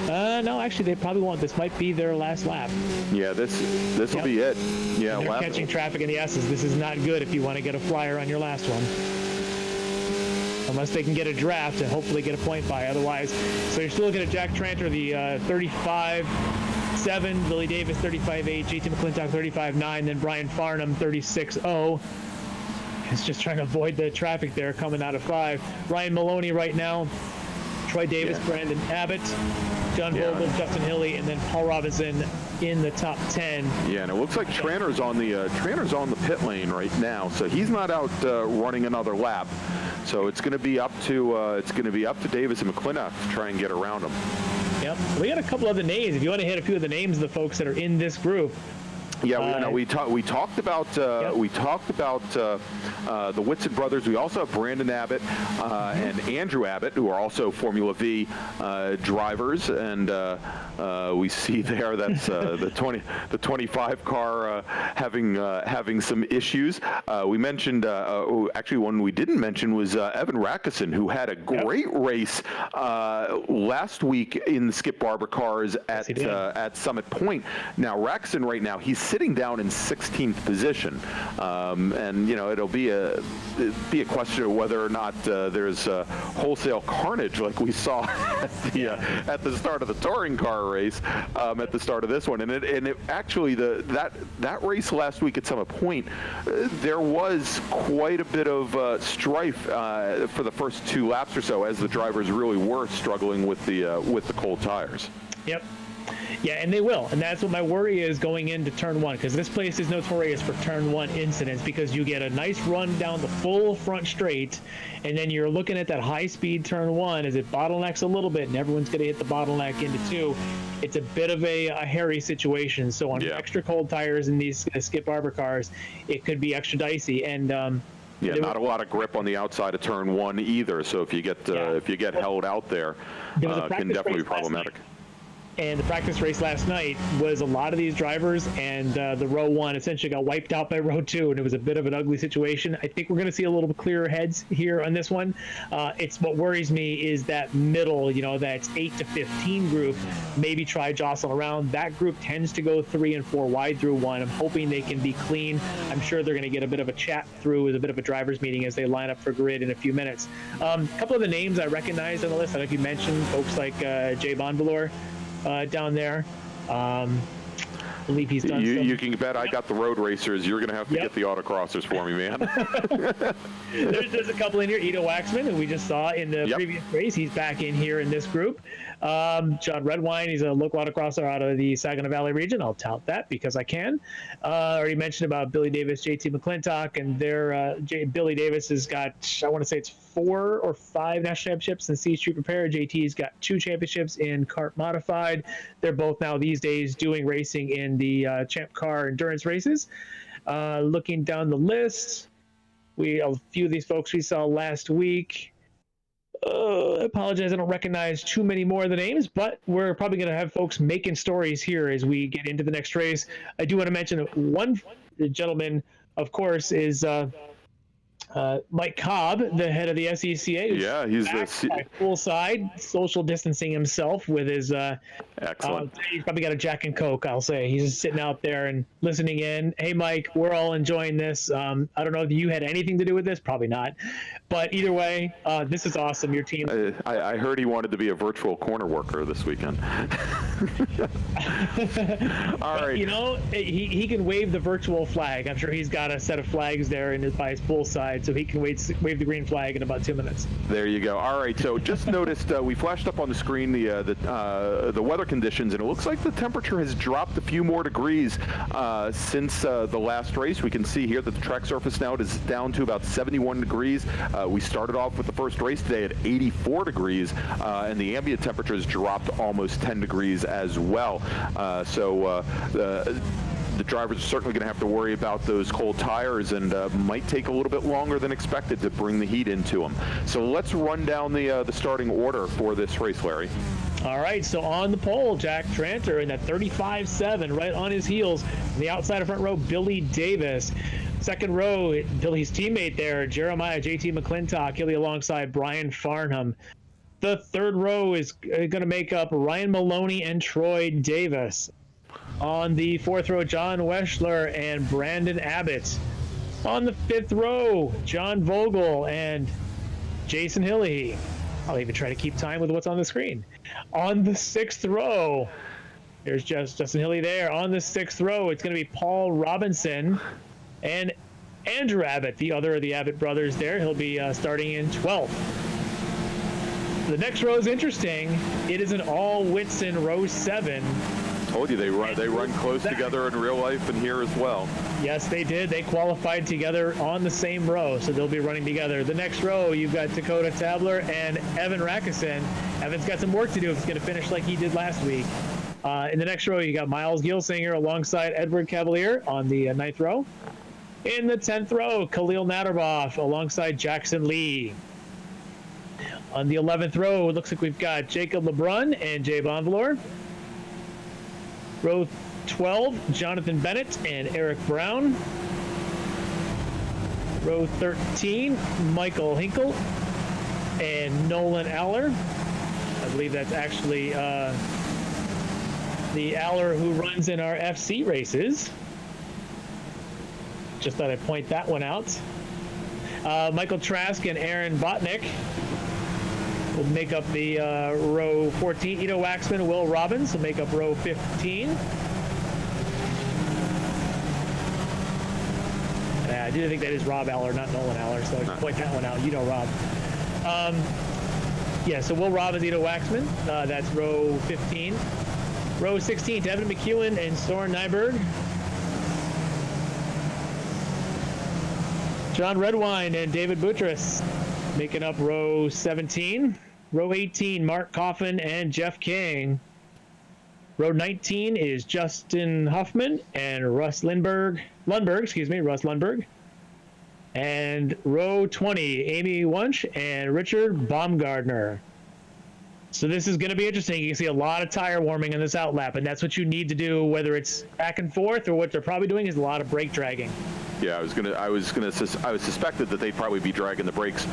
No, actually, they probably won't. This might be their last lap. Yeah, this will be it. Yeah, they're catching traffic in the S's. This is not good if you want to get a flyer on your last one. Unless they can get a draft and hopefully get a point by. Otherwise, so you're still looking at Jack Tranter, the 35.7, Billy Davis 35.8, JT McClintock 35.9, then Brian Farnham 36.0. It's just trying to avoid the traffic there coming out of 5. Ryan Maloney right now, Troy Davis, Brandon Abbott, John Vogel, Justin Hilly, and then Paul Robinson in the top 10. Yeah, and it looks like Tranter's on the pit lane right now, so he's not out running another lap. So it's going to be up to Davis and McClintock to try and get around him. Yep. We got a couple other names. If you want to hit a few of the names of the folks that are in this group. Yeah, we talked about the Whitson brothers. We also have Brandon Abbott and Andrew Abbott, who are also Formula V drivers, and we see there that's the 25 car having some issues. We mentioned actually one we didn't mention was Evan Rackison, who had a great race last week in the Skip Barber cars at Summit Point. Now Rackison right now he's sitting down in 16th position, and it'll be a question of whether or not there's wholesale carnage like we saw at the start of the touring car race at the start of this one. And it actually that race last week at Summit Point, there was quite a bit of strife for the first 2 laps or so, as the drivers really were struggling with the cold tires. Yep. Yeah, and they will. And that's what my worry is going into turn 1, because this place is notorious for turn 1 incidents, because you get a nice run down the full front straight, and then you're looking at that high-speed turn 1 as it bottlenecks a little bit, and everyone's going to hit the bottleneck into 2. It's a bit of a hairy situation. So on extra cold tires in these Skip Barber cars, it could be extra dicey. And not a lot of grip on the outside of turn 1 either. So if you get held out there, it can definitely be problematic. And the practice race last night was a lot of these drivers, and the row 1 essentially got wiped out by row 2, and it was a bit of an ugly situation. I think we're going to see a little bit clearer heads here on this one. It's what worries me is that middle, that's 8 to 15 group, maybe try jostling around. That group tends to go 3 and 4 wide through 1. I'm hoping they can be clean. I'm sure they're going to get a bit of a chat through with a bit of a driver's meeting as they line up for grid in a few minutes. A couple of the names I recognize on the list, I don't know if you mentioned folks like Jay Bonvalor. Down there. I believe he's done You can bet I got the road racers. You're going to have to get the autocrossers for me, man. there's a couple in here. Ido Waxman, who we just saw in the previous race. He's back in here in this group. John Redwine, he's a local autocrosser out of the Saginaw Valley region. I'll tout that because I can. Already mentioned about Billy Davis, JT McClintock, and Billy Davis has got, I want to say it's 4 or 5 national championships in C Street Repair. JT's got 2 championships in kart modified. They're both now these days doing racing in the Champ Car endurance races. Looking down the list, a few of these folks we saw last week. I apologize, I don't recognize too many more of the names, but we're probably going to have folks making stories here as we get into the next race. I do want to mention that one gentleman, of course, is Mike Cobb, the head of the SCCA. Yeah, he's the full side, social distancing himself with his. Excellent. He's probably got a Jack and Coke, I'll say. He's just sitting out there and listening in. Hey, Mike, we're all enjoying this. I don't know if you had anything to do with this. Probably not. But either way, this is awesome. Your team. I heard he wanted to be a virtual corner worker this weekend. All right. He can wave the virtual flag. I'm sure he's got a set of flags there by his pool side, so he can wave the green flag in about 2 minutes. There you go. All right. So just noticed we flashed up on the screen the weather conditions, and it looks like the temperature has dropped a few more degrees since the last race. We can see here that the track surface now is down to about 71 degrees. We started off with the first race today at 84 degrees, and the ambient temperature has dropped almost 10 degrees as well. So the drivers are certainly going to have to worry about those cold tires, and might take a little bit longer than expected to bring the heat into them. So let's run down the starting order for this race, Larry. All right, so on the pole, Jack Tranter in that 35.7, right on his heels. On the outside of front row, Billy Davis. Second row, Billy's teammate there, Jeremiah JT McClintock. He'll be alongside Brian Farnham. The third row is going to make up Ryan Maloney and Troy Davis. On the fourth row, John Weschler and Brandon Abbott. On the fifth row, John Vogel and Jason Hilly. I'll even try to keep time with what's on the screen. On the sixth row, there's just Justin Hilly there. On the sixth row, it's going to be Paul Robinson and Andrew Abbott, the other of the Abbott brothers there. He'll be starting in 12th. The next row is interesting. It is an all Whitson row 7. Told you they run close together in real life and here as well. Yes, they did. They qualified together on the same row, so they'll be running together. The next row, you've got Dakota Tabler and Evan Rackison. Evan's got some work to do if he's going to finish like he did last week. In the next row, you got Miles Gilsinger alongside Edward Cavalier on the 9th row. In the 10th row, Khalil Natterboff alongside Jackson Lee. On the 11th row, it looks like we've got Jacob LeBrun and Jay Bonvalor. Row 12, Jonathan Bennett and Eric Brown. Row 13, Michael Hinkle and Nolan Aller. I believe that's actually the Aller who runs in our FC races. Just thought I'd point that one out. Michael Trask and Aaron Botnick will make up the row 14. Ito Waxman and Will Robbins will make up row 15. I do think that is Rob Aller, not Nolan Aller, so I just point that one out. You know Rob. Yeah, so Will Robbins, Ito Waxman. That's row 15. Row 16, Devin McEwen and Soren Nyberg. John Redwine and David Boutros making up row 17. Row 18, Mark Coffin and Jeff King. Row 19 is Justin Huffman and Russ Lundberg. Russ Lundberg. And row 20, Amy Wunsch and Richard Baumgardner. So this is going to be interesting. You can see a lot of tire warming in this outlap, and that's what you need to do, whether it's back and forth or what they're probably doing is a lot of brake dragging. Yeah, I suspected that they'd probably be dragging the brakes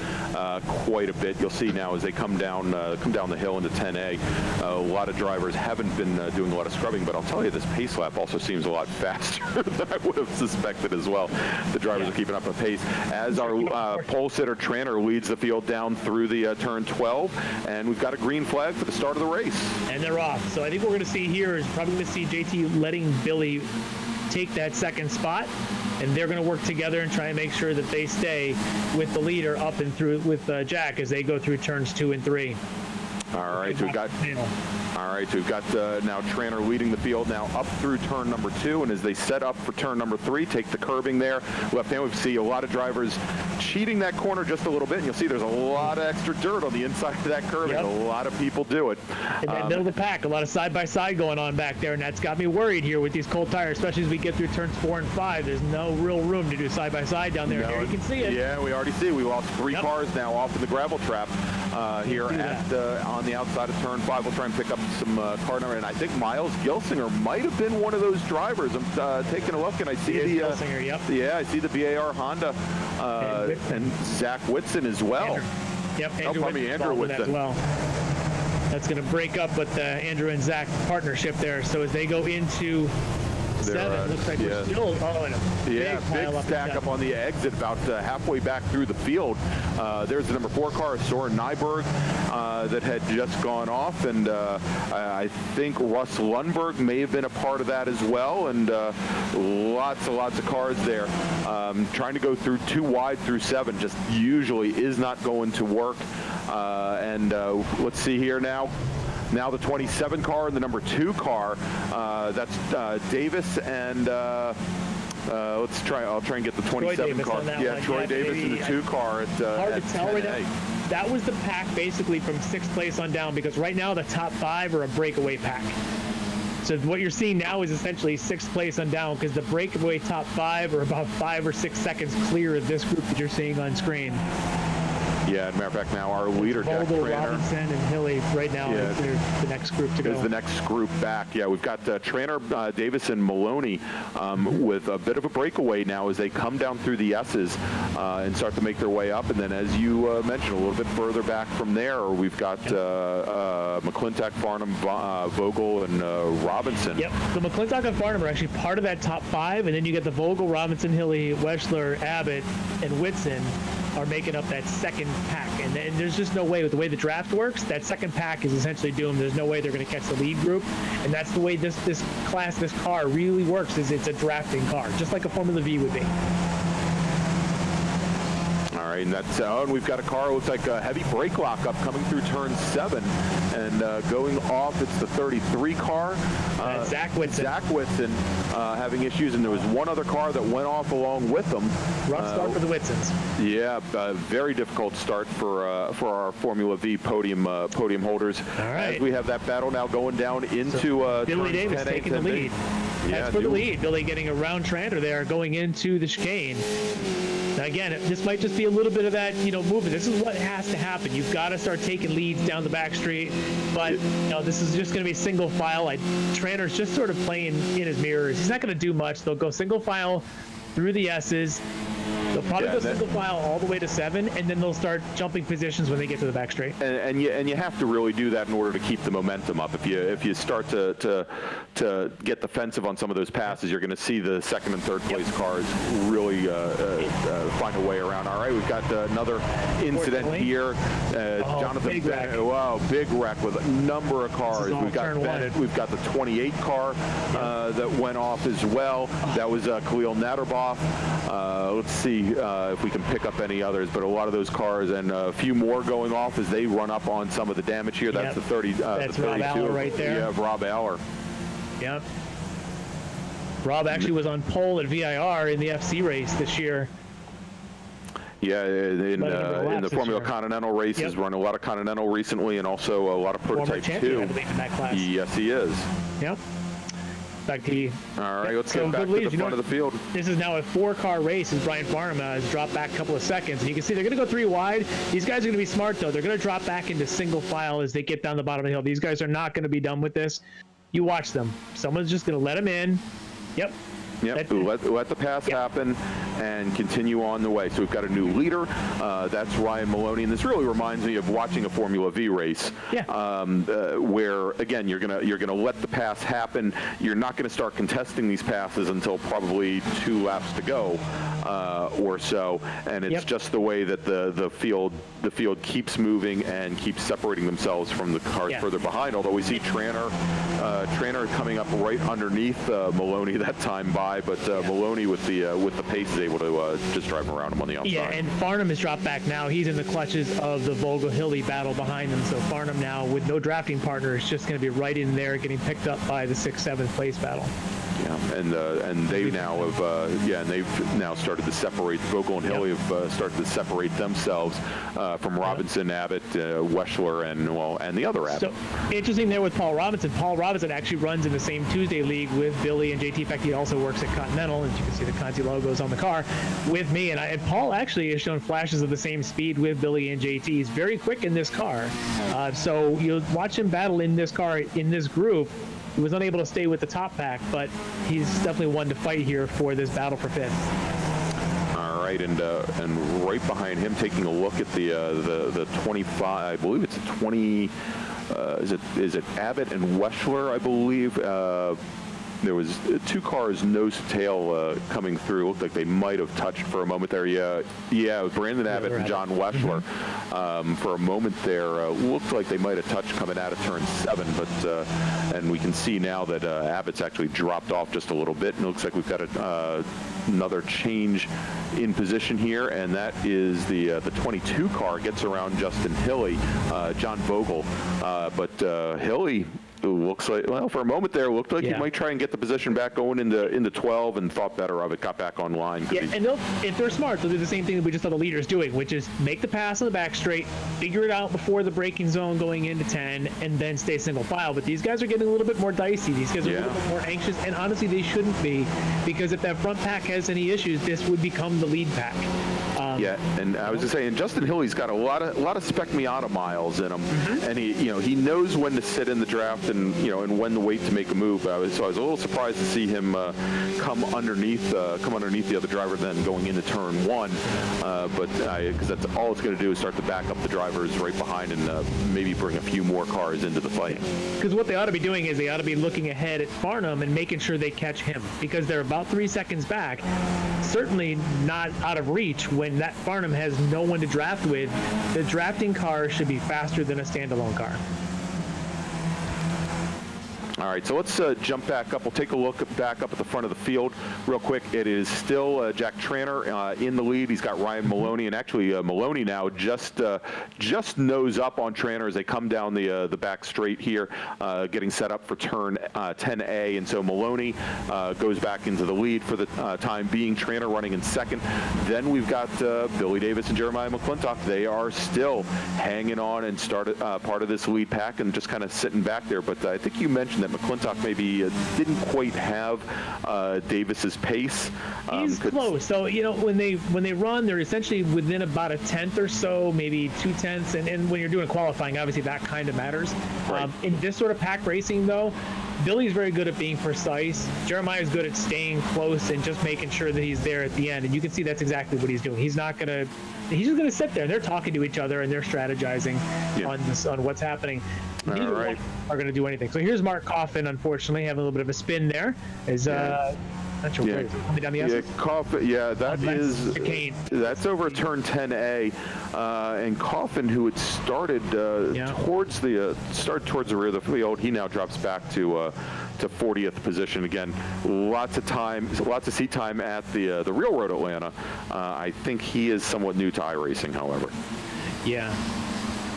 quite a bit. You'll see now as they come down the hill into 10A, a lot of drivers haven't been doing a lot of scrubbing, but I'll tell you, this pace lap also seems a lot faster than I would have suspected as well. The drivers are keeping up a pace. As our pole sitter Tranter leads the field down through the turn 12, and we've got a green flag for the start of the race. And they're off. So I think what we're going to see here is probably going to see JT letting Billy take that second spot, and they're going to work together and try and make sure that they stay with the leader up and through with Jack as they go through turns 2 and 3. All right, we've got now Tranter leading the field now up through turn number 2, and as they set up for turn number 3, take the curbing there. Left hand, we see a lot of drivers cheating that corner just a little bit, and you'll see there's a lot of extra dirt on the inside of that curbing. Yep. A lot of people do it. In that middle of the pack, a lot of side-by-side going on back there, and that's got me worried here with these cold tires, especially as we get through turns 4 and 5. There's no real room to do side-by-side down there. Here you can see it. Yeah, we already see. We lost 3 cars now off in the gravel trap here on the outside of turn 5. We'll try and pick up some car number, and I think Miles Gilsinger might have been one of those drivers. I'm taking a look, and I see I see the BAR Honda and Zach Whitson as well. Andrew Whitson as well. That's going to break up with the Andrew and Zach partnership there. So as they go into 7, looks like we're still in a big stack up on the exit about halfway back through the field. There's the number 4 car, Soren Nyberg, that had just gone off, and I think Russ Lundberg may have been a part of that as well, and lots of cars there. Trying to go through too wide through 7 just usually is not going to work. And let's see here now. Now the 27 car and the number 2 car. That's Davis and I'll try and get the 27 car. Yeah, Troy Davis in the 2 car at hard to tell right 10A. now. That was the pack basically from 6th place on down, because right now the top 5 are a breakaway pack. So what you're seeing now is essentially 6th place on down, because the breakaway top 5 are about 5 or 6 seconds clear of this group that you're seeing on screen. Yeah, as a matter of fact, now our leader, Jack Vogel, Tranter, Robinson, and Hilly right now is the next group to go. Is the next group back. Yeah, we've got Tranter, Davis, and Maloney with a bit of a breakaway now as they come down through the S's and start to make their way up. And then, as you mentioned, a little bit further back from there, we've got McClintock, Farnham, Vogel, and Robinson. Yep, the McClintock and Farnham are actually part of that top 5, and then you get the Vogel, Robinson, Hilly, Weschler, Abbott, and Whitson are making up that second pack. And then there's just no way, with the way the draft works, that second pack is essentially doomed. There's no way they're going to catch the lead group. And that's the way this car really works, is it's a drafting car, just like a Formula V would be. All right, and that's and we've got a car, looks like a heavy brake lockup coming through turn 7, and going off, it's the 33 car. Zach Whitson. Zach Whitson having issues, and there was one other car that went off along with them. Rough start for the Whitsons. Yeah, very difficult start for our Formula V podium holders. All right. As we have that battle now going down into Billy turns Davis 10, taking the 10, lead. Yeah, That's for the lead. Billy getting a round tranter there going into the chicane. Now again, this might just be a little bit of that, movement. This is what has to happen. You've got to start taking leads down the back street, but this is just going to be single file. Tranter's just sort of playing in his mirrors. He's not going to do much. They'll go single file through the S's. They'll probably go single file all the way to 7, and then they'll start jumping positions when they get to the back straight. And you have to really do that in order to keep the momentum up. If you start to get defensive on some of those passes, you're going to see the second and third place cars really find a way around. All right, we've got another incident here. Jonathan big wreck. Bennett, wow, big wreck with a number of cars. We've got Bennett. We've got the 28 car that went off as well. That was Khalil Natterboff. Let's see if we can pick up any others, but a lot of those cars and a few more going off as they run up on some of the damage here. That's the 30. That's the 32. Rob Aller right there. Yeah, Rob Aller. Yep. Rob actually was on pole at VIR in the FC race this year. Yeah, in the Formula year. Continental races, run a lot of Continental recently, and also a lot of Prototype 2. I believe, in that class. Yes, he is. Yep. Back to you. All right, let's get back to the front of the field. This is now a 4-car race, as Brian Farnham has dropped back a couple of seconds. And you can see they're going to go 3 wide. These guys are going to be smart, though. They're going to drop back into single file as they get down the bottom of the hill. These guys are not going to be done with this. You watch them. Someone's just going to let them in. Yep. Yep, let the pass happen and continue on the way. So we've got a new leader. That's Ryan Maloney, and this really reminds me of watching a Formula V race, where again you're gonna let the pass happen. You're not going to start contesting these passes until probably 2 laps to go or so, and it's just the way that the field keeps moving and keeps separating themselves from the cars further behind. Although we see Tranter coming up right underneath Maloney that time by, but Maloney with the pace is able to just drive around him on the outside. Yeah, and Farnham is dropped back now. He's in the clutches of the Vogel-Hilly battle behind him. So Farnham now, with no drafting partner, is just going to be right in there getting picked up by the 6th, 7th place battle. Yeah, and they now have and they've now started to separate. Vogel and Hilly have started to separate themselves from Robinson, Abbott, Weschler, and the other Abbott. So interesting there with Paul Robinson. Paul Robinson actually runs in the same Tuesday league with Billy and JT. In fact, he also works at Continental, as you can see the Conti logos on the car with me. And Paul actually has shown flashes of the same speed with Billy and JT. He's very quick in this car. So you'll watch him battle in this car in this group. He was unable to stay with the top pack, but he's definitely one to fight here for this battle for 5th. All right, and right behind him, taking a look at the 25, I believe it's a 20. Is it Abbott and Weschler? I believe. There was 2 cars nose to tail coming through. Looked like they might have touched for a moment there. Yeah, it was Brandon Abbott and John Weschler. For a moment there, looked like they might have touched coming out of turn 7, but and we can see now that Abbott's actually dropped off just a little bit, and it looks like we've got another change in position here, and that is the 22 car gets around Justin Hilly, John Vogel, but Hilly. Looks like, well, for a moment there, looked like he might try and get the position back going into 12, and thought better of it, got back online. Yeah, and if they're smart, they'll do the same thing that we just saw the leaders doing, which is make the pass on the back straight, figure it out before the braking zone going into 10, and then stay single file. But these guys are getting a little bit more dicey. These guys are a little bit more anxious, and honestly, they shouldn't be, because if that front pack has any issues, this would become the lead pack. And I was just saying, Justin Hilly's got a lot of Spec Miata miles in him, and he knows when to sit in the draft and when to wait to make a move. So I was a little surprised to see him come underneath the other driver then going into turn 1, but because that's all it's going to do is start to back up the drivers right behind and maybe bring a few more cars into the fight. Because what they ought to be doing is they ought to be looking ahead at Farnham and making sure they catch him, because they're about 3 seconds back. Certainly not out of reach when that Farnham has no one to draft with. The drafting car should be faster than a standalone car. All right, so let's jump back up. We'll take a look back up at the front of the field real quick. It is still Jack Tranter in the lead. He's got Ryan Maloney, and actually Maloney now just nose up on Tranter as they come down the back straight here, getting set up for turn 10A. And so Maloney goes back into the lead for the time being. Tranter running in second. Then we've got Billy Davis and Jeremiah McClintock. They are still hanging on and started part of this lead pack and just kind of sitting back there. But I think you mentioned that McClintock maybe didn't quite have Davis's pace. He's close. So, you know, when they run, they're essentially within about a tenth or so, maybe 2/10. And when you're doing qualifying, obviously that kind of matters. Right. In this sort of pack racing, though, Billy's very good at being precise. Jeremiah's good at staying close and just making sure that he's there at the end. And you can see that's exactly what he's doing. He's just going to sit there. They're talking to each other and they're strategizing on what's happening. Neither one are going to do anything. So here's Mark Coffin, unfortunately, having a little bit of a spin there. Not sure where coming down the S. Coffin. Yeah, that's over turn 10A, and Coffin, who had started towards the rear of the field, he now drops back to 40th position again. Lots of seat time at the Railroad Atlanta. I think he is somewhat new to iRacing, however. Yeah.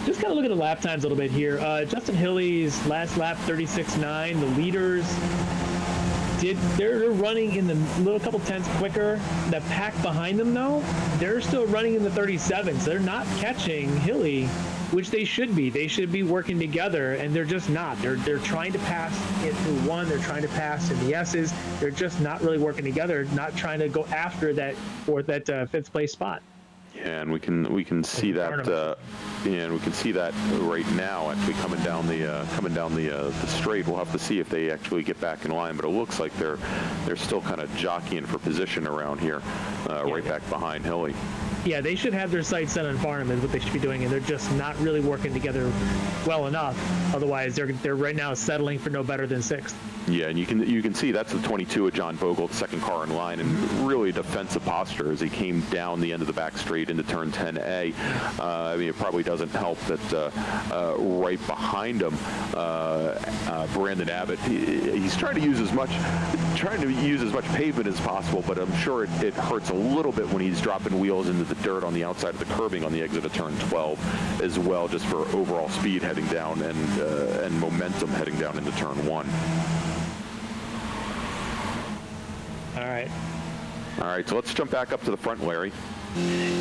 Just kind of look at the lap times a little bit here. Justin Hilly's last lap 36.9. The leaders they're running in the little couple tenths quicker. The pack behind them, though, they're still running in the 37s. They're not catching Hilly, which they should be. They should be working together, and they're just not. They're trying to pass it through one. They're trying to pass in the S's. They're just not really working together. Not trying to go after that fifth place spot. Yeah, and we can see that. And we can see that right now, actually coming down the straight. We'll have to see if they actually get back in line, but it looks like they're still kind of jockeying for position around here, right back behind Hilly. Yeah, they should have their sights set on Farnham is what they should be doing, and they're just not really working together well enough. Otherwise, they're right now settling for no better than sixth. Yeah, and you can see that's the 22 of John Vogel, the second car in line, and really defensive posture as he came down the end of the back straight into turn 10A. I mean, it probably doesn't help that right behind him, Brandon Abbott, he's trying to use as much pavement as possible, but I'm sure it hurts a little bit when he's dropping wheels into the dirt on the outside of the curbing on the exit of turn 12 as well, just for overall speed heading down and momentum heading down into turn 1. All right, so let's jump back up to the front, Larry.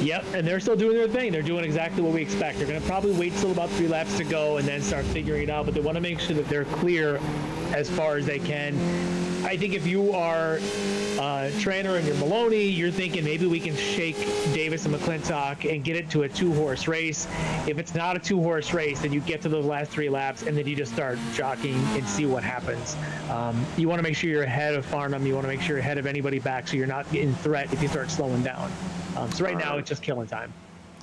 Yep, and they're still doing their thing. They're doing exactly what we expect. They're going to probably wait till about 3 laps to go and then start figuring it out, but they want to make sure that they're clear as far as they can. I think if you are Tranter and you're Maloney, you're thinking maybe we can shake Davis and McClintock and get it to a 2-horse race. If it's not a 2-horse race, then you get to those last 3 laps and then you just start jockeying and see what happens. You want to make sure you're ahead of Farnham. You want to make sure you're ahead of anybody back so you're not in threat if you start slowing down. So right now it's just killing time.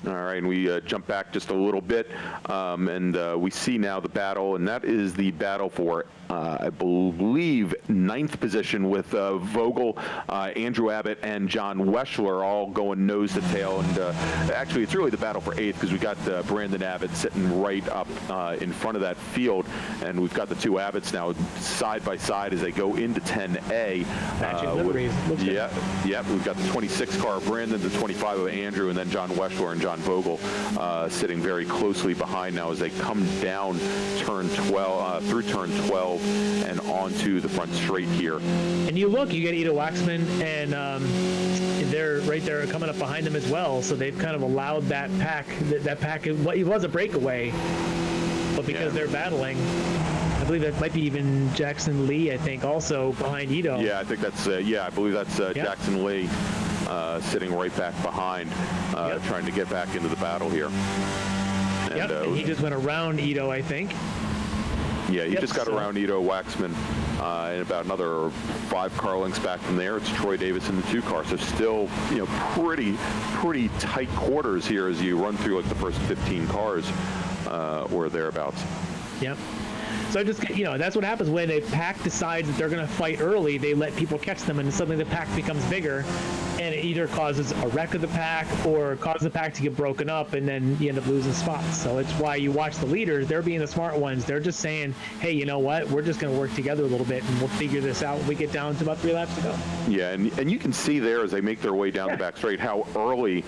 All right, and we jump back just a little bit, and we see now the battle, and that is the battle for, I believe, 9th position with Vogel, Andrew Abbott, and John Weschler all going nose to tail. And actually, it's really the battle for 8th because we got Brandon Abbott sitting right up in front of that field, and we've got the 2 Abbotts now side by side as they go into 10A. We've got the 26 car of Brandon, the 25 of Andrew, and then John Weschler and John Vogel sitting very closely behind now as they come down turn 12 through turn 12 and onto the front straight here. And you get Ido Waxman, and they're right there coming up behind them as well. So they've kind of allowed that pack. That pack, it was a breakaway, but because they're battling, I believe that might be even Jackson Lee. I think also behind Ido. Yeah, I think that's I believe that's Jackson Lee. Sitting right back behind, trying to get back into the battle here. And, he just went around Ido, I think. Yeah, he just got around Ido Waxman, and about another 5 car lengths back from there, it's Troy Davis in the 2 car. So still, pretty tight quarters here as you run through like the first 15 cars or thereabouts. Yep. So just, that's what happens when a pack decides that they're going to fight early. They let people catch them, and suddenly the pack becomes bigger. and it either causes a wreck of the pack or causes the pack to get broken up, and then you end up losing spots. So it's why you watch the leaders. They're being the smart ones. They're just saying, hey, you know what? We're just going to work together a little bit, and we'll figure this out when we get down to about 3 laps to go. Yeah, and you can see there as they make their way down the back straight how early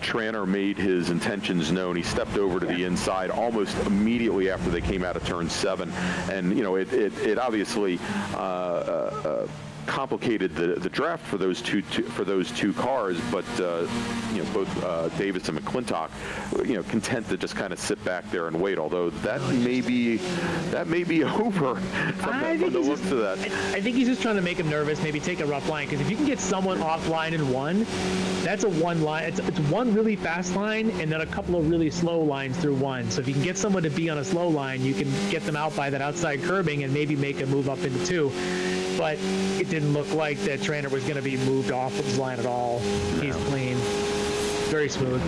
Tranter made his intentions known. He stepped over to the inside almost immediately after they came out of turn 7, and it obviously complicated the draft for those two cars, but both Davis and McClintock, content to just kind of sit back there and wait. Although that may be over from the looks of that. I think he's just trying to make him nervous. Maybe take a rough line, because if you can get someone offline in one, that's a one line. It's one really fast line and then a couple of really slow lines through one. So if you can get someone to be on a slow line, you can get them out by that outside curbing and maybe make a move up into 2. But it didn't look like that Tranter was going to be moved off of his line at all. He's clean. Very smooth.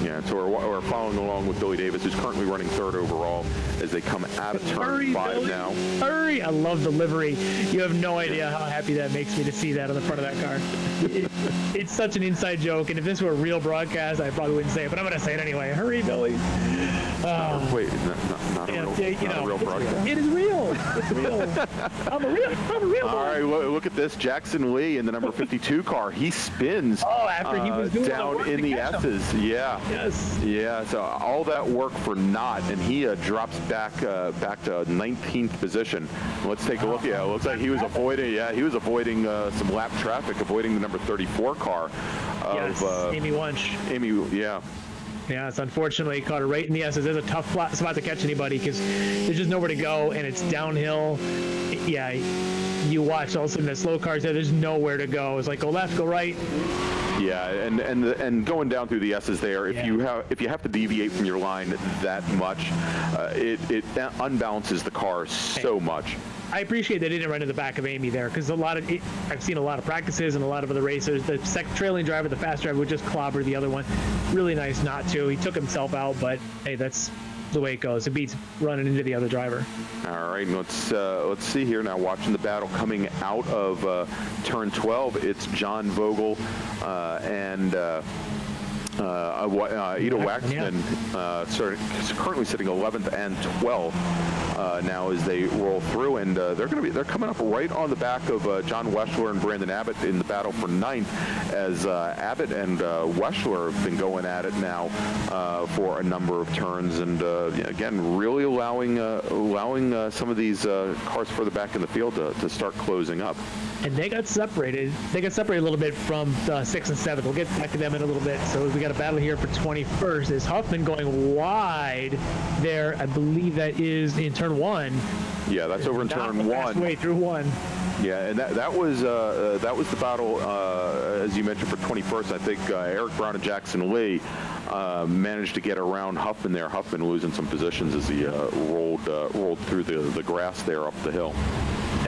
Yeah, so we're following along with Billy Davis, who's currently running 3rd overall as they come out of turn 5 Billy. now. Hurry! I love the livery. You have no idea how happy that makes me to see that on the front of that car. It's such an inside joke, and if this were a real broadcast, I probably wouldn't say it, but I'm going to say it anyway. Hurry, Billy. Wait, not a real broadcast? It is real. It's real. I'm a real All right, look at this. Jackson Lee in the number 52 car. He spins after he was doing down in the S's. Yeah. Yes. Yeah, so all that work for naught, and he drops back to 19th position. Let's take a look. Yeah, it looks like he was avoiding some lap traffic, avoiding the number 34 car of Amy Wunsch. Yeah, it's unfortunately caught her right in the S's. There's a tough spot to catch anybody because there's just nowhere to go, and it's downhill. Yeah, you watch all of a sudden the slow cars there. There's nowhere to go. It's like go left, go right. Yeah, and going down through the S's there, if you have to deviate from your line that much, it unbalances the car so much. I appreciate they didn't run in the back of Amy there, because I've seen a lot of practices and a lot of other racers. The trailing driver, the fast driver, would just clobber the other one. Really nice not to. He took himself out, but hey, that's the way it goes. It beats running into the other driver. All right, let's see here now. Watching the battle coming out of turn 12, it's John Vogel and Ida Waxman currently sitting 11th and 12th now as they roll through, and they're coming up right on the back of John Weschler and Brandon Abbott in the battle for 9th, as Abbott and Weschler have been going at it now for a number of turns, and again really allowing some of these cars further back in the field to start closing up. And they got separated. They got separated a little bit from 6th and 7th. We'll get back to them in a little bit. So we got a battle here for 21st. Is Huffman going wide there? I believe that is in turn 1. Yeah, that's over in turn 1. Halfway through 1. Yeah, and that was the battle, as you mentioned, for 21st. I think Eric Brown and Jackson Lee managed to get around Huffman there. Huffman losing some positions as he rolled through the grass there up the hill.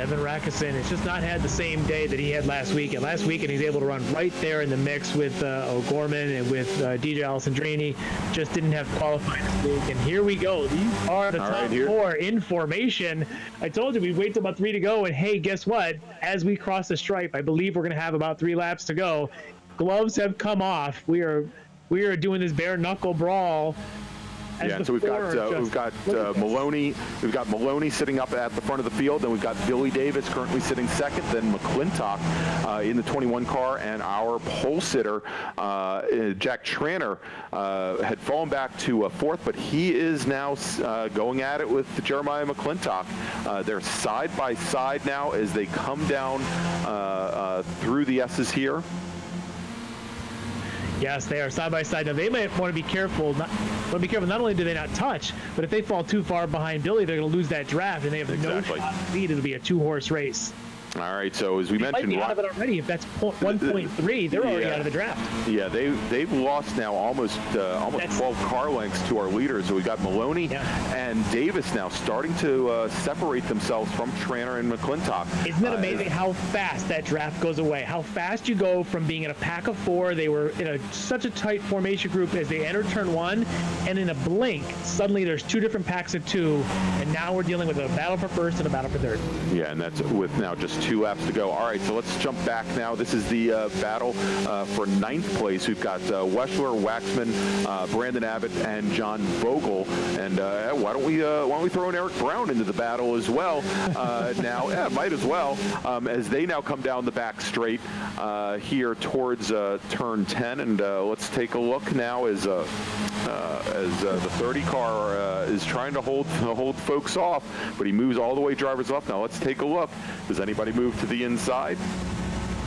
Evan Rackison has just not had the same day that he had last weekend. Last weekend, he's able to run right there in the mix with O'Gorman and with DJ Alessandrini. Just didn't have qualifying this week. And here we go. These are the top 4 in formation. I told you we'd wait till about 3 to go. And hey, guess what? As we cross the stripe, I believe we're going to have about 3 laps to go. Gloves have come off. We are doing this bare knuckle brawl. Yeah, so we've got Maloney. We've got Maloney sitting up at the front of the field. Then we've got Billy Davis currently sitting 2nd. Then McClintock in the 21 car, and our pole sitter Jack Tranter had fallen back to 4th, but he is now going at it with Jeremiah McClintock. They're side by side now as they come down through the S's here. Yes, they are side by side. Now they might want to be careful. Not only do they not touch, but if they fall too far behind Billy, they're going to lose that draft, and they have no shot to lead. It'll be a 2-horse race. All right, so as we mentioned, might be out of it already. If that's 1.3, they're already out of the draft. Yeah, they've lost now almost 12 car lengths to our leaders. So we got Maloney and Davis now starting to separate themselves from Tranter and McClintock. Isn't that amazing how fast that draft goes away? How fast you go from being in a pack of 4. They were in such a tight formation group as they entered turn 1, and in a blink, suddenly there's 2 different packs of 2, and now we're dealing with a battle for 1st and a battle for 3rd. Yeah, and that's with now just 2 laps to go. All right, so let's jump back now. This is the battle for 9th place. We've got Weschler, Waxman, Brandon Abbott, and John Vogel. And why don't we throw in Eric Brown into the battle as well? Now, yeah, might as well, as they now come down the back straight here towards turn 10. And let's take a look now as the 30 car is trying to hold folks off, but he moves all the way driver's left. Now let's take a look. Does anybody move to the inside?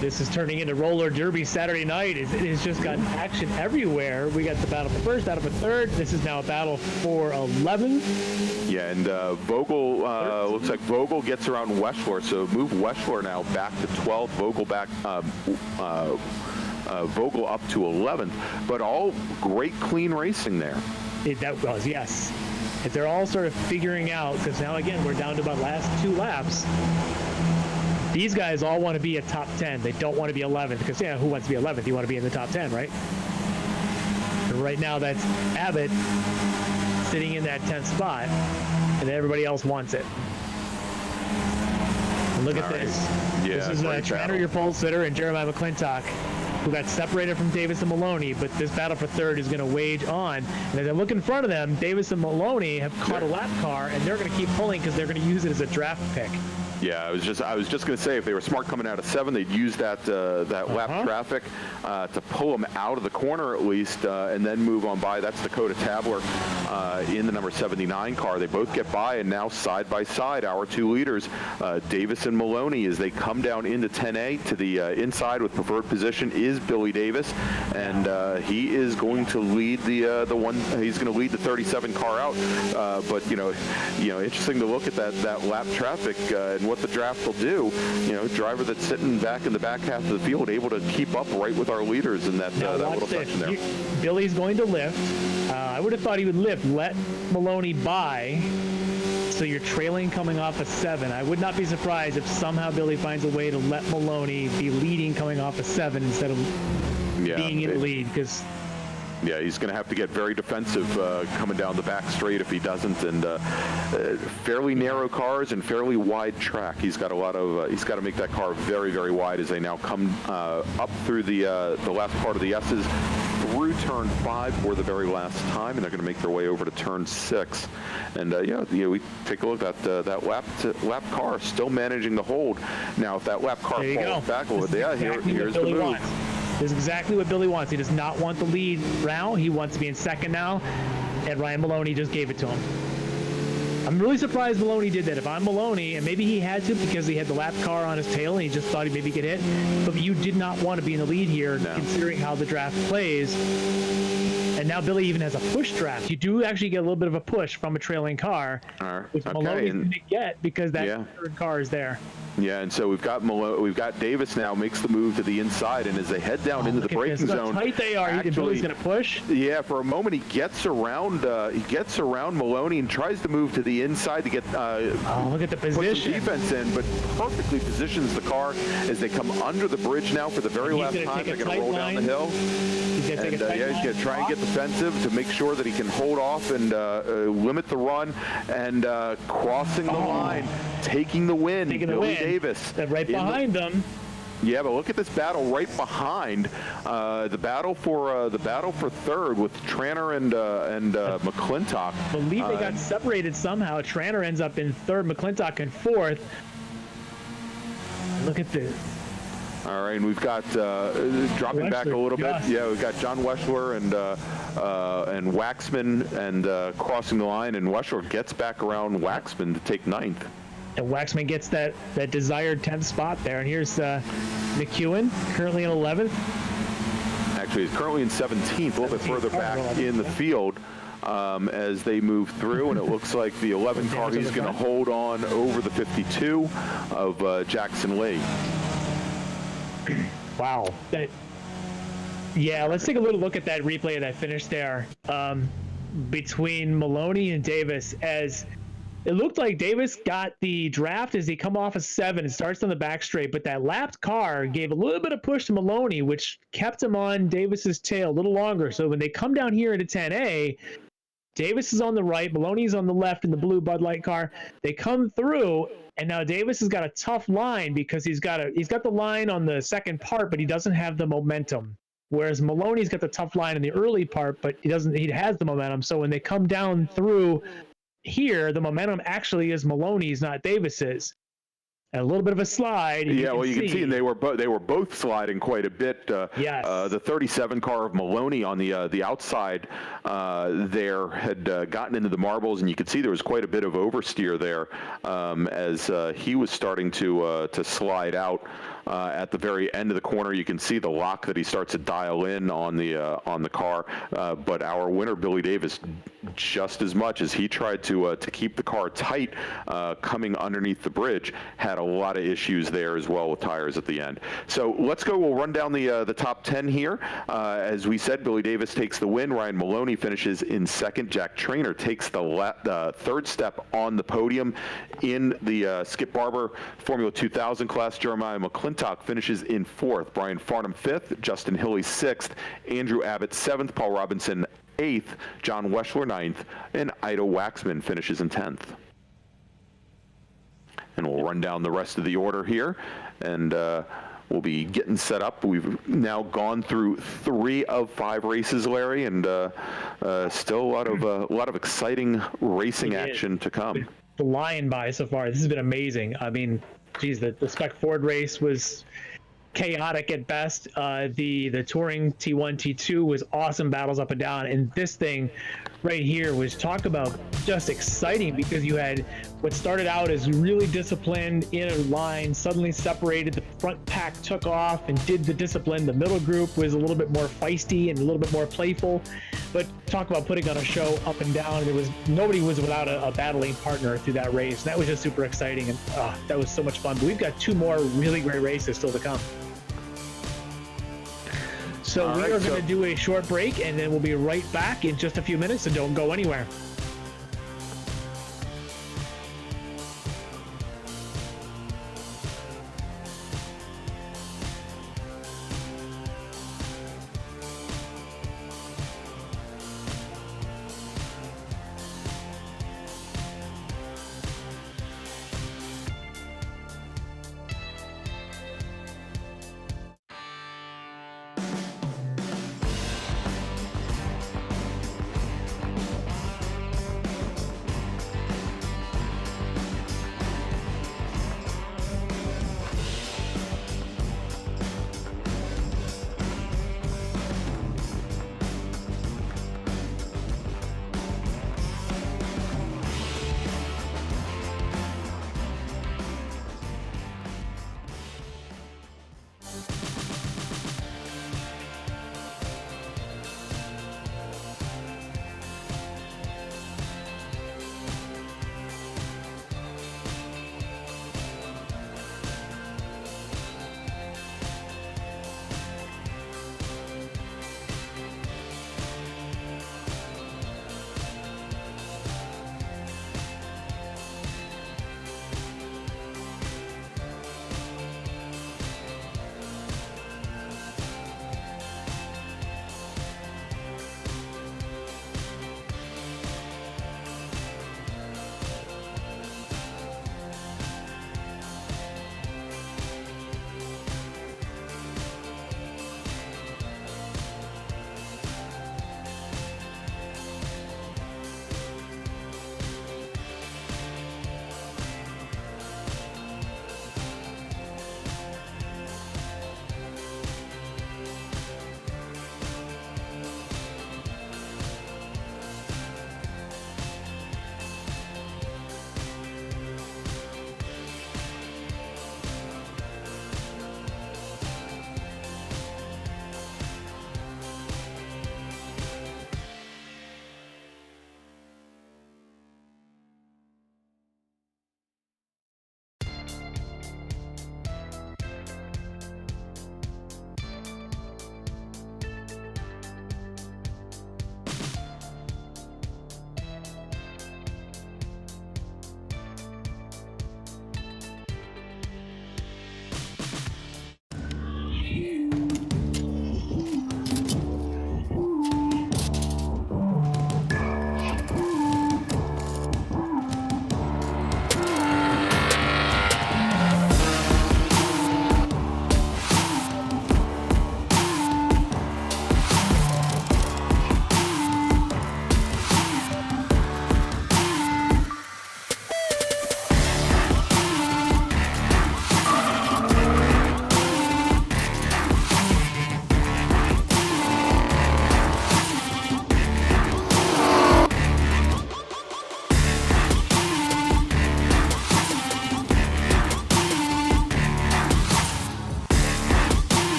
This is turning into roller derby Saturday night. It's just got action everywhere. We got the battle for first, battle for third. This is now a battle for 11th. Yeah, and Vogel, looks like Vogel gets around Weschler, so move Weschler now back to 12th, Vogel back, Vogel up to 11th, but all great clean racing there. That was, yes. If they're all sort of figuring out, because now again, we're down to about last 2 laps. These guys all want to be a top 10. They don't want to be 11th, because yeah, who wants to be 11th? You want to be in the top 10, right? And right now that's Abbott sitting in that 10th spot, and everybody else wants it. And look at this. Yeah, this is Tranter, your pole sitter, and Jeremiah McClintock, who got separated from Davis and Maloney, but this battle for third is going to wage on. And as I look in front of them, Davis and Maloney have caught a lap car, and they're going to keep pulling because they're going to use it as a draft pick. Yeah, I was just going to say, if they were smart coming out of 7, they'd use that lap traffic to pull them out of the corner at least, and then move on by. That's Dakota Tabler in the number 79 car. They both get by, and now side by side, our 2 leaders, Davis and Maloney, as they come down into 10A to the inside with preferred position is Billy Davis, and he is going to lead the one. He's going to lead the 37 car out. But interesting to look at that lap traffic and what the draft will do. Driver that's sitting back in the back half of the field, able to keep up right with our leaders in that little section there. Billy's going to lift. I would have thought he would lift. Let Maloney by. So you're trailing coming off a 7. I would not be surprised if somehow Billy finds a way to let Maloney be leading coming off a 7 instead of being in the lead, because yeah, he's going to have to get very defensive coming down the back straight if he doesn't. And fairly narrow cars and fairly wide track. He's got a lot of. He's got to make that car very, very wide as they now come up through the last part of the S's through turn 5 for the very last time, and they're going to make their way over to turn 6. And we take a look at that lap car still managing to hold. Now, if that lap car falls back a little bit, here's the move. This is exactly what Billy wants. He does not want the lead round. He wants to be in second now, and Ryan Maloney just gave it to him. I'm really surprised Maloney did that. If I'm Maloney, and maybe he had to because he had the lap car on his tail and he just thought he maybe could hit, but you did not want to be in the lead here, considering how the draft plays. And now Billy even has a push draft. You do actually get a little bit of a push from a trailing car, which Maloney's going to get because that third car is there. Yeah, and so we've got Davis now makes the move to the inside, and as they head down into the braking zone, how tight they are. Billy's going to push. Yeah, for a moment he gets around Maloney and tries to move to the inside to get look at the position. Put some defense in, but perfectly positions the car as they come under the bridge now for the very last time. They're going to roll down the hill. He's going to take a try and get defensive to make sure that he can hold off and limit the run, and crossing the line, taking the win. Billy Davis. And right behind them. Yeah, but look at this battle right behind the battle for third with Tranter and McClintock. I believe they got separated somehow. Tranter ends up in third, McClintock in fourth. Look at this. All right, and we've got dropping back a little bit. Yeah, we've got John Weschler and Waxman and crossing the line, and Weschler gets back around Waxman to take 9th. And Waxman gets that desired 10th spot there. And here's McEwen, currently in 11th. Actually, he's currently in 17th, a little bit further back in the field as they move through. And it looks like the 11 car, he's going to hold on over the 52 of Jackson Lee. Wow. Let's take a little look at that replay of that finish there between Maloney and Davis, as it looked like Davis got the draft as he come off a 7 and starts on the back straight, but that lapped car gave a little bit of push to Maloney, which kept him on Davis's tail a little longer. So when they come down here into 10A, Davis is on the right, Maloney's on the left in the blue Bud Light car. They come through, and now Davis has got a tough line because he's got the line on the second part, but he doesn't have the momentum. Whereas Maloney's got the tough line in the early part, but he has the momentum. So when they come down through here, the momentum actually is Maloney's, not Davis's. And a little bit of a slide. Yeah, well, you can see, and they were both sliding quite a bit. Yes. The 37 car of Maloney on the outside there had gotten into the marbles, and you could see there was quite a bit of oversteer there as he was starting to slide out. At the very end of the corner, you can see the lock that he starts to dial in on the car. But our winner, Billy Davis, just as much as he tried to keep the car tight coming underneath the bridge, had a lot of issues there as well with tires at the end. So let's go. We'll run down the top 10 here. As we said, Billy Davis takes the win. Ryan Maloney finishes in second. Jack Traynor takes the third step on the podium in the Skip Barber Formula 2000 class. Jeremiah McClintock finishes in fourth. Brian Farnham fifth. Justin Hilly sixth. Andrew Abbott seventh. Paul Robinson eighth. John Weschler ninth. And Ida Waxman finishes in 10th. And we'll run down the rest of the order here, and we'll be getting set up. We've now gone through 3 of 5 races, Larry, and still a lot of exciting racing action to come. Flying by so far. This has been amazing. I mean, geez, the Spec Ford race was chaotic at best. The touring T1, T2 was awesome battles up and down, and this thing right here was, talk about just exciting, because you had what started out as really disciplined in a line, suddenly separated, the front pack took off and did the discipline. The middle group was a little bit more feisty and a little bit more playful, but talk about putting on a show up and down. Nobody was without a battling partner through that race. And that was just super exciting, and that was so much fun. But we've got 2 more really great races still to come. So we are going to do a short break, and then we'll be right back in just a few minutes, so don't go anywhere.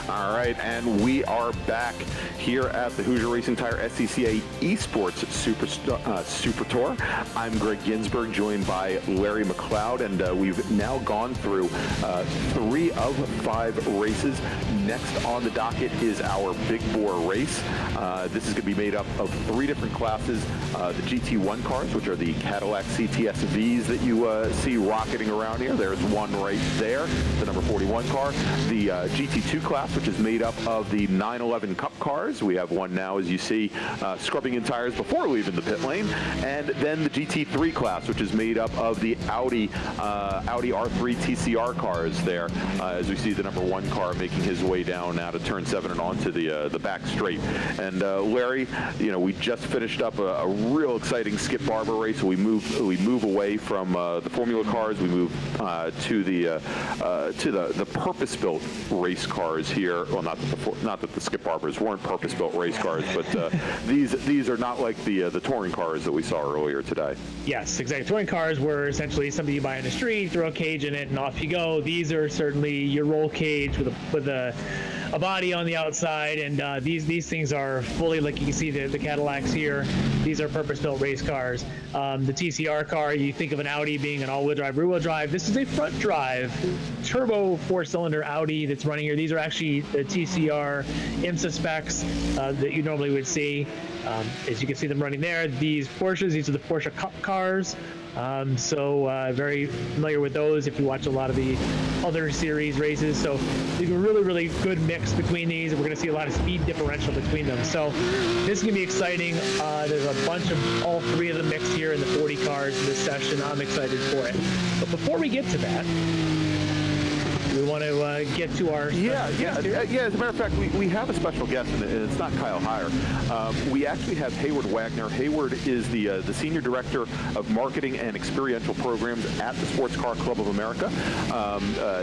All right, and we are back here at the Hoosier Racing Tire SCCA eSports Super Tour. I'm Greg Ginsberg, joined by Larry McLeod, and we've now gone through 3 of 5 races. Next on the docket is our Big Bore race. This is going to be made up of 3 different classes. The GT1 cars, which are the Cadillac CTS-Vs that you see rocketing around here. There's one right there, the number 41 car. The GT2 class, which is made up of the 911 Cup cars. We have one now, as you see, scrubbing in tires before leaving the pit lane. And then the GT3 class, which is made up of the Audi R3 TCR cars there, as we see the number 1 car making his way down out of turn 7 and onto the back straight. And Larry, we just finished up a real exciting Skip Barber race. We move away from the Formula cars. We move to the purpose-built race cars here. Well, not that the Skip Barbers weren't purpose-built race cars, but these are not like the touring cars that we saw earlier today. Yes, exactly. Touring cars were essentially something you buy in the street, throw a cage in it, and off you go. These are certainly your roll cage with a body on the outside, and these things are fully, like you can see the Cadillacs here. These are purpose-built race cars. The TCR car, you think of an Audi being an all-wheel drive, rear-wheel drive. This is a front-drive turbo 4-cylinder Audi that's running here. These are actually the TCR IMSA specs that you normally would see. As you can see them running there. These Porsches, these are the Porsche Cup cars. So very familiar with those if you watch a lot of the other series races. So there's a really, really good mix between these, and we're going to see a lot of speed differential between them. So this is going to be exciting. There's a bunch of all 3 of them mixed here in the 40 cars in this session. I'm excited for it. But before we get to that, we want to get to our As a matter of fact, we have a special guest, and it's not Kyle Heyer. We actually have Hayward Wagner. Hayward is the Senior Director of Marketing and Experiential Programs at the Sports Car Club of America.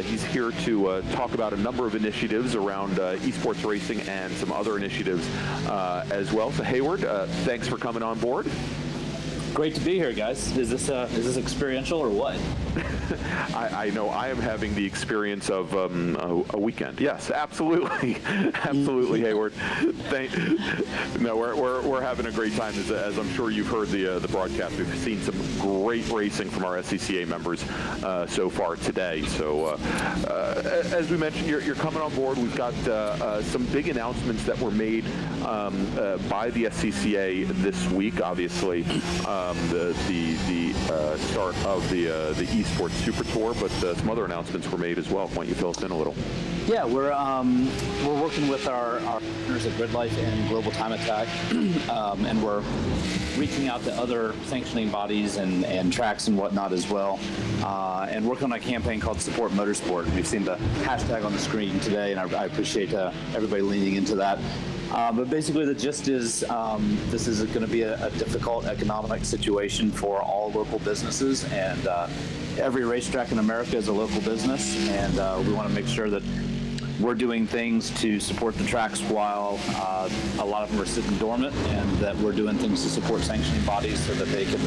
He's here to talk about a number of initiatives around esports racing and some other initiatives as well. So Hayward, thanks for coming on board. Great to be here, guys. Is this experiential or what? I know I am having the experience of a weekend. Yes, absolutely, absolutely, Hayward. We're having a great time, as I'm sure you've heard the broadcast. We've seen some great racing from our SCCA members so far today. So, as we mentioned, you're coming on board. We've got some big announcements that were made by the SCCA this week. Obviously, the start of the eSports Super Tour, but some other announcements were made as well. Why don't you fill us in a little? Yeah, we're working with our partners at Grid Life and Global Time Attack, and we're reaching out to other sanctioning bodies and tracks and whatnot as well, and working on a campaign called Support Motorsport. We've seen the hashtag on the screen today, and I appreciate everybody leaning into that. But basically the gist is this is going to be a difficult economic situation for all local businesses, and every racetrack in America is a local business, and we want to make sure that we're doing things to support the tracks while a lot of them are sitting dormant, and that we're doing things to support sanctioning bodies so that they can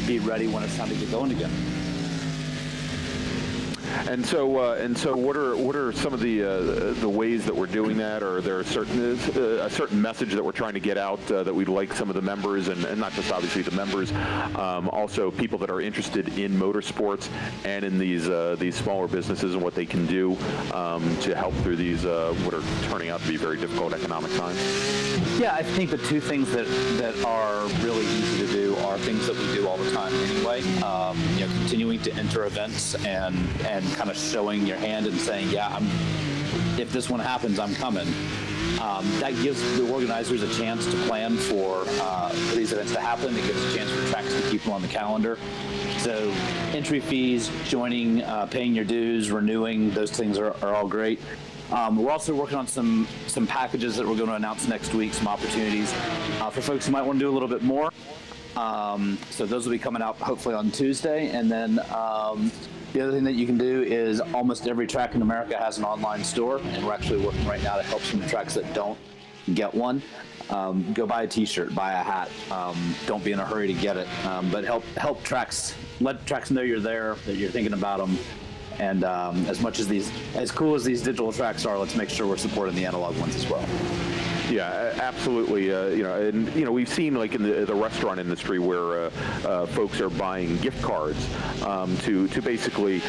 be ready when it's time to get going again. And so, what are some of the ways that we're doing that? Or there a certain message that we're trying to get out that we'd like some of the members, and not just obviously the members, also people that are interested in motorsports and in these smaller businesses and what they can do to help through these what are turning out to be very difficult economic times. Yeah, I think the 2 things that are really easy to do are things that we do all the time anyway. Continuing to enter events and kind of showing your hand and saying, yeah, if this one happens, I'm coming. That gives the organizers a chance to plan for these events to happen. It gives a chance for tracks to keep them on the calendar. So entry fees, joining, paying your dues, renewing, those things are all great. We're also working on some packages that we're going to announce next week, some opportunities for folks who might want to do a little bit more. So those will be coming out hopefully on Tuesday. And then the other thing that you can do is almost every track in America has an online store, and we're actually working right now to help some tracks that don't get one. Go buy a t-shirt, buy a hat. Don't be in a hurry to get it, but help tracks, let tracks know you're there, that you're thinking about them, And as cool as these digital tracks are, let's make sure we're supporting the analog ones as well. Yeah, absolutely. We've seen like in the restaurant industry where folks are buying gift cards to basically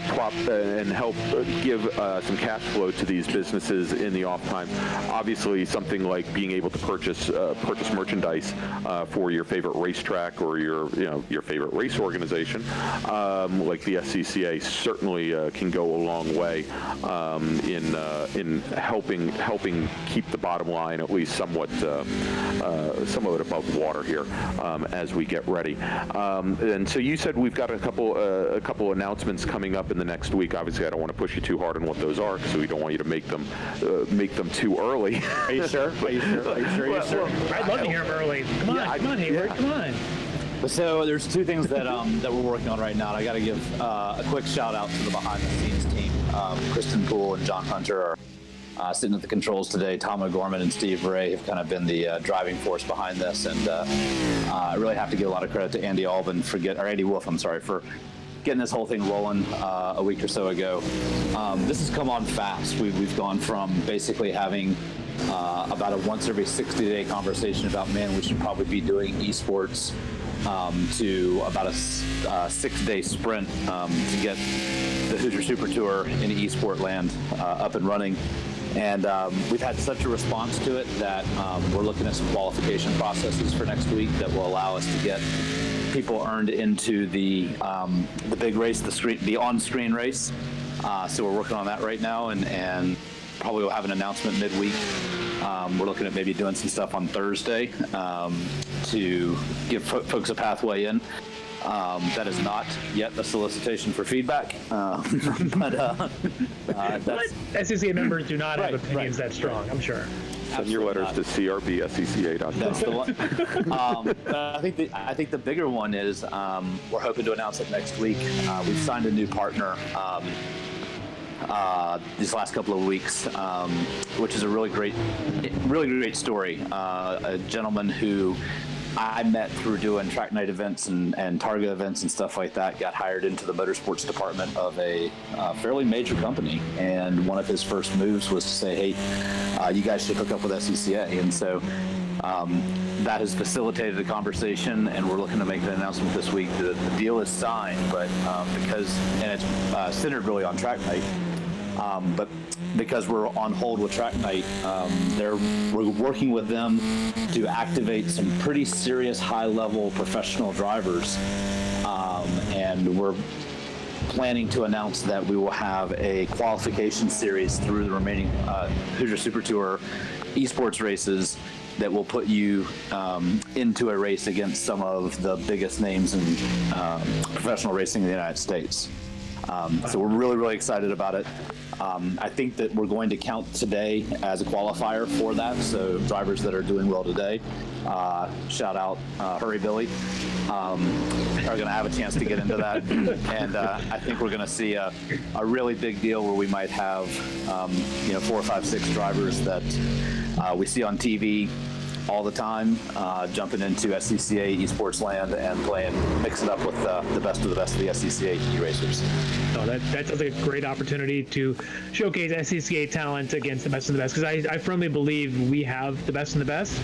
prop and help give some cash flow to these businesses in the off time. Obviously, something like being able to purchase merchandise for your favorite racetrack or your favorite race organization, like the SCCA, certainly can go a long way in helping keep the bottom line at least somewhat above water here as we get ready. And so you said we've got a couple announcements coming up in the next week. Obviously, I don't want to push you too hard on what those are, so we don't want you to make them too early. Are you sure? Are you sure? I'd love to hear them early. Come on, Hayward. Come on. So there's two things that we're working on right now. And I got to give a quick shout out to the behind-the-scenes team. Kristen Poole and John Hunter are sitting at the controls today. Tom O'Gorman and Steve Ray have kind of been the driving force behind this, and I really have to give a lot of credit to Andy Wolf, for getting this whole thing rolling a week or so ago. This has come on fast. We've gone from basically having about a once every 60-day conversation about, man, we should probably be doing esports, to about a 6-day sprint to get the Hoosier Super Tour in eSport land up and running. And we've had such a response to it that we're looking at some qualification processes for next week that will allow us to get people earned into the big race, the on-screen race. So we're working on that right now, and probably will have an announcement midweek. We're looking at maybe doing some stuff on Thursday to give folks a pathway in. That is not yet a solicitation for feedback, but SCCA members do not have opinions that strong, I'm sure. Send your letters to crb@scca.com. That's the one. I think the bigger one is we're hoping to announce it next week. We've signed a new partner these last couple of weeks, which is a really great story. A gentleman who I met through doing track night events and Targa events and stuff like that, got hired into the motorsports department of a fairly major company. And one of his first moves was to say, hey, you guys should hook up with SCCA. And so that has facilitated a conversation, and we're looking to make an announcement this week. The deal is signed, but it's centered really on track night. But because we're on hold with track night, we're working with them to activate some pretty serious high-level professional drivers, and we're planning to announce that we will have a qualification series through the remaining Hoosier Super Tour eSports races that will put you into a race against some of the biggest names in professional racing in the United States. So we're really, really excited about it. I think that we're going to count today as a qualifier for that. So drivers that are doing well today, shout out Hurry Billy, are going to have a chance to get into that. And I think we're going to see a really big deal where we might have 4, 5, 6 drivers that we see on TV all the time, jumping into SCCA eSports land and mix it up with the best of the SCCA e-racers. No, that sounds like a great opportunity to showcase SCCA talent against the best of the best, because I firmly believe we have the best of the best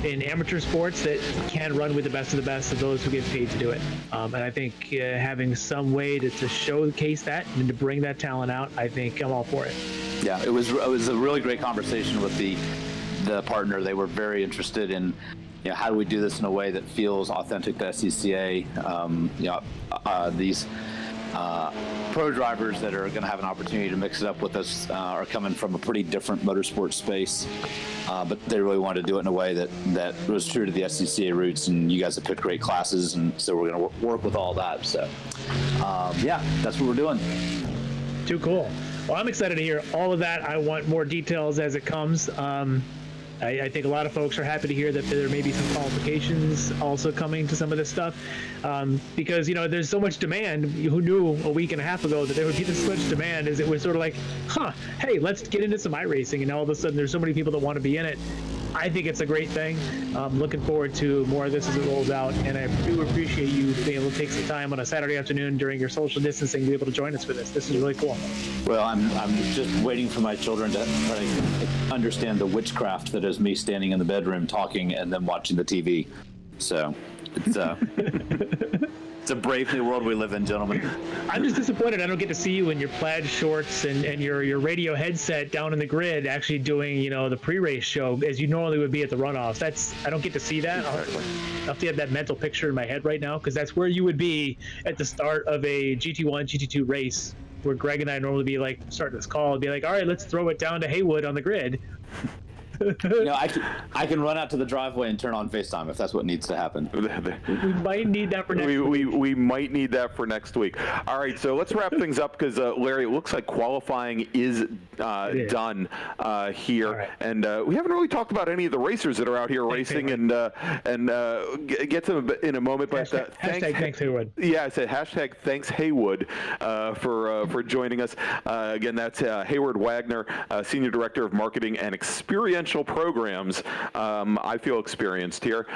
in amateur sports that can run with the best of the best of those who get paid to do it. And I think having some way to showcase that and to bring that talent out, I think I'm all for it. Yeah, it was a really great conversation with the partner. They were very interested in how do we do this in a way that feels authentic to SCCA. These pro drivers that are going to have an opportunity to mix it up with us are coming from a pretty different motorsport space, but they really wanted to do it in a way that was true to the SCCA roots, and you guys have picked great classes, and so we're going to work with all that. So that's what we're doing. Too cool. Well, I'm excited to hear all of that. I want more details as it comes. I think a lot of folks are happy to hear that there may be some qualifications also coming to some of this stuff, because there's so much demand. Who knew a week and a half ago that there would be this much demand? As it was sort of like, hey, let's get into some iRacing, and all of a sudden there's so many people that want to be in it. I think it's a great thing. I'm looking forward to more of this as it rolls out, and I do appreciate you being able to take some time on a Saturday afternoon during your social distancing to be able to join us for this. This is really cool. Well, I'm just waiting for my children to try to understand the witchcraft that is me standing in the bedroom talking and then watching the TV. So it's it's a brave new world we live in, gentlemen. I'm just disappointed I don't get to see you in your plaid shorts and your radio headset down in the grid actually doing, the pre-race show as you normally would be at the runoffs. I don't get to see that. I'll have to have that mental picture in my head right now, because that's where you would be at the start of a GT1, GT2 race, where Greg and I normally be like, starting this call and be like, all right, let's throw it down to Haywood on the grid. I can run out to the driveway and turn on FaceTime if that's what needs to happen. We might need that for next week. We might need that for next week. All right, so let's wrap things up, because Larry, it looks like qualifying is done here, right. And we haven't really talked about any of the racers that are out here racing, and get to them in a moment. But thanks Haywood. Yeah, I said hashtag thanks Haywood for joining us. Again, that's Hayward Wagner, Senior Director of Marketing and Experiential Programs. I feel experienced here.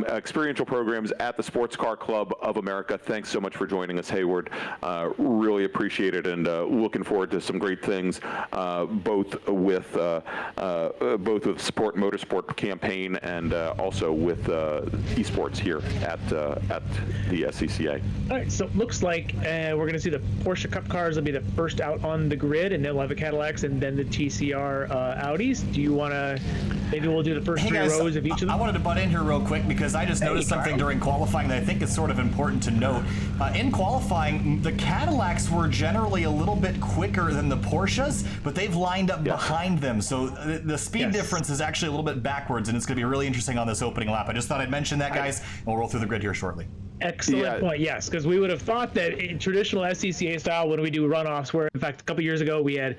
Experiential programs at the Sports Car Club of America. Thanks so much for joining us, Hayward. Really appreciate it, and looking forward to some great things, both with Sport Motorsport campaign and also with esports here at the SCCA. All right, so it looks like we're going to see the Porsche Cup cars will be the first out on the grid, and they'll have the Cadillacs and then the TCR Audis. Do you want to? Maybe we'll do the first three rows of each of them. I wanted to butt in here real quick because I just noticed something during qualifying that I think is sort of important to note. In qualifying, the Cadillacs were generally a little bit quicker than the Porsches, but they've lined up behind them. So the speed difference is actually a little bit backwards, and it's going to be really interesting on this opening lap. I just thought I'd mention that, guys, and we'll roll through the grid here shortly. Excellent point, yes, because we would have thought that in traditional SCCA style, when we do runoffs, where in fact a couple years ago we had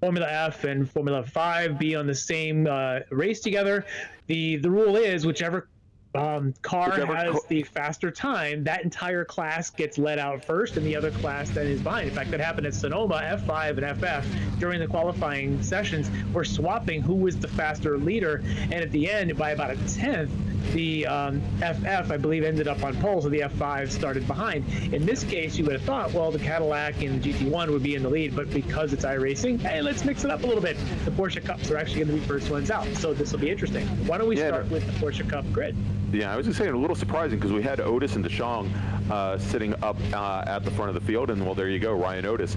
Formula F and Formula 5 be on the same race together. The rule is whichever car has the faster time, that entire class gets let out first, and the other class then is behind. In fact, that happened at Sonoma. F5 and FF during the qualifying sessions were swapping who was the faster leader, and at the end, by about a tenth, the FF, I believe, ended up on pole, so the F5 started behind. In this case, you would have thought, well, the Cadillac and the GT1 would be in the lead, but because it's iRacing, hey, let's mix it up a little bit. The Porsche Cups are actually going to be first ones out, so this will be interesting. Why don't we start with the Porsche Cup grid? Yeah, I was just saying, a little surprising, because we had Otis and DeShong sitting up at the front of the field, and well, there you go. Ryan Otis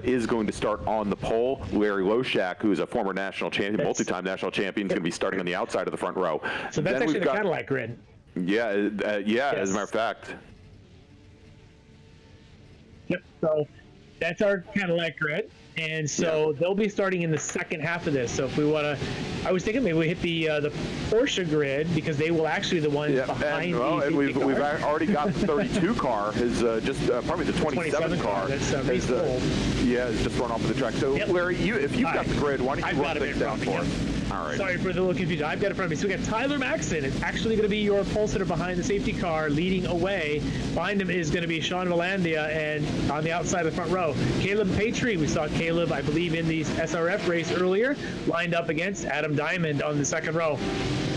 is going to start on the pole. Larry Loshak, who's a former national champion, multi-time national champion, is going to be starting on the outside of the front row. So that's actually the Cadillac grid. Yeah, yes. As a matter of fact. Yep. So that's our Cadillac grid. And so they'll be starting in the second half of this. So if we want to, I was thinking maybe we hit the Porsche grid, because they will actually be the ones behind and we've already got the 32 car, is just probably the 27 car. That's is just run off of the track. So Larry, if you've got the grid, why don't you run things down for us? All right. Sorry for the little confusion. I've got it in front of me. So we got Tyler Maxson. It's actually going to be your pole sitter behind the safety car, leading away. Behind him is going to be Sean Valandia, and on the outside of the front row, Caleb Patry. We saw Caleb, I believe, in the SRF race earlier, lined up against Adam Diamond on the second row.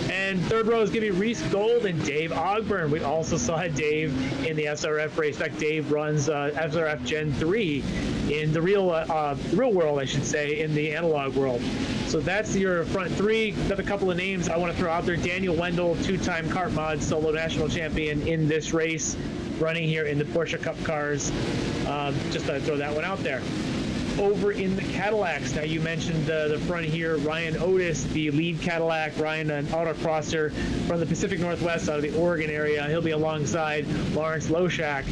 And third row is going to be Reese Gold and Dave Ogburn. We also saw Dave in the SRF race. In fact, Dave runs SRF Gen 3 in the real world, I should say, in the analog world. So that's your front three. Got a couple of names I want to throw out there. Daniel Wendell, two-time kart mod solo national champion in this race, running here in the Porsche Cup cars. Just thought I'd throw that one out there. Over in the Cadillacs, now you mentioned the front here, Ryan Otis, the lead Cadillac, Ryan, an autocrosser from the Pacific Northwest out of the Oregon area. He'll be alongside Lawrence Loshak.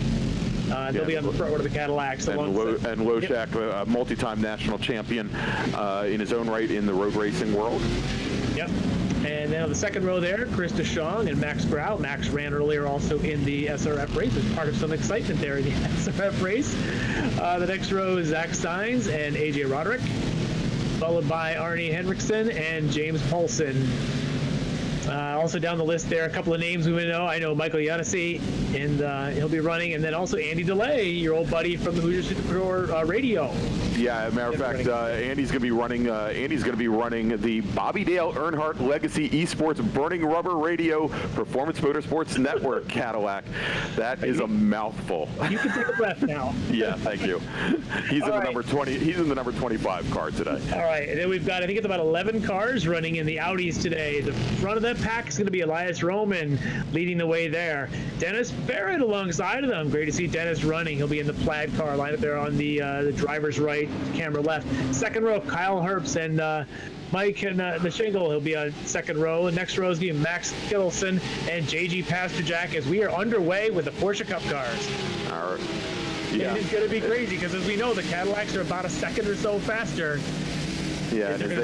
They'll be on the front row of the Cadillacs. And Loshak, a multi-time national champion in his own right in the road racing world. Yep. And then on the second row there, Chris DeShong and Max Grau. Max ran earlier also in the SRF race as part of some excitement there in the SRF race. The next row is Zach Steins and AJ Roderick, followed by Arnie Henriksen and James Paulson. Also down the list there, a couple of names we would know. I know Michael Yanesi, and he'll be running, and then also Andy DeLay, your old buddy from the Hoosier Supertour radio. Yeah, as a matter of fact, Andy's going to be running. Andy's going to be running the Bobby Dale Earnhardt Legacy Esports Burning Rubber Radio Performance Motorsports Network Cadillac. That is a mouthful. You can take a breath now. Yeah, thank you. He's in the number 20. He's in the number 25 car today. All right, and then we've got, I think it's about 11 cars running in the Audis today. The front of that pack is going to be Elias Roman leading the way there. Dennis Barrett alongside of them. Great to see Dennis running. He'll be in the plaid car lined up there on the driver's right, camera left. Second row, Kyle Herbst and Mike and the shingle. He'll be on second row. The next row is going to be Max Kittelson and JG Pasterjack as we are underway with the Porsche Cup cars. All right. Yeah. And it's going to be crazy because, as we know, the Cadillacs are about a second or so faster. Yeah, and as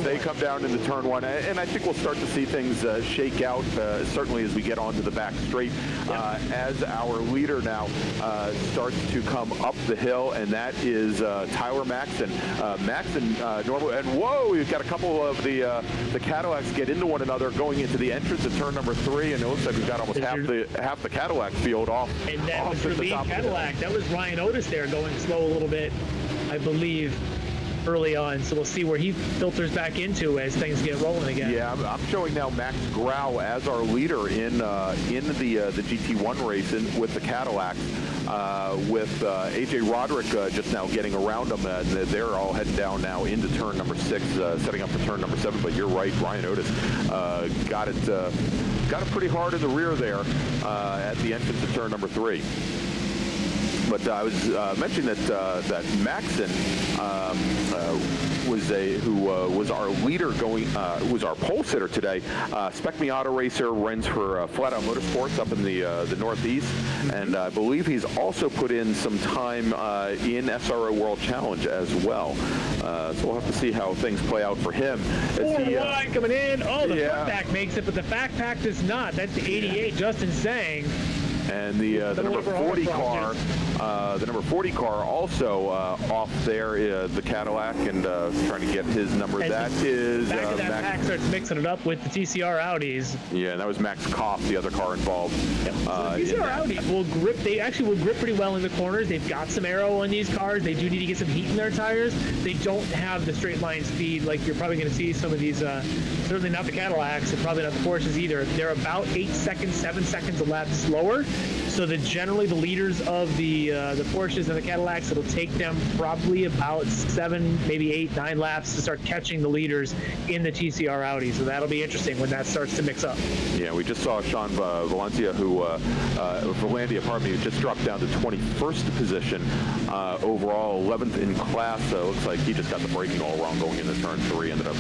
they come down into turn one, and I think we'll start to see things shake out, certainly as we get onto the back straight, as our leader now starts to come up the hill, and that is Tyler Maxon. Maxon, normal, and whoa, we've got a couple of the Cadillacs get into one another going into the entrance of turn number 3, and it looks like we've got almost half the Cadillac field off. And that was your lead Cadillac. That was Ryan Otis there going slow a little bit, I believe, early on, so we'll see where he filters back into as things get rolling again. Yeah, I'm showing now Max Grau as our leader in the GT1 race with the Cadillacs, with AJ Roderick just now getting around them. They're all heading down now into turn number 6, setting up for turn number 7. But you're right, Ryan Otis got it pretty hard in the rear there at the entrance to turn number 3. But I was mentioning that Maxon was our leader was our pole sitter today. Spec Miata racer runs for Flat Out Motorsports up in the Northeast, and I believe he's also put in some time in SRO World Challenge as well. So we'll have to see how things play out for him. 4-1 coming in. Oh, the front pack makes it, but the back pack does not. That's the 88, Justin Sang. And the number 40 car, also off there, the Cadillac, and trying to get his number. That is back of that pack starts mixing it up with the TCR Audis. Yeah, and that was Max Koff, the other car involved. Yep. So TCR Audis will grip. They actually will grip pretty well in the corners. They've got some aero on these cars. They do need to get some heat in their tires. They don't have the straight line speed like you're probably going to see some of these. Certainly not the Cadillacs, and probably not the Porsches either. They're about 8 seconds, 7 seconds a lap slower. So that generally the leaders of the Porsches and the Cadillacs, it'll take them probably about 7, maybe 8, 9 laps to start catching the leaders in the TCR Audi. So that'll be interesting when that starts to mix up. Yeah, we just saw Sean Valencia, who just dropped down to 21st position overall, 11th in class. Looks like he just got the braking all wrong going into turn 3, ended up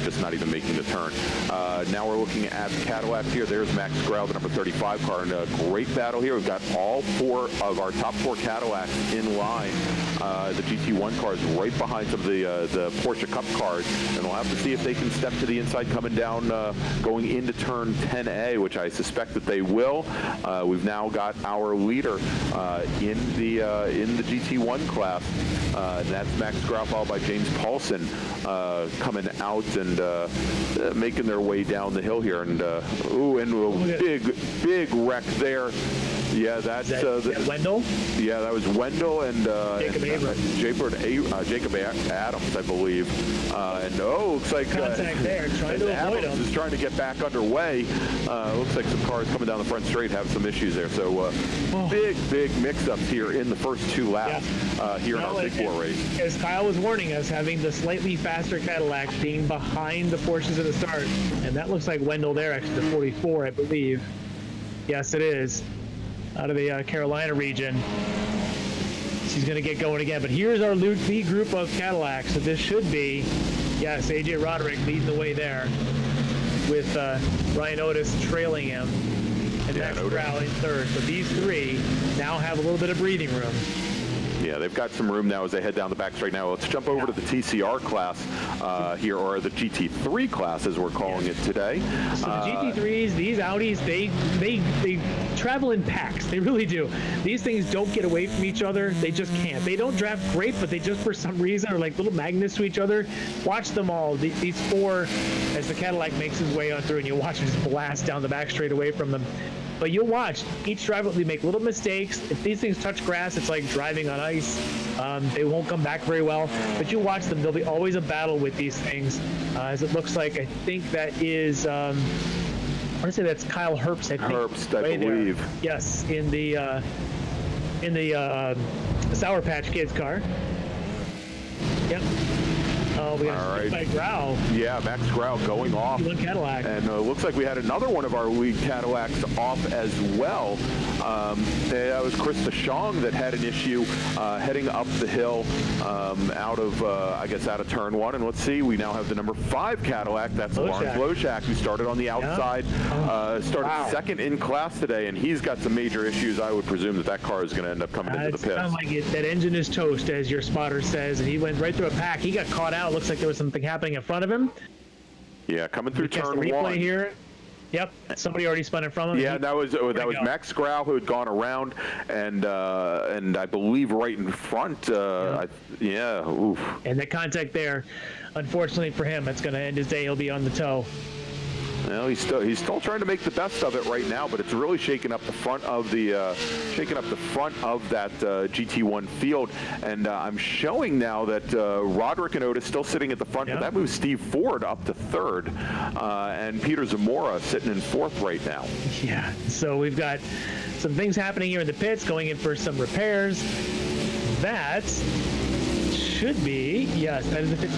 just not even making the turn. Now we're looking at the Cadillacs here. There's Max Grau, the number 35 car, and a great battle here. We've got all 4 of our top 4 Cadillacs in line. The GT1 cars right behind some of the Porsche Cup cars, and we'll have to see if they can step to the inside coming down, going into turn 10A, which I suspect that they will. We've now got our leader in the GT1 class, and that's Max Grau, followed by James Paulson coming out and making their way down the hill here, and a big wreck there. Yeah, that's Wendell. Yeah, that was Wendell and Jacob Adams, I believe. And looks like Adams is trying to get back underway. Looks like some cars coming down the front straight have some issues there. So big mix-ups here in the first 2 laps here in our Big 4 race. As Kyle was warning us, having the slightly faster Cadillac being behind the Porsches at the start, and that looks like Wendell there, actually the 44, I believe. Yes, it is. Out of the Carolina region. She's going to get going again. But here's our lead group of Cadillacs. So this should be, yes, AJ Roderick leading the way there with Ryan Otis trailing him. And Max Grau in third. But these 3 now have a little bit of breathing room. Yeah, they've got some room now as they head down the back straight. Now let's jump over to the TCR class here, or the GT3 class as we're calling it today. So the GT3s, these Audis, they travel in packs. They really do. These things don't get away from each other. They just can't. They don't draft great, but they just for some reason are like little magnets to each other. Watch them all. These four, as the Cadillac makes his way on through, and you watch them just blast down the back straight away from them. But you'll watch each driver, they make little mistakes. If these things touch grass, it's like driving on ice. They won't come back very well. But you watch them, there'll be always a battle with these things. As it looks like, I think that is, I want to say that's Kyle Herbst, I think. Herbst, I believe. There. Yes, in the Sour Patch Kids car. Yep. Oh, we got Max Grau. Yeah, Max Grau going off. One Cadillac. And looks like we had another one of our lead Cadillacs off as well. That was Chris DeShong that had an issue heading up the hill out of turn one. And let's see, we now have the number 5 Cadillac. That's Lawrence Loshak, who started on the outside, started second in class today, and he's got some major issues. I would presume that car is going to end up coming into the pits. Sounds like that engine is toast, as your spotter says, and he went right through a pack. He got caught out. Looks like there was something happening in front of him. Yeah, coming through turn replay one. Yep, somebody already spun in front of him. Yeah, that was Max Grau who had gone around, and I believe right in front. Oof. And the contact there, unfortunately for him, it's going to end his day. He'll be on the toe. Well, he's still trying to make the best of it right now, but it's really shaking up the front of that GT1 field. And I'm showing now that Roderick and Otis still sitting at the front, but that moves Steve Ford up to third, and Peter Zamora sitting in fourth right now. Yeah. So we've got some things happening here in the pits, going in for some repairs. That should be that is the pit.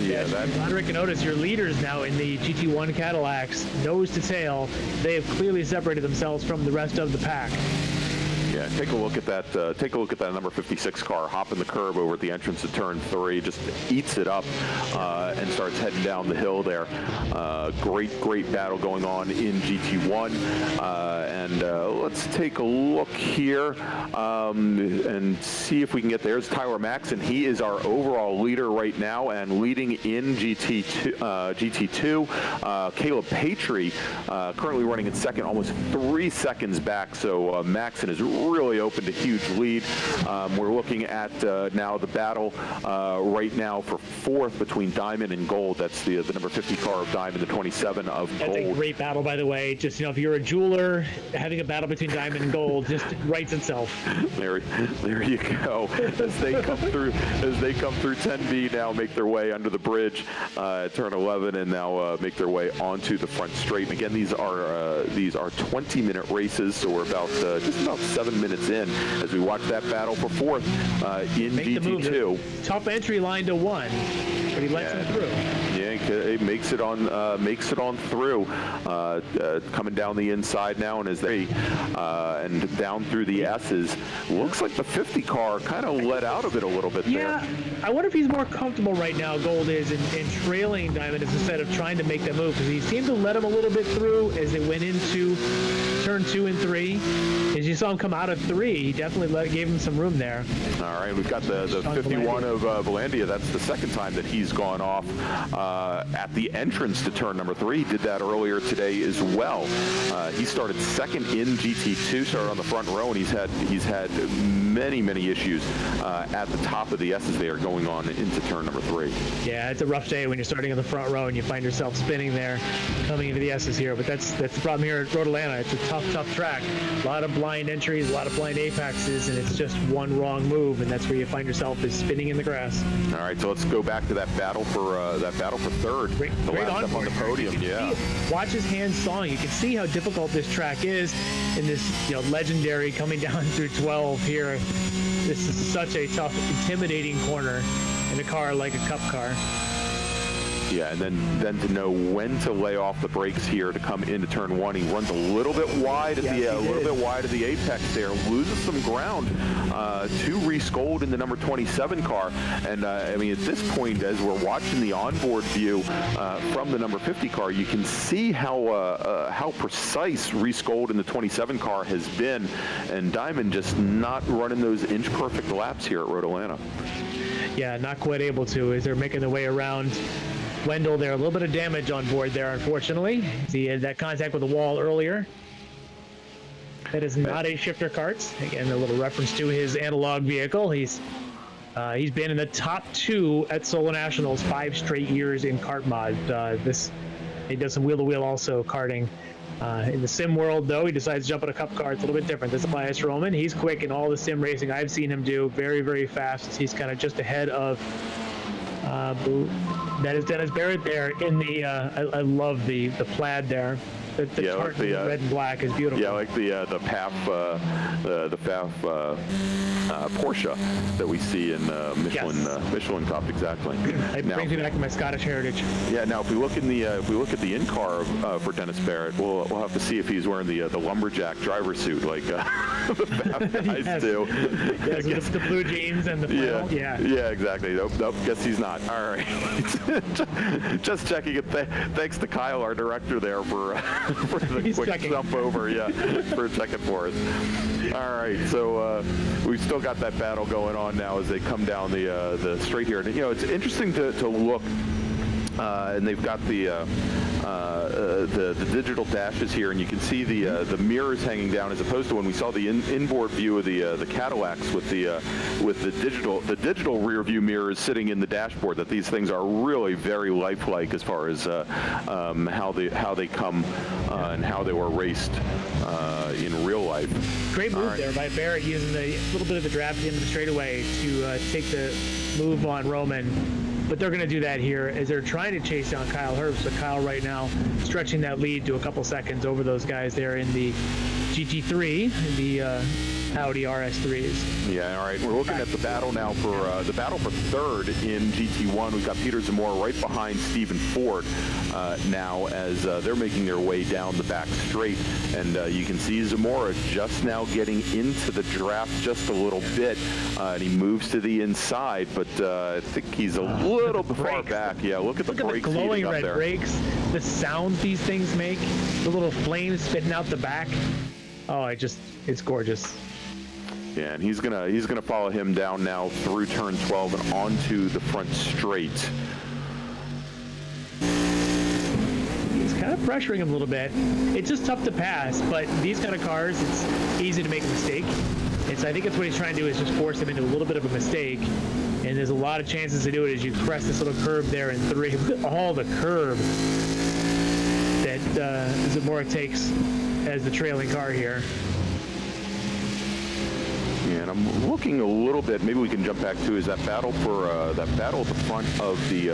Yeah, Roderick and Otis, your leaders now in the GT1 Cadillacs, nose to tail. They have clearly separated themselves from the rest of the pack. Yeah, take a look at that. Take a look at that number 56 car hopping the curb over at the entrance to turn 3. Just eats it up and starts heading down the hill there. Great battle going on in GT1. And let's take a look here and see if we can get there. There's Tyler Maxson. He is our overall leader right now and leading in GT2. Caleb Patry currently running in second, almost 3 seconds back. So Maxson is really opened a huge lead. We're looking at now the battle right now for fourth between Diamond and Gold. That's the number 50 car of Diamond, the 27 of Gold. That's a great battle, by the way. Just, if you're a jeweler, having a battle between Diamond and Gold just writes itself. There you go. As they come through 10B now, make their way under the bridge at turn 11, and now make their way onto the front straight. And again, these are 20-minute races, so we're about just about 7 minutes in as we watch that battle for fourth in GT2. Tough entry line to 1, but he lets him through. Yeah, it makes it on through, coming down the inside now, and as they and down through the S's. Looks like the 50 car kind of let out of it a little bit there. Yeah, I wonder if he's more comfortable right now, Gold is, in trailing Diamond instead of trying to make that move, because he seemed to let him a little bit through as they went into turn 2 and 3. As you saw him come out of 3, he definitely gave him some room there. All right, we've got the 51 of Volandia. That's the second time that he's gone off at the entrance to turn number 3. He did that earlier today as well. He started second in GT2, started on the front row, and he's had many issues at the top of the S's there going on into turn number 3. Yeah, it's a rough day when you're starting in the front row and you find yourself spinning there coming into the S's here, but that's the problem here at Road Atlanta. It's a tough track. A lot of blind entries, a lot of blind apexes, and it's just one wrong move, and that's where you find yourself is spinning in the grass. All right, so let's go back to that battle for third. Great last up on the podium. Yeah. Watch his hands sawing. You can see how difficult this track is in this legendary coming down through 12 here. This is such a tough, intimidating corner in a car like a Cup car. Yeah, and then to know when to lay off the brakes here to come into turn 1. He runs a little bit wide at the apex there, loses some ground to Reese Gold in the number 27 car. And I mean, at this point, as we're watching the onboard view from the number 50 car, you can see how precise Reese Gold in the 27 car has been, and Diamond just not running those inch perfect laps here at Road Atlanta. Yeah, not quite able to as they're making their way around Wendell there. A little bit of damage on board there, unfortunately. He had that contact with the wall earlier. That is not a shifter kart. Again, a little reference to his analog vehicle. He's been in the top 2 at Solo Nationals 5 straight years in kart mod. He does some wheel-to-wheel also karting. In the sim world, though, he decides to jump on a cup car. It's a little bit different. This is Elias Roman. He's quick in all the sim racing I've seen him do. Very, very fast. He's kind of just ahead of that is Dennis Barrett there in the I love the plaid there. The chart in red and black is beautiful. Yeah, I like the PAF Porsche that we see in Michelin Cup. Exactly. It brings me back to my Scottish heritage. Yeah. Now, if we look at the in car for Dennis Barrett, we'll have to see if he's wearing the lumberjack driver suit like the PAF guys do. Yes, with the blue jeans and the flannel. Yeah, exactly. Nope, guess he's not. All right. Just checking it. Thanks to Kyle, our director there, for the quick jump over, for checking for us. All right, so we've still got that battle going on now as they come down the straight here. And, it's interesting to look, and they've got the digital dashes here, and you can see the mirrors hanging down, as opposed to when we saw the inboard view of the Cadillacs with the digital rear view mirrors sitting in the dashboard. That these things are really very lifelike as far as how they come and how they were raced in real life. Great move there by Barrett, using a little bit of the draft at the end of the straightaway to take the move on Roman. But they're going to do that here as they're trying to chase down Kyle Herbst. So Kyle right now stretching that lead to a couple seconds over those guys there in the GT3, the Audi RS3s. Yeah, all right. We're looking at the battle now for third in GT1. We've got Peter Zamora right behind Stephen Ford now as they're making their way down the back straight. And you can see Zamora just now getting into the draft just a little bit. And he moves to the inside, but I think he's a little far back. Yeah, look at the brakes. Look at the glowing red there. brakes, the sound these things make, the little flames spitting out the back. Oh, it's gorgeous. Yeah, and he's gonna follow him down now through turn 12 and onto the front straight. He's kind of pressuring him a little bit. It's just tough to pass, but these kind of cars, it's easy to make a mistake. I think it's what he's trying to do, is just force him into a little bit of a mistake. And there's a lot of chances to do it as you press this little curve there in 3. Look at all the curve that Zamora takes as the trailing car here. Yeah, and I'm looking a little bit. Maybe we can jump back to that battle at the front of the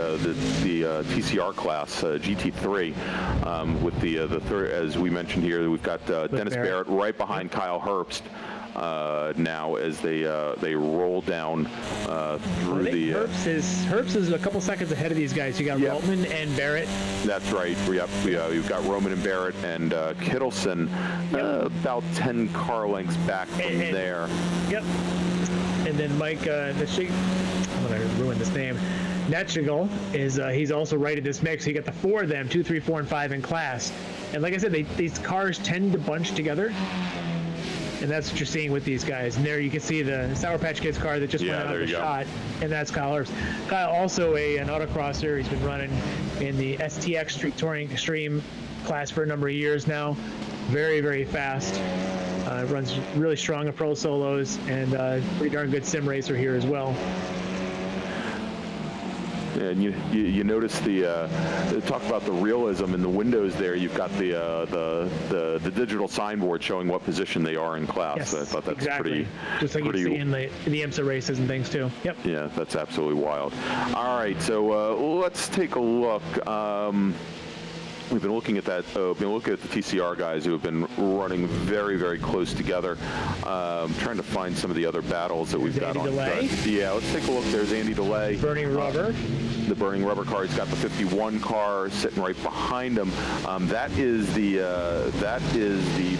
TCR class GT3 with the third, as we mentioned here. We've got Dennis Barrett right behind Kyle Herbst. Now as they roll down through the Herbst is a couple seconds ahead of these guys. You got Roman and Barrett. That's right. We've got Roman and Barrett and Kittleson about 10 car lengths back from there. Yep. And then Mike I'm gonna ruin this name. Netchigal is he's also right in this mix. You got the 4 of them, 2, 3, 4, and 5 in class. And like I said, these cars tend to bunch together. And that's what you're seeing with these guys. And there you can see the Sour Patch Kids car that just went out of the shot. And that's Kyle Herbst. Kyle also an autocrosser. He's been running in the STX Street Touring Extreme class for a number of years now. Very, very fast. Runs really strong in pro solos, and pretty darn good sim racer here as well. And you notice talk about the realism in the windows there. You've got the digital signboard showing what position they are in class. Yes, I thought that's exactly. Just like you see in the IMSA races and things too. Yep. Yeah, that's absolutely wild. All right, so let's take a look. we've been looking at that. Been looking at the TCR guys who have been running very, very close together. Trying to find some of the other battles that we've got on. Delay. Yeah, let's take a look. There's Andy Delay. Burning Rubber. The Burning Rubber car. He's got the 51 car sitting right behind him. That is the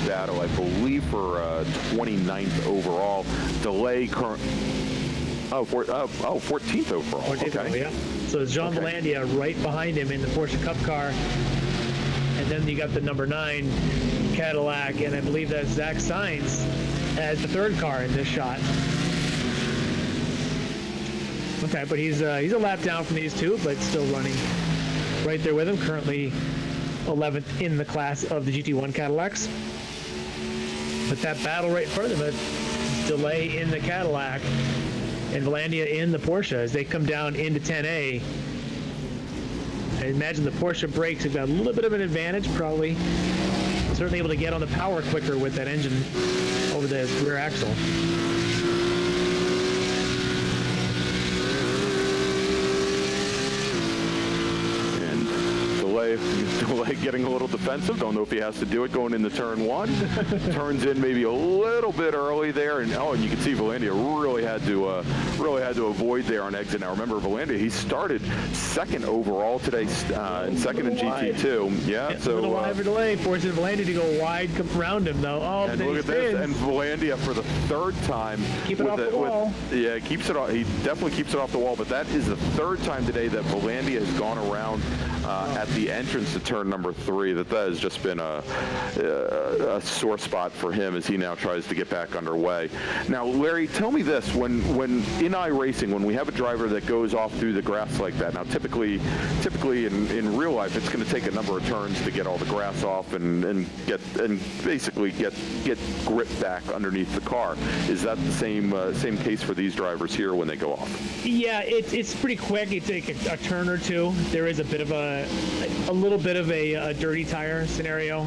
battle, I believe, for 29th overall. Delay current. 14th overall. 14th, Okay. yeah. So it's Jean Valandia right behind him in the Porsche Cup car. And then you got the number 9 Cadillac, and I believe that's Zach Sainz as the 3rd car in this shot. Okay, but he's a lap down from these two, but still running right there with him. Currently 11th in the class of the GT1 Cadillacs. But that battle right in front of him, Delay in the Cadillac and Valandia in the Porsche as they come down into 10A. I imagine the Porsche brakes have got a little bit of an advantage, probably. Certainly able to get on the power quicker with that engine over the rear axle. And Delay getting a little defensive. Don't know if he has to do it going into turn 1. Turns in maybe a little bit early there, and you can see Valandia really had to avoid there on exit. Now remember, Valandia, he started 2nd overall today, and 2nd in GT2. Yeah, so a little wide for Delay, forcing Valandia to go wide around him though. Oh, and look at this, and Valandia for the 3rd time. Keep it off the wall. Yeah, keeps it off. He definitely keeps it off the wall. But that is the 3rd time today that Valandia has gone around at the entrance to turn number 3. That has just been a sore spot for him as he now tries to get back underway. Now, Larry, tell me this: when in iRacing, when we have a driver that goes off through the grass like that, now typically in real life, it's going to take a number of turns to get all the grass off and basically get grip back underneath the car. Is that the same case for these drivers here when they go off? Yeah, it's pretty quick. You take a turn or two. There is a bit of a little bit of a dirty tire scenario.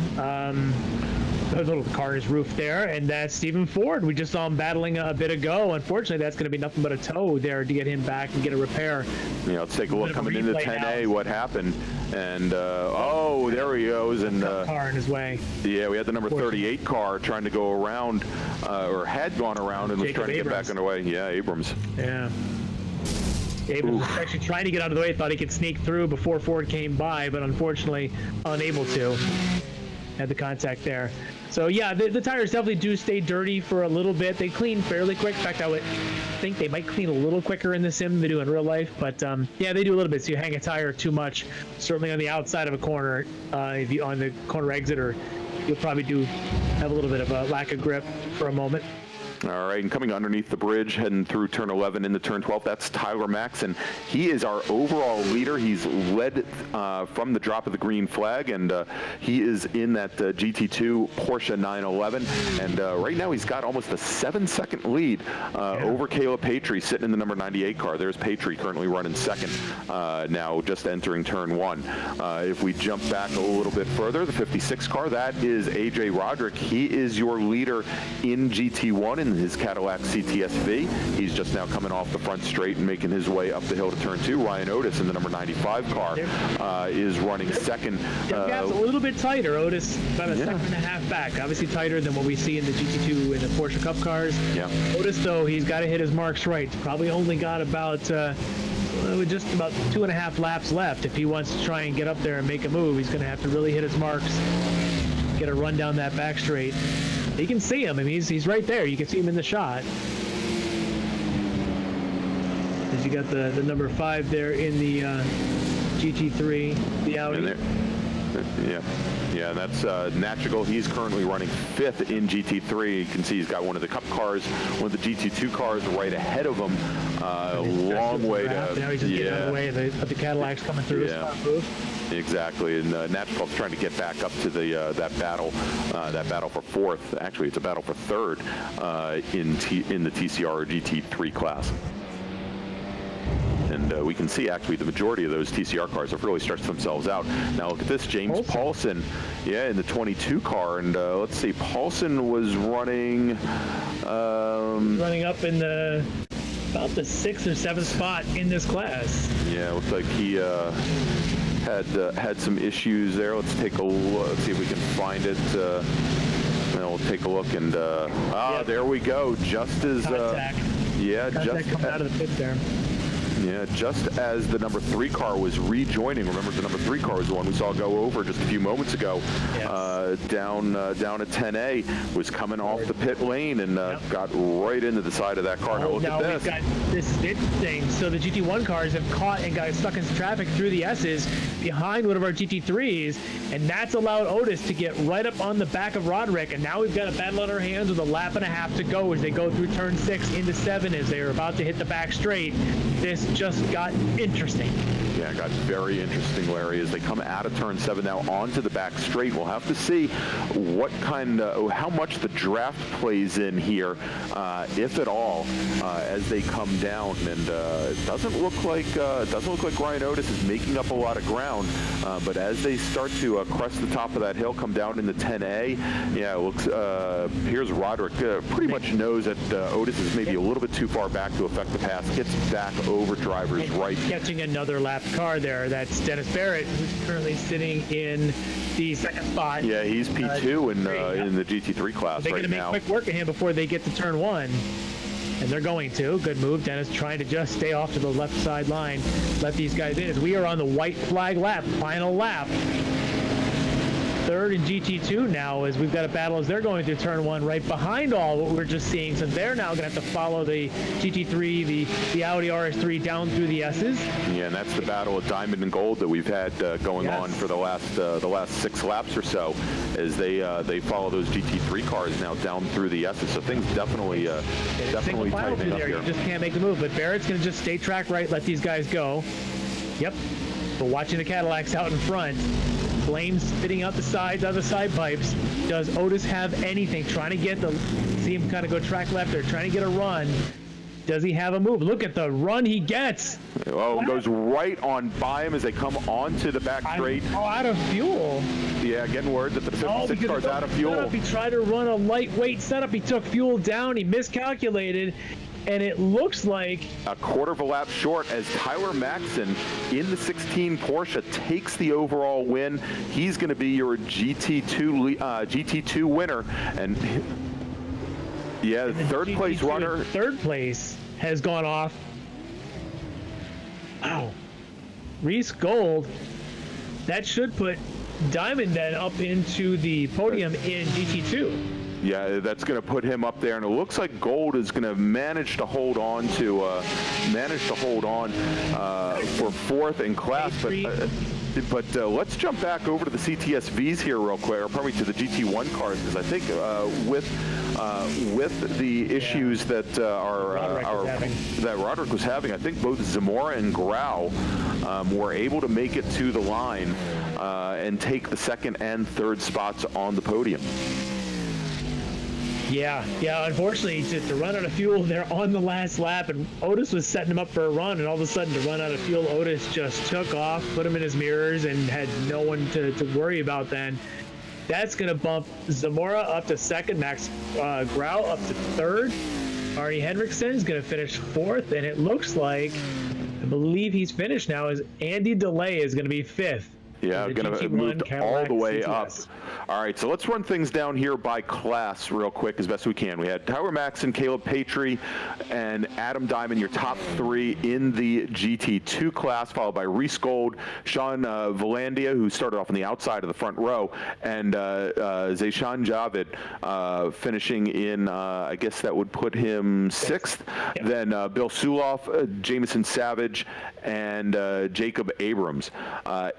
A little car's roof there, and that's Stephen Ford. We just saw him battling a bit ago. Unfortunately, that's going to be nothing but a tow there to get him back and get a repair. Yeah, let's take a look coming into 10A. What happened? And oh, there he goes. And car in his way. Yeah, we had the number 38 car trying to go around, or had gone around and was trying to get back underway. Yeah, Abrams. Yeah. Abrams was actually trying to get out of the way. Thought he could sneak through before Ford came by, but unfortunately unable to. Had the contact there. So yeah, the tires definitely do stay dirty for a little bit. They clean fairly quick. In fact, I would think they might clean a little quicker in the sim than they do in real life. But yeah, they do a little bit. So you hang a tire too much, certainly on the outside of a corner, if you on the corner exit, or you'll probably do have a little bit of a lack of grip for a moment. All right, and coming underneath the bridge, heading through turn 11 into turn 12, that's Tyler Maxon. He is our overall leader. He's led from the drop of the green flag, and he is in that GT2 Porsche 911. And right now he's got almost a 7-second lead over Caleb Patry, sitting in the number 98 car. There's Patry currently running 2nd now, just entering turn 1. If we jump back a little bit further, the 56 car, that is AJ Roderick. He is your leader in GT1 in his Cadillac CTS-V. He's just now coming off the front straight and making his way up the hill to turn 2. Ryan Otis in the number 95 car is running 2nd. Gap's a little bit tighter. Otis about a second and a half back. Obviously tighter than what we see in the GT2 and the Porsche Cup cars. Yeah. Otis, though, he's got to hit his marks right. Probably only got about just about 2.5 laps left. If he wants to try and get up there and make a move, he's going to have to really hit his marks, get a run down that back straight. You can see him. I mean, he's right there. You can see him in the shot. As you got the number 5 there in the GT3, the Audi. Yeah, and that's Nachigal. He's currently running 5th in GT3. You can see he's got one of the Cup cars, one of the GT2 cars right ahead of him. Long way to... Now he's just getting out of the way of the Cadillacs coming through his front booth. Exactly, and Nachigal's trying to get back up to the that battle for 4th. Actually, it's a battle for 3rd in the TCR GT3 class. And we can see actually the majority of those TCR cars have really stretched themselves out. Now look at this, James Paulson, in the 22 car, and let's see, Paulson was running up in about the 6th or 7th spot in this class. Yeah, looks like he had some issues there. Let's take a look. Let's see if we can find it. And we'll take a look, and there we go. Just as Contact coming out of the pit there. Yeah, just as the number 3 car was rejoining. Remember, the number 3 car was the one we saw go over just a few moments ago. Yes. Down at 10A, was coming off the pit lane and got right into the side of that car. Now look at this. We've got this spit thing. So the GT1 cars have caught and got stuck in some traffic through the S's behind one of our GT3s, and that's allowed Otis to get right up on the back of Roderick. And now we've got a battle on our hands with a lap and a half to go as they go through turn 6 into 7 as they're about to hit the back straight. This just got interesting. Yeah, it got very interesting, Larry, as they come out of turn 7 now onto the back straight. We'll have to see what how much the draft plays in here, if at all, as they come down. And it doesn't look like Ryan Otis is making up a lot of ground. But as they start to crest the top of that hill, come down into 10A, yeah, it looks. Here's Roderick. Pretty much knows that Otis is maybe a little bit too far back to affect the pass. Gets back over driver's right. Catching another lap car there. That's Dennis Barrett, who's currently sitting in the second spot. Yeah, he's P2 in the GT3 class they're right now. They're going to make quick work of him before they get to turn 1. And they're going to. Good move. Dennis trying to just stay off to the left side line. Let these guys in as we are on the white flag lap. Final lap. Third in GT2 now, as we've got a battle as they're going through turn 1 right behind all what we're just seeing. So they're now going to have to follow the GT3, the Audi RS3 down through the S's. Yeah, and that's the battle of diamond and gold that we've had going on for the last 6 laps or so, as they follow those GT3 cars now down through the S's. So things definitely tightening up here. You just can't make the move, but Barrett's going to just stay track right, let these guys go. Yep. We're watching the Cadillacs out in front. Flames spitting out the sides, out of the side pipes. Does Otis have anything? Trying to see him kind of go track left there, trying to get a run. Does he have a move? Look at the run he gets. Oh, goes right on by him as they come onto the back straight. Out of fuel. Yeah, getting word that the 56 car's out of fuel. Setup, he tried to run a lightweight setup. He took fuel down. He miscalculated. And it looks like a quarter of a lap short as Tyler Maxson in the 16 Porsche takes the overall win. He's going to be your GT2 winner. And yeah, the third place runner. Third place has gone off. Wow. Reese Gold. That should put Diamond then up into the podium in GT2. Yeah, that's going to put him up there, and it looks like Gold is going to manage to hold on for 4th in class. But let's jump back over to the CTSVs here real quick, or probably to the GT1 cars, because I think with the issues that Roderick was having, I think both Zamora and Grau were able to make it to the line and take the 2nd and 3rd spots on the podium. Yeah. Unfortunately, to run out of fuel, they're on the last lap, and Otis was setting him up for a run, and all of a sudden, to run out of fuel, Otis just took off, put him in his mirrors, and had no one to worry about then. That's going to bump Zamora up to 2nd, Max Grau up to 3rd. Arnie Hendrickson is going to finish 4th, and it looks like, I believe he's finished now, as Andy DeLay is going to be 5th. Yeah, going to move all the way up. All right, so let's run things down here by class real quick as best we can. We had Tyler Maxson, Caleb Patry, and Adam Diamond, your top 3 in the GT2 class, followed by Reese Gold, Sean Valandia, who started off on the outside of the front row, and Zayshan Javid finishing in, I guess that would put him 6th. Yep. Then Bill Suloff, Jamison Savage, and Jacob Abrams.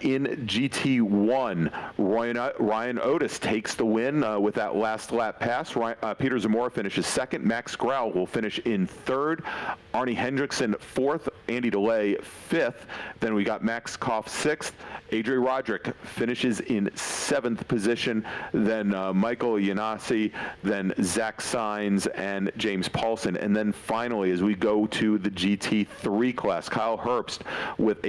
In GT1, Ryan Otis takes the win with that last lap pass. Peter Zamora finishes 2nd. Max Grau will finish in 3rd. Arnie Hendrickson 4th. Andy DeLay 5th. Then we got Max Koff 6th. Adrian Roderick finishes in 7th position. Then Michael Yanasi, then Zach Sainz, and James Paulson. And then finally, as we go to the GT3 class, Kyle Herbst with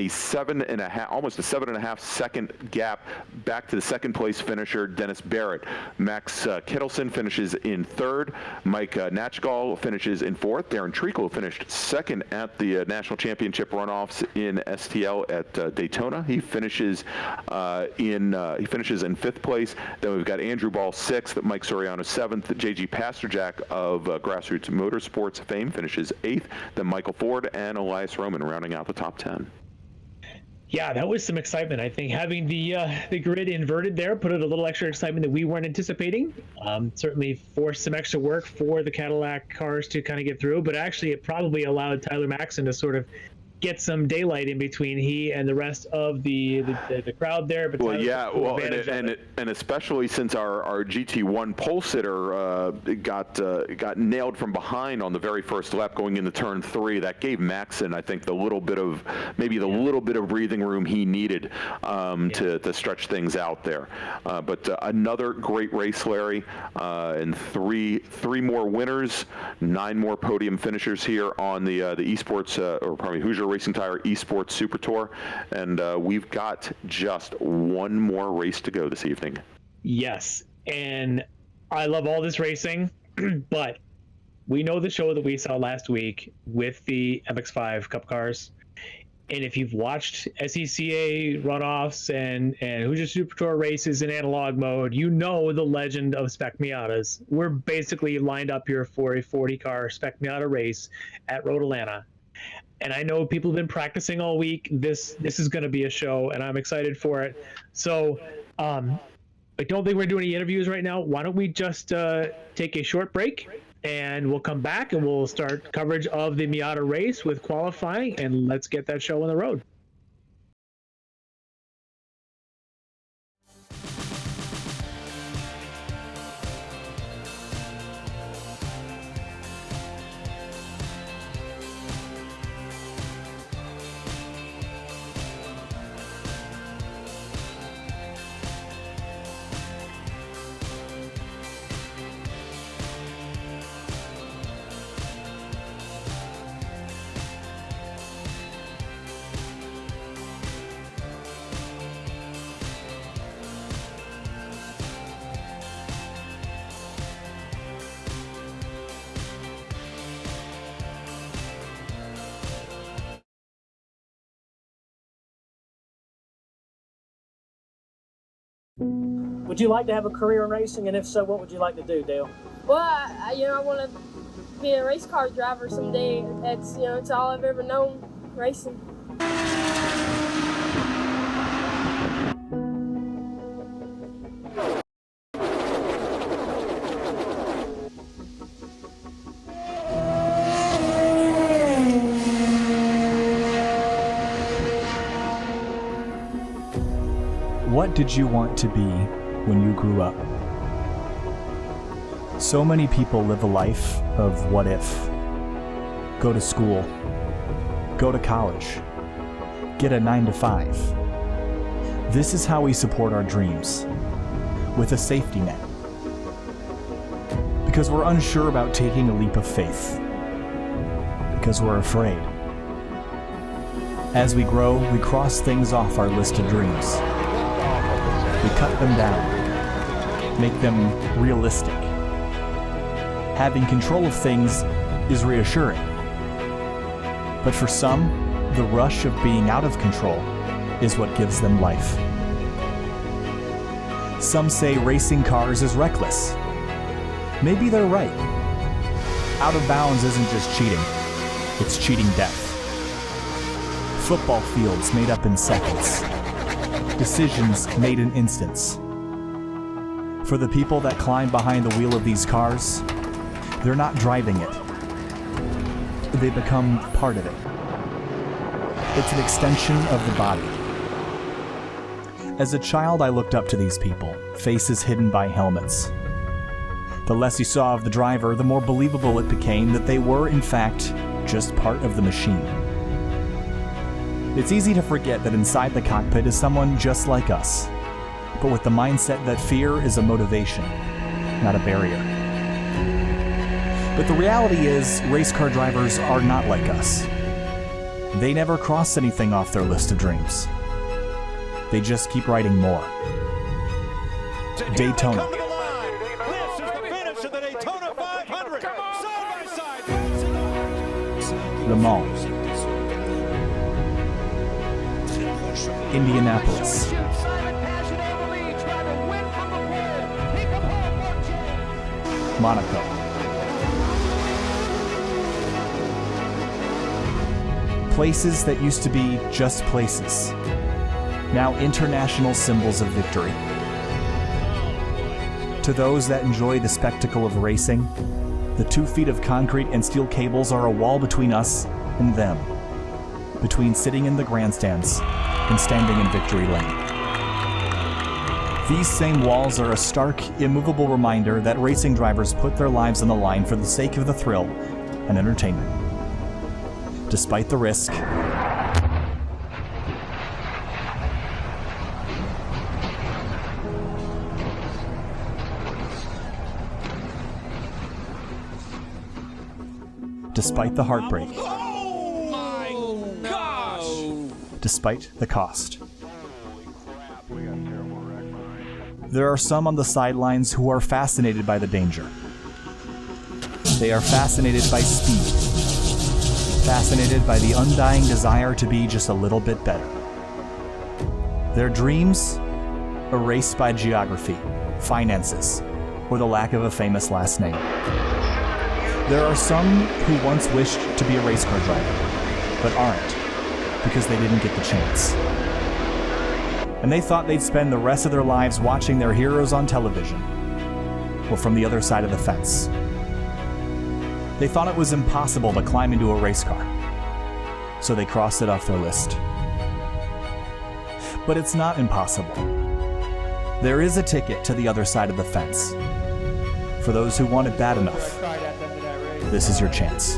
almost a 7.5 second gap back to the 2nd place finisher, Dennis Barrett. Max Kittleson finishes in 3rd. Mike Natchgall finishes in 4th. Darren Treacle finished 2nd at the National Championship championship runoffs in STL at Daytona. He finishes in fifth place. Then we've got Andrew Ball 6th, Mike Soriano 7th, JG Pasterjack of Grassroots Motorsports fame finishes 8th, then Michael Ford and Elias Roman rounding out the top 10. Yeah, that was some excitement. I think having the grid inverted there put it a little extra excitement that we weren't anticipating. Certainly forced some extra work for the Cadillac cars to kind of get through, but actually it probably allowed Tyler Maxson to sort of get some daylight in between he and the rest of the crowd there. But well, Tyler yeah, took well, advantage and especially since our GT1 pole sitter got nailed from behind on the very first lap going into turn 3, that gave Maxson, I think, the little bit of breathing room he needed to stretch things out there. But another great race, Larry, and three more winners, 9 more podium finishers here on the esports or probably Hoosier Racing Tire eSports Super Tour, and we've got just one more race to go this evening. Yes, and I love all this racing, but we know the show that we saw last week with the MX5 Cup cars, and if you've watched SCCA runoffs and Hoosier Super Tour races in analog mode, you know the legend of Spec Miatas. We're basically lined up here for a 40-car Spec Miata race at Road Atlanta. And I know people have been practicing all week. This is going to be a show, and I'm excited for it. So I don't think we're doing any interviews right now. Why don't we just take a short break, and we'll come back, and we'll start coverage of the Miata race with qualifying, and let's get that show on the road. Would you like to have a career in racing, and if so, what would you like to do, Dale? Well, I want to be a race car driver someday. It's all I've ever known, racing. What did you want to be when you grew up? So many people live a life of what if. Go to school, go to college, get a 9-to-5. This is how we support our dreams, with a safety net. Because we're unsure about taking a leap of faith. Because we're afraid. As we grow, we cross things off our list of dreams. We cut them down, make them realistic. Having control of things is reassuring. But for some, the rush of being out of control is what gives them life. Some say racing cars is reckless. Maybe they're right. Out of bounds isn't just cheating, it's cheating death. Football fields made up in seconds. Decisions made in instants. For the people that climb behind the wheel of these cars, they're not driving it. They become part of it. It's an extension of the body. As a child, I looked up to these people, faces hidden by helmets. The less you saw of the driver, the more believable it became that they were, in fact, just part of the machine. It's easy to forget that inside the cockpit is someone just like us, but with the mindset that fear is a motivation, not a barrier. But the reality is, race car drivers are not like us. They never cross anything off their list of dreams. They just keep writing more. Daytona. This is the finish of the Daytona 500. Side by side. Le Mans. Indianapolis, Monaco, places that used to be just places, now international symbols of victory. To those that enjoy the spectacle of racing, the 2 feet of concrete and steel cables are a wall between us and them, between sitting in the grandstands and standing in victory lane. These same walls are a stark, immovable reminder that racing drivers put their lives on the line for the sake of the thrill and entertainment. Despite the risk, despite the heartbreak, despite the cost. There are some on the sidelines who are fascinated by the danger. They are fascinated by speed, fascinated by the undying desire to be just a little bit better. Their dreams erased by geography, finances, or the lack of a famous last name. There are some who once wished to be a race car driver, but aren't, because they didn't get the chance. And they thought they'd spend the rest of their lives watching their heroes on television, or from the other side of the fence. They thought it was impossible to climb into a race car, so they crossed it off their list. But it's not impossible. There is a ticket to the other side of the fence. For those who want it bad enough, this is your chance.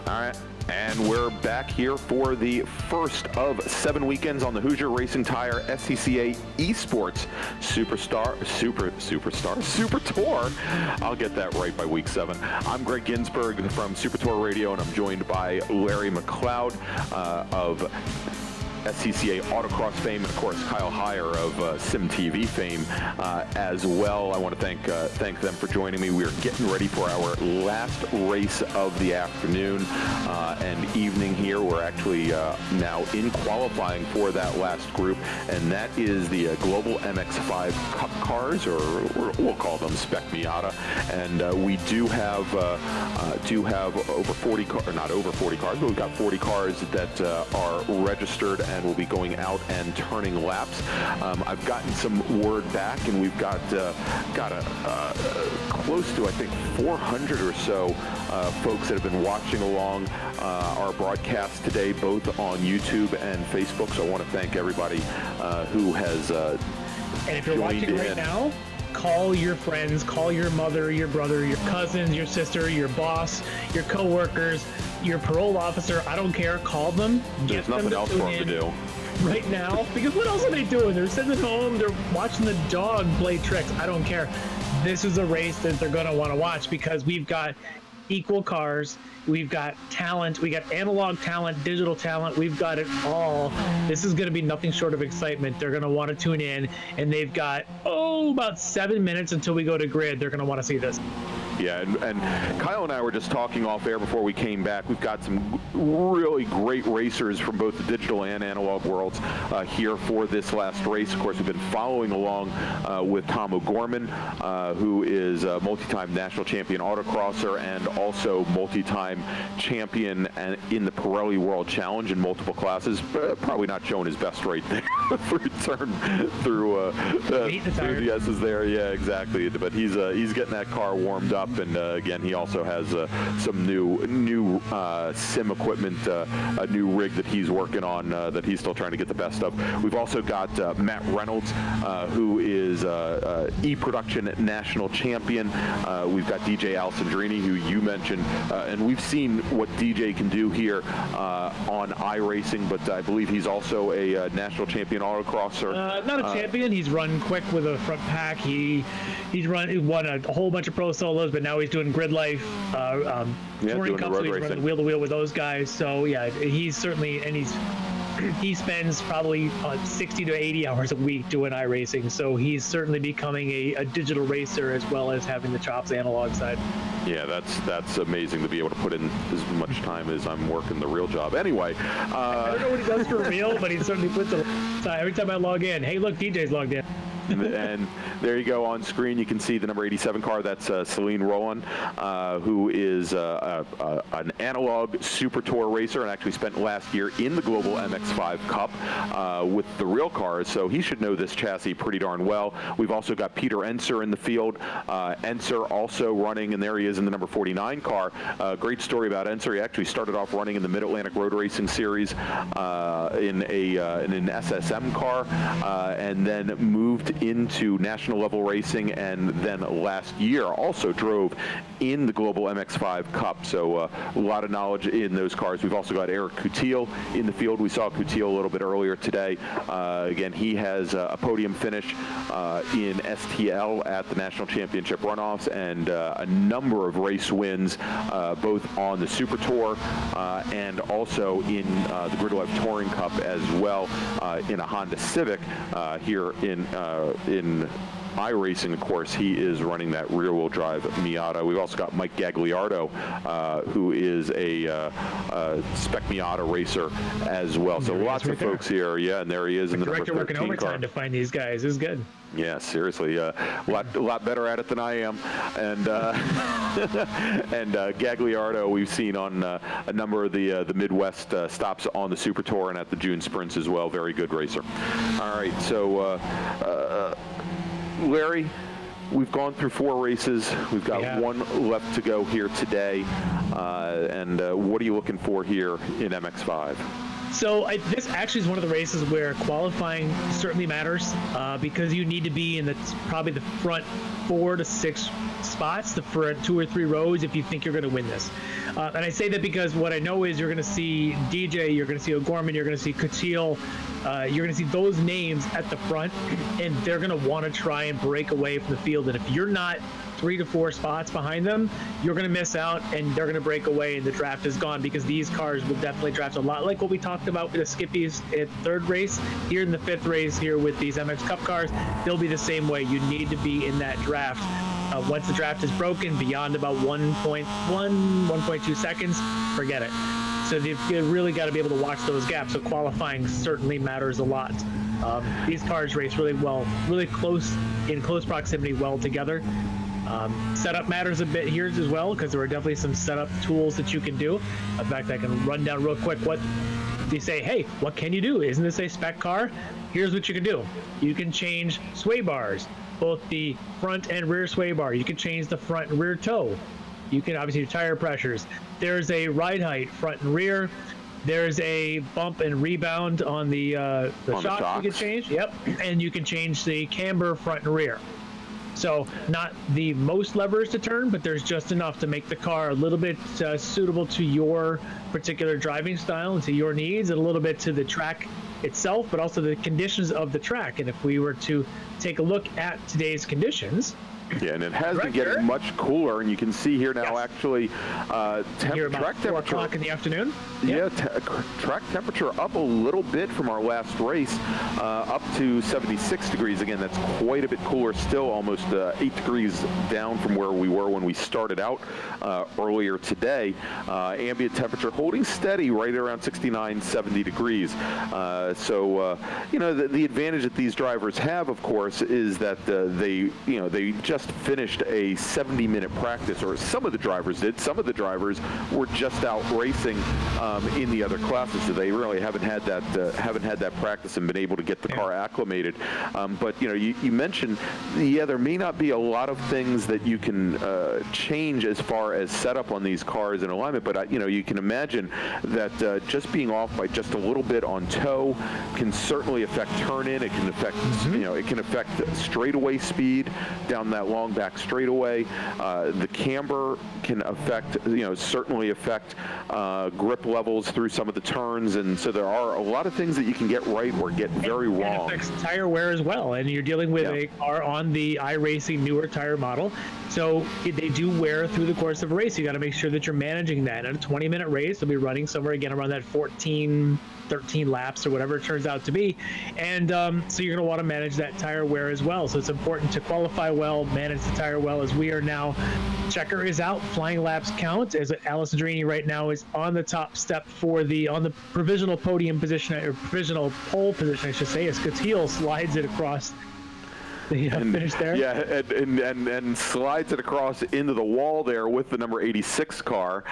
All right, and we're back here for the first of 7 weekends on the Hoosier Racing Tire SCCA eSports Super Tour. I'll get that right by week 7. I'm Greg Ginsberg from Super Tour Radio, and I'm joined by Larry McLeod of SCCA Autocross fame, and of course Kyle Heyer of Sim TV fame as well. I want to thank them for joining me. We are getting ready for our last race of the afternoon and evening here. We're actually now in qualifying for that last group, and that is the Global MX5 Cup cars, or we'll call them Spec Miata. And we do have over 40 cars, or not over 40 cars, but we've got 40 cars that are registered and will be going out and turning laps. I've gotten some word back, and we've got close to, I think, 400 or so folks that have been watching along our broadcast today, both on YouTube and Facebook. So I want to thank everybody who has and if you're watching right now, call your friends, call your mother, your brother, your cousins, your sister, your boss, your coworkers, your parole officer. I don't care. Call them. There's nothing else for them to do right now, because what else are they doing? They're sitting at home. They're watching the dog play tricks. I don't care. This is a race that they're going to want to watch, because we've got equal cars. We've got talent. We got analog talent, digital talent. We've got it all. This is going to be nothing short of excitement. They're going to want to tune in, and they've got, about 7 minutes until we go to grid. They're going to want to see this. Yeah, and Kyle and I were just talking off air before we came back. We've got some really great racers from both the digital and analog worlds here for this last race. Of course, we've been following along with Tom O'Gorman, who is a multi-time national champion autocrosser and also multi-time champion in the Pirelli World Challenge in multiple classes. Probably not showing his best right there through the S's there. Yeah, exactly. But he's getting that car warmed up. Cup, and again, he also has some new sim equipment, a new rig that he's working on that he's still trying to get the best of. We've also got Matt Reynolds, who is E-Production National Champion. We've got DJ Alessandrini, who you mentioned, and we've seen what DJ can do here on iRacing, but I believe he's also a national champion autocrosser. Not a champion. He's run quick with a front pack. He won a whole bunch of pro solos, but now he's doing grid life, touring cups. So he's running wheel to wheel with those guys. So yeah, he's certainly, and he spends probably 60 to 80 hours a week doing iRacing. So he's certainly becoming a digital racer as well as having the chops analog side. Yeah, that's amazing to be able to put in as much time as I'm working the real job. Anyway, I don't know what he does for real, but he certainly puts a time. Every time I log in, hey, look, DJ's logged in. And there you go on screen. You can see the number 87 car. That's Celine Rowan, who is an analog Super Tour racer and actually spent last year in the Global MX5 Cup with the real cars. So he should know this chassis pretty darn well. We've also got Peter Enser in the field. Enser also running, and there he is in the number 49 car. Great story about Enser. He actually started off running in the Mid-Atlantic Road Racing Series in an SSM car, and then moved into national level racing, and then last year also drove in the Global MX5 Cup. So a lot of knowledge in those cars. We've also got Eric Coutil in the field. We saw Coutil a little bit earlier today. Again, he has a podium finish in STL at the National Championship runoffs, and a number of race wins, both on the Super Tour and also in the Grid Life Touring Cup as well, in a Honda Civic here in iRacing. Of course, he is running that rear-wheel drive Miata. We've also got Mike Gagliardo, who is a Spec Miata racer as well. So lots of folks here. Yeah, and there he is in the number 13 working overtime to find these guys. This is good. Yeah, seriously, a lot better at it than I am. And and Gagliardo, we've seen on a number of the Midwest stops on the Super Tour and at the June Sprints as well. Very good racer. All right, so Larry, we've gone through 4 races. We've got one left to go here today. And what are you looking for here in MX5? So this actually is one of the races where qualifying certainly matters because you need to be in probably the front 4 to 6 spots, the front 2 or 3 rows, if you think you're going to win this. And I say that because what I know is you're going to see DJ, you're going to see O'Gorman, you're going to see Coutil, you're going to see those names at the front, and they're going to want to try and break away from the field. And if you're not 3 to 4 spots behind them, you're going to miss out, and they're going to break away, and the draft is gone, because these cars will definitely draft a lot like what we talked about with the Skippies at 3rd race. Here in the 5th race here with these MX Cup cars, they'll be the same way. You need to be in that draft. Once the draft is broken beyond about 1.2 seconds, forget it. So you've really got to be able to watch those gaps. So qualifying certainly matters a lot. These cars race really well, really close, in close proximity, well together. Setup matters a bit here as well, because there are definitely some setup tools that you can do. In fact, I can run down real quick what they say. Hey, what can you do? Isn't this a spec car? Here's what you can do. You can change sway bars, both the front and rear sway bar. You can change the front and rear toe. You can obviously tire pressures. There's a ride height, front and rear. There's a bump and rebound on the shocks you can change. Yep, and you can change the camber front and rear. So not the most levers to turn, but there's just enough to make the car a little bit suitable to your particular driving style and to your needs, and a little bit to the track itself, but also the conditions of the track. And if we were to take a look at today's conditions, yeah, and it has been getting much cooler, and you can see here now actually track temperature 4 o'clock in the afternoon. Yeah, track temperature up a little bit from our last race, up to 76 degrees. Again, that's quite a bit cooler still, almost 8 degrees down from where we were when we started out earlier today. Ambient temperature holding steady right around 69, 70 degrees. So, you know, the advantage that these drivers have, of course, is that they just just finished a 70-minute practice, or some of the drivers did. Some of the drivers were just out racing in the other classes, so they really haven't had that practice and been able to get the car acclimated. But you mentioned, there may not be a lot of things that you can change as far as setup on these cars and alignment, but you can imagine that just being off by just a little bit on toe can certainly affect turn-in. It can affect it can affect straightaway speed down that long back straightaway. The camber can affect certainly affect grip levels through some of the turns, and so there are a lot of things that you can get right or get very wrong. It affects tire wear as well, and you're dealing with a car on the iRacing newer tire model, so they do wear through the course of a race. You got to make sure that you're managing that. In a 20-minute race, they'll be running somewhere again around that 13 laps or whatever it turns out to be, and so you're going to want to manage that tire wear as well. So it's important to qualify well, manage the tire well, as we are now. Checker is out, flying laps count, as Alice Adrini right now is on the top step on the provisional podium position, or provisional pole position I should say, as Catil slides it across the finish there. Yeah, and slides it across into the wall there with the number 86 car.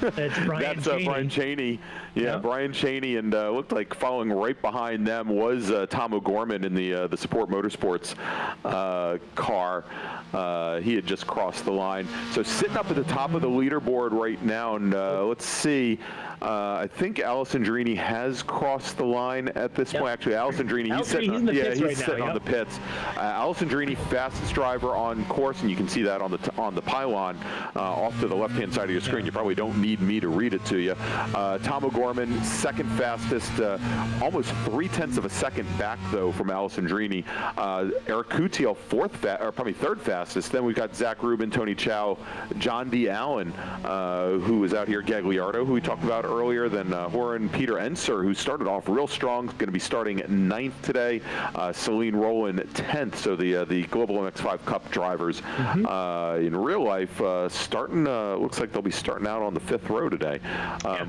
That's Brian Cheney. Yeah, Brian Cheney, and looked like following right behind them was Tom O'Gorman in the Support Motorsports car. He had just crossed the line. So sitting up at the top of the leaderboard right now, and let's see. I think Allison Drini has crossed the line at this point. Actually, Allison Drini, he's sitting on the pits. Allison Drini, fastest driver on course, and you can see that on the pylon off to the left-hand side of your screen. You probably don't need me to read it to you. Tom O'Gorman, second fastest, almost 0.3 of a second back though from Allison Drini. Eric Cutiel, third fastest. Then we've got Zach Rubin, Tony Chow, John D. Allen, who was out here, Gagliardo, who we talked about earlier, then Horan Peter Enser, who started off real strong, going to be starting 9th today. Celine Rowland 10th. So the Global MX5 Cup drivers in real life starting. Looks like they'll be starting out on the 5th row today.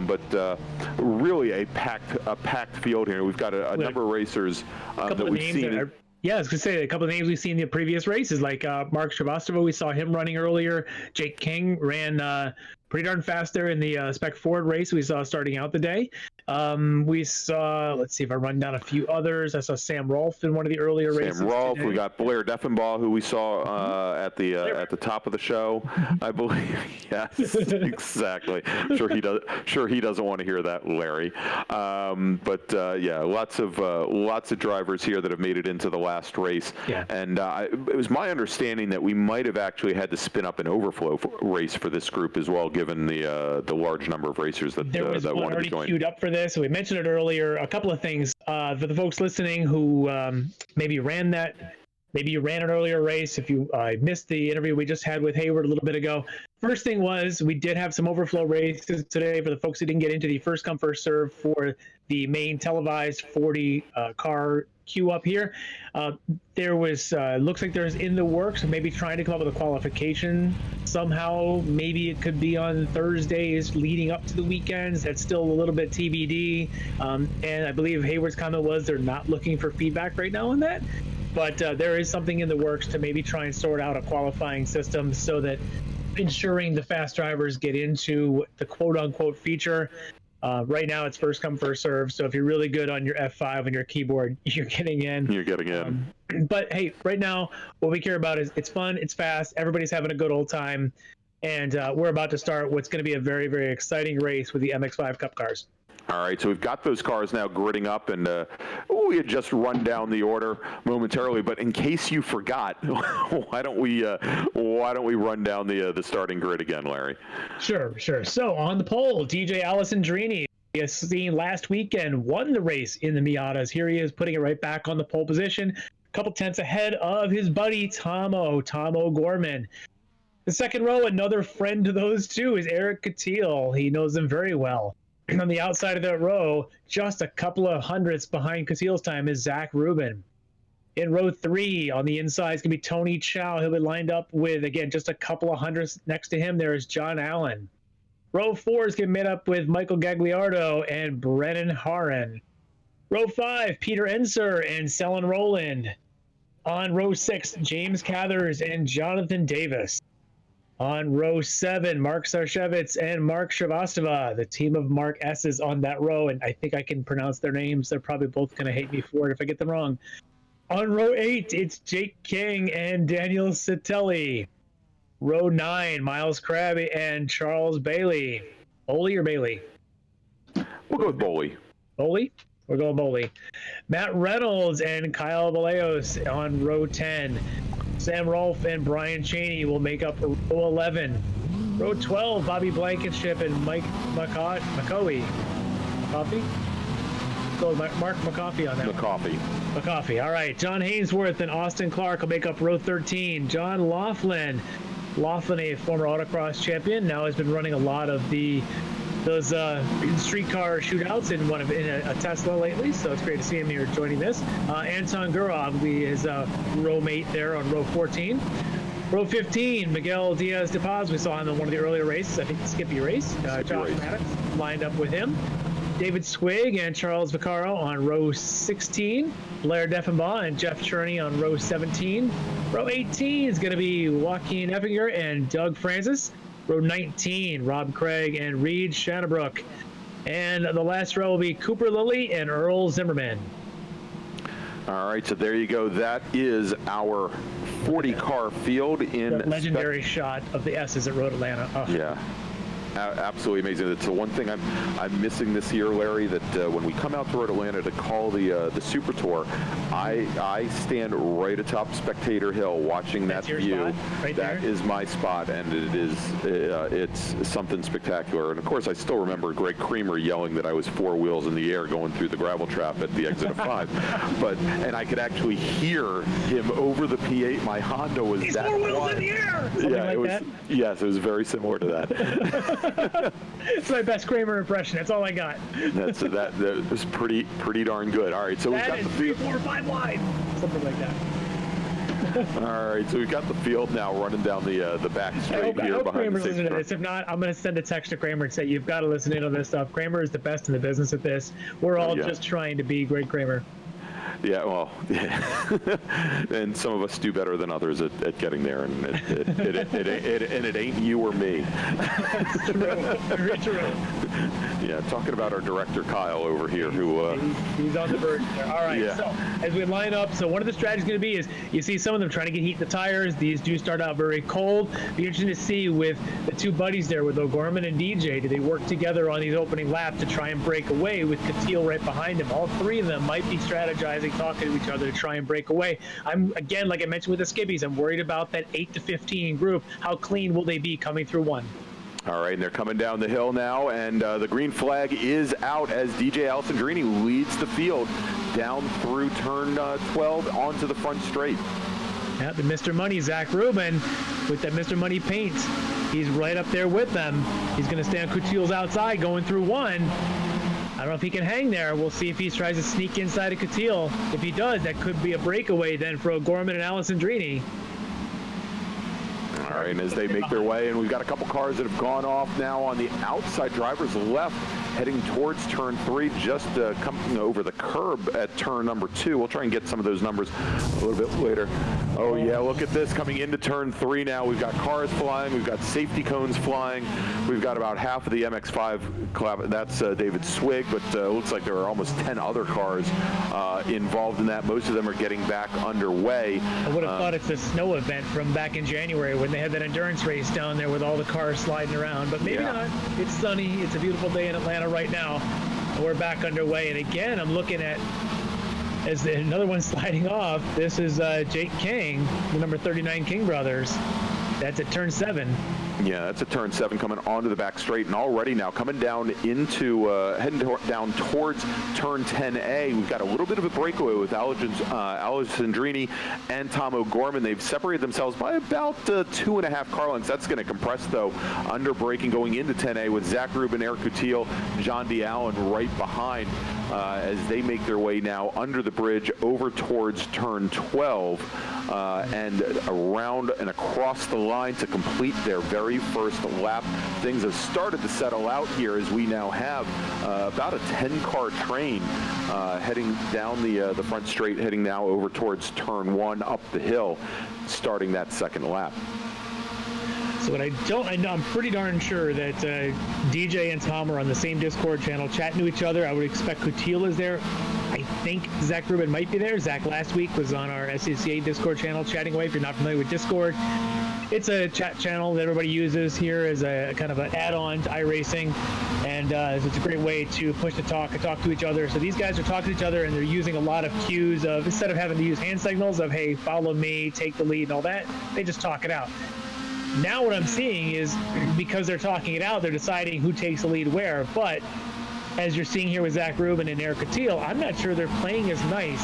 But really a packed field here. We've got a number of racers that we've seen. Yeah, I was going to say a couple of names we've seen in the previous races, like Mark Shrivastava, we saw him running earlier. Jake King ran pretty darn fast there in the Spec Ford race we saw starting out the day. We saw, let's see if I run down a few others. I saw Sam Rolfe in one of the earlier races. Sam Rolfe, we got Blair Deffenbaugh, who we saw at the top of the show, I believe. Yes, exactly. Sure he doesn't want to hear that, Larry. Lots of drivers here that have made it into the last race. Yeah. And it was my understanding that we might have actually had to spin up an overflow race for this group as well, given the large number of racers that wanted to join. Queued up for this. So we mentioned it earlier. A couple of things for the folks listening who maybe ran an earlier race. If you missed the interview we just had with Hayward a little bit ago, first thing was we did have some overflow races today for the folks who didn't get into the first come first serve for the main televised 40 car queue up here. There was looks like there's in the works, maybe trying to come up with a qualification somehow. Maybe it could be on Thursdays leading up to the weekends. That's still a little bit TBD. And I believe Hayward's comment was they're not looking for feedback right now on that. But there is something in the works to maybe try and sort out a qualifying system so that ensuring the fast drivers get into the quote-unquote feature. Right now it's first come first serve, so if you're really good on your F5 on your keyboard, you're getting in. But hey, right now what we care about is it's fun, it's fast, everybody's having a good old time, and we're about to start what's going to be a very, very exciting race with the MX5 Cup cars. All right, so we've got those cars now gridding up, and we had just run down the order momentarily. But in case you forgot, why don't we run down the starting grid again, Larry? Sure. So on the pole, DJ Allison Drini, as seen last weekend, won the race in the Miatas. Here he is, putting it right back on the pole position, a couple tenths ahead of his buddy Tom O'Gorman. The second row, another friend to those two, is Eric Catil. He knows them very well. On the outside of that row, just a couple of hundredths behind Catil's time, is Zach Rubin. In row 3, on the inside, is going to be Tony Chow. He'll be lined up with, again, just a couple of hundredths next to him. There is John Allen. Row 4 is going to be made up with Michael Gagliardo and Brennan Haran. Row 5, Peter Enser and Celine Rowland. On row 6, James Cathers and Jonathan Davis. On row 7, Mark Sarshevitz and Mark Shrivastava, the team of Mark S's on that row, and I think I can pronounce their names. They're probably both going to hate me for it if I get them wrong. On row 8, it's Jake King and Daniel Citelli. Row 9, Miles Crabbe and Charles Bailey. Boley or Bailey? We'll go with Boley. Boley? We're going Boley. Matt Reynolds and Kyle Vallejos on row 10. Sam Rolfe and Brian Cheney will make up row 11. Row 12, Bobby Blankenship and Mike McCoy. McCoffey? Go with Mark McCoffey on that. McCoffey. All right. John Hainsworth and Austin Clark will make up row 13. John Laughlin, a former autocross champion, now has been running a lot of those streetcar shootouts in a Tesla lately, so it's great to see him here joining this. Anton Gurov, his row mate there on row 14. Row 15, Miguel Diaz de Paz. We saw him in one of the earlier races, I think the Skippy race. Josh Maddox lined up with him. David Swig and Charles Vaccaro on row 16. Blair Deffenbaugh and Jeff Cherney on row 17. Row 18 is going to be Joaquin Effinger and Doug Francis. Row 19, Rob Craig and Reed Shannabrook. And the last row will be Cooper Lilly and Earl Zimmerman. All right, so there you go. That is our 40-car field in the legendary shot of the S's at Road Atlanta. Oh. Yeah. Absolutely amazing. It's the one thing I'm missing this year, Larry, that when we come out to Road Atlanta to call the Super Tour, I stand right atop Spectator Hill watching that view. Right that there? Is my spot, and it's something spectacular. And of course, I still remember Greg Creamer yelling that I was 4 wheels in the air going through the gravel trap at the exit of 5. And I could actually hear him over the P8. My Honda was He's that 4 wheels in the air. Yeah, it was. That? Yes, it was very similar to that. It's my best Kramer impression. That's all I got. That was pretty darn good. All right, so we've got the field 3, 4, 5 wide, something like that. All right, so we've got the field now running down the back straight here behind Kramer's the listening to this. If not, I'm going to send a text to Kramer and say you've got to listen in on this stuff. Kramer is the best in the business at this. We're all just trying to be great Kramer. Yeah, well, yeah. And some of us do better than others at getting there, and it ain't you or me. That's true. Very true. Yeah, talking about our director Kyle over here, who he's on the verge there. All right, yeah. So as we line up, so one of the strategies going to be is you see some of them trying to get heat in the tires. These do start out very cold. Be interesting to see with the two buddies there, with O'Gorman and DJ, do they work together on these opening laps to try and break away with Catil right behind them? All three of them might be strategizing, talking to each other to try and break away. I'm, again, like I mentioned with the Skippies, I'm worried about that 8 to 15 group. How clean will they be coming through one? All right, and they're coming down the hill now, and the green flag is out as DJ Alessandrini leads the field down through turn 12 onto the front straight. Yeah, the Mr. Money, Zach Rubin, with that Mr. Money paint. He's right up there with them. He's going to stay on Coutil's outside going through one. I don't know if he can hang there. We'll see if he tries to sneak inside of Coutil. If he does, that could be a breakaway then for O'Gorman and Alessandrini. All right, and as they make their way, and we've got a couple cars that have gone off now on the outside driver's left, heading towards turn 3, just coming over the curb at turn number 2. We'll try and get some of those numbers a little bit later. Oh yeah, look at this, coming into turn 3 now. We've got cars flying, we've got safety cones flying, we've got about half of the MX5 Cup. That's David Swig, but it looks like there are almost 10 other cars involved in that. Most of them are getting back underway. I would have thought it's a snow event from back in January when they had that endurance race down there with all the cars sliding around, but maybe not. It's sunny, it's a beautiful day in Atlanta right now, and we're back underway. And again, I'm looking at, as another one sliding off, this is Jake King, the number 39 King Brothers. That's at turn 7. Yeah, that's a turn 7 coming onto the back straight, and already now coming down into, heading down towards turn 10A. We've got a little bit of a breakaway with Alessandrini and Tom O'Gorman. They've separated themselves by about 2.5 car lengths. That's going to compress, though, under braking going into 10A with Zach Rubin, Eric Coutil, John D. Allen right behind. as they make their way now under the bridge over towards turn 12 and around and across the line to complete their very first lap. Things have started to settle out here as we now have about a 10-car train heading down the front straight, heading now over towards turn 1 up the hill, starting that second lap. So what I know, I'm pretty darn sure that DJ and Tom are on the same Discord channel chatting to each other. I would expect Coutil is there. I think Zach Rubin might be there. Zach last week was on our SCCA Discord channel chatting away. If you're not familiar with Discord, it's a chat channel that everybody uses here as a kind of an add-on to iRacing, and it's a great way to push the talk and talk to each other. So these guys are talking to each other, and they're using a lot of cues of, instead of having to use hand signals of, hey, follow me, take the lead and all that, they just talk it out. Now what I'm seeing is, because they're talking it out, they're deciding who takes the lead where. But as you're seeing here with Zach Rubin and Eric Coutil, I'm not sure they're playing as nice.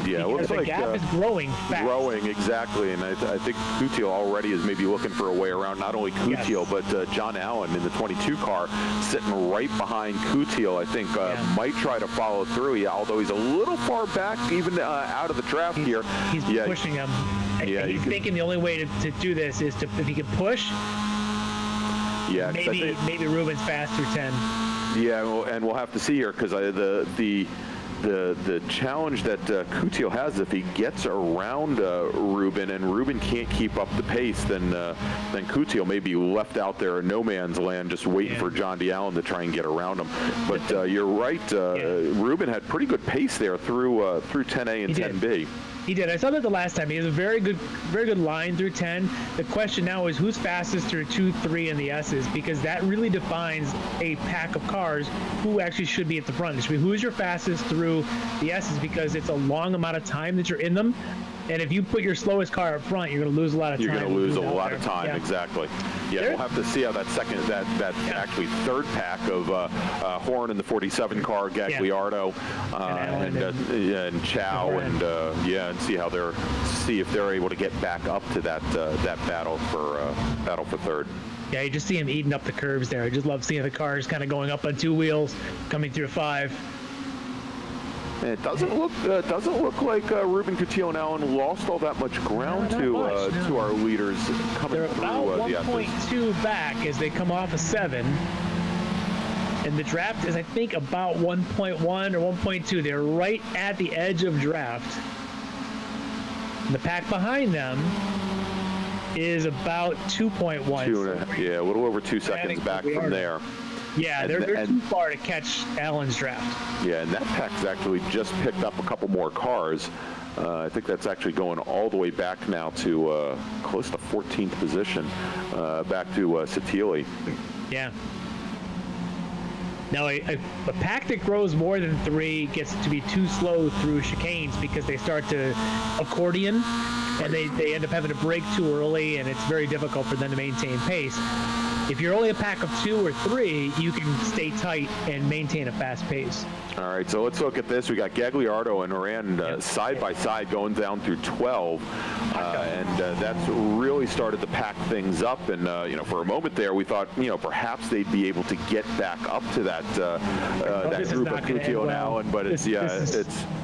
Yeah, it looks the like gap is growing fast. Growing, exactly. And I think Coutil already is maybe looking for a way around not only Coutil, but John Allen in the 22 car sitting right behind Coutil. I think might try to follow through, although he's a little far back, even out of the draft here. He's pushing him. Yeah, he's thinking the only way to do this is to, if he can push, maybe Rubin's fast through 10. Yeah, and we'll have to see here, because the challenge that Coutil has, if he gets around Rubin and Rubin can't keep up the pace, then Coutil may be left out there in no man's land just waiting for John D. Allen to try and get around him. But you're right, Rubin had pretty good pace there through 10A and 10B. He did. I saw that the last time. He has a very good line through 10. The question now is who's fastest through 2, 3, and the S's, because that really defines a pack of cars who actually should be at the front. It should be who's your fastest through the S's, because it's a long amount of time that you're in them. And if you put your slowest car up front, you're going to lose a lot of time. You're going to lose a lot of time, exactly. Yeah, we'll have to see how that actually third pack of Horn in the 47 car, Gagliardo, and Chow, and see if they're able to get back up to that battle for third. Yeah, you just see him eating up the curves there. I just love seeing the cars kind of going up on 2 wheels, coming through 5. It doesn't look like Rubin, Coutil, and Allen lost all that much ground to our leaders coming They're through about the 1.2 back as they come off a 7. And the draft is, I think, about 1.1 or 1.2. They're right at the edge of draft. And the pack behind them is about 2.1. Yeah, a little over 2 seconds back from there. Yeah, they're too far to catch Allen's draft. Yeah, and that pack's actually just picked up a couple more cars. I think that's actually going all the way back now to close to 14th position, back to Satili. Yeah. Now, a pack that grows more than 3 gets to be too slow through chicanes because they start to accordion, and they end up having to brake too early, and it's very difficult for them to maintain pace. If you're only a pack of 2 or 3, you can stay tight and maintain a fast pace. All right, so let's look at this. We got Gagliardo and Moran side by side going down through 12, and that's really started to pack things up. And for a moment there, we thought perhaps they'd be able to get back up to that group of Coutil and Allen, but it's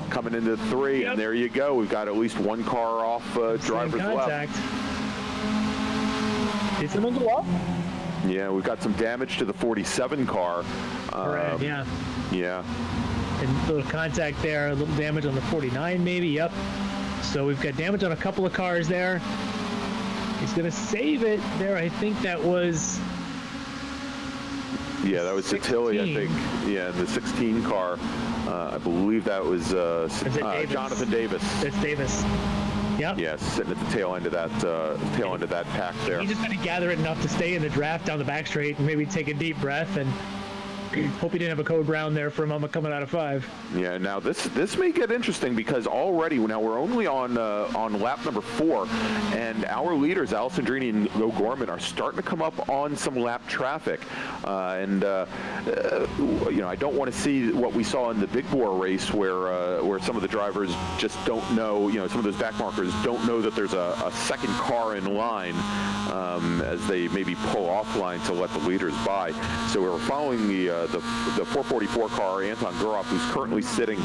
coming into 3, and there you go. We've got at least one car off driver's left. Did someone go up? Yeah, we've got some damage to the 47 car. Correct, yeah. Yeah. And a little contact there, a little damage on the 49 maybe, yep. So we've got damage on a couple of cars there. He's going to save it there. I think that was... Yeah, that was Satili, I think. Yeah, the 16 car. I believe that was Jonathan Davis. It's Davis. Yep. Yeah, sitting at the tail end of that pack there. He just had to gather it enough to stay in the draft down the back straight and maybe take a deep breath and hope he didn't have a code brown there for a moment coming out of 5. Yeah, now this may get interesting because already now we're only on lap number 4, and our leaders Alessandrini and O'Gorman are starting to come up on some lap traffic, and I don't want to see what we saw in the Big Bore race where some of the drivers just don't know, some of those back markers don't know that there's a second car in line, as they maybe pull offline to let the leaders by. So we're following the 444 car, Anton Guroff, who's currently sitting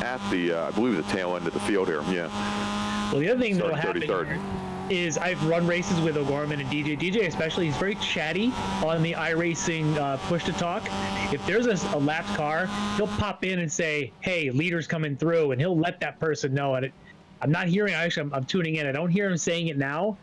at the, I believe, the tail end of the field here. Yeah. Well, the other thing that'll happen 33rd. here is I've run races with O'Gorman and DJ. DJ especially, he's very chatty on the iRacing push to talk. If there's a lapped car, he'll pop in and say, "Hey, leader's coming through," and he'll let that person know. And I'm not hearing. Actually, I'm tuning in. I don't hear him saying it now,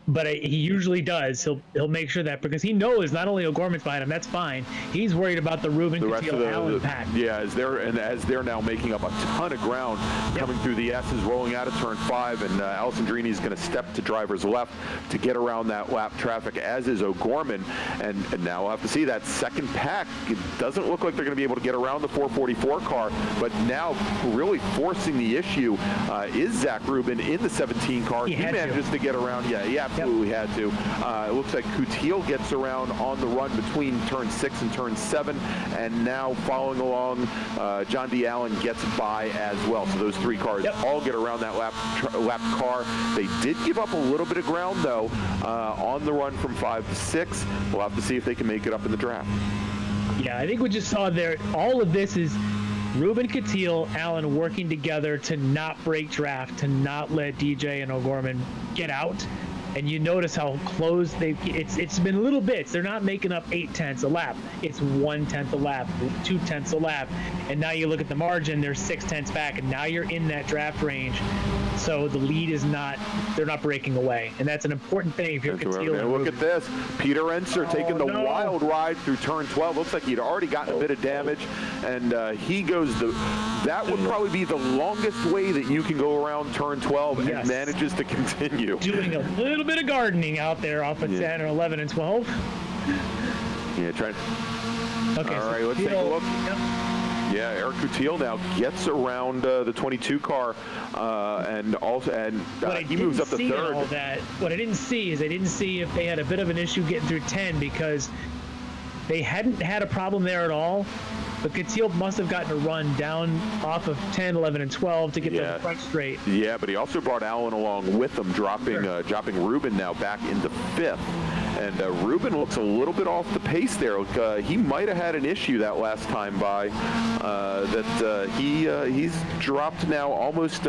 but he usually does. He'll make sure that, because he knows not only O'Gorman's behind him, that's fine. He's worried about the Ruben Coutinho Allen pack. Yeah, as they're now making up a ton of ground coming through the S's, rolling out of turn 5, and Alessandrini is going to step to driver's left to get around that lap traffic, as is O'Gorman. And now we'll have to see that second pack. It doesn't look like they're going to be able to get around the 444 car, but now really forcing the issue is Zach Rubin in the 17 car. He manages to get around. Yeah, absolutely had to. It looks like Coutinho gets around on the run between turn 6 and turn 7, and now following along, John D. Allen gets by as well. So those 3 cars all get around that lap car. They did give up a little bit of ground, though, on the run from 5 to 6. We'll have to see if they can make it up in the draft. Yeah, I think we just saw there, all of this is Ruben Coutinho, Allen working together to not break draft, to not let DJ and O'Gorman get out. And you notice how close it's been little bits. They're not making up 8/10 a lap. It's 1/10 a lap, 2/10 a lap. And now you look at the margin, they're 6/10 back, and now you're in that draft range. So the lead is they're not breaking away. And that's an important thing if you're Coutinho. Look at this. Peter Enser taking the wild ride through turn 12. Looks like he'd already gotten a bit of damage. And he goes that would probably be the longest way that you can go around turn 12 and manages to continue. Doing a little bit of gardening out there off of 10 or 11 and 12. Yeah, trying. Okay. All right, let's take a look. Yeah, Eric Coutinho now gets around the 22 car, and he moves up to 3rd. What I didn't see is if they had a bit of an issue getting through 10, because they hadn't had a problem there at all. But Coutinho must have gotten a run down off of 10, 11, and 12 to get to the front straight. Yeah, but he also brought Allen along with him, dropping Ruben now back into 5th. And Ruben looks a little bit off the pace there. He might have had an issue that last time by. He's dropped now almost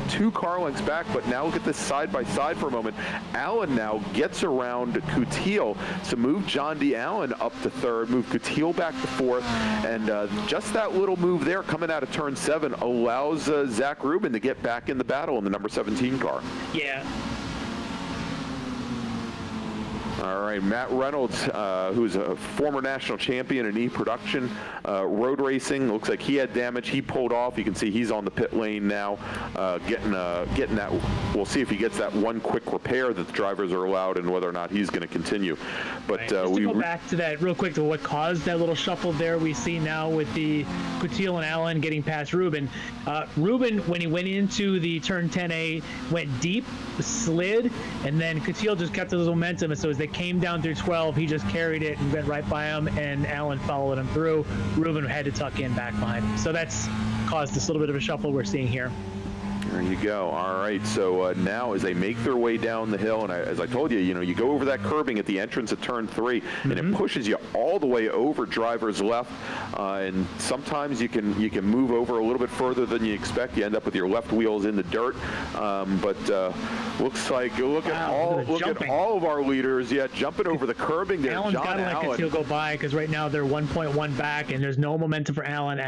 2 car lengths back, but now look at this side by side for a moment. Allen now gets around Coutinho, so move John D. Allen up to 3rd, move Coutinho back to 4th, and just that little move there coming out of turn 7 allows Zach Rubin to get back in the battle in the number 17 car. Yeah. All right, Matt Reynolds, who's a former national champion in E-Production road racing. Looks like he had damage. He pulled off. You can see he's on the pit lane now, getting that. We'll see if he gets that one quick repair that the drivers are allowed, and whether or not he's going to continue. But just to go back to that real quick, to what caused that little shuffle there, we see now with the Coutinho and Allen getting past Ruben. Ruben, when he went into the turn 10A, went deep, slid, and then Coutinho just kept his momentum. And so as they came down through 12, he just carried it and went right by him, and Allen followed him through. Ruben had to tuck in back behind him. So that's caused this little bit of a shuffle we're seeing here. There you go. All right. So now as they make their way down the hill, and as I told you, you go over that curbing at the entrance of turn 3, and it pushes you all the way over driver's left. And sometimes you can move over a little bit further than you expect. You end up with your left wheels in the dirt. But looks like look at all of our leaders. Yeah, jumping over the curbing there. Allen's got to let Coutinho go by, because right now they're 1.1 back, and there's no momentum for Allen.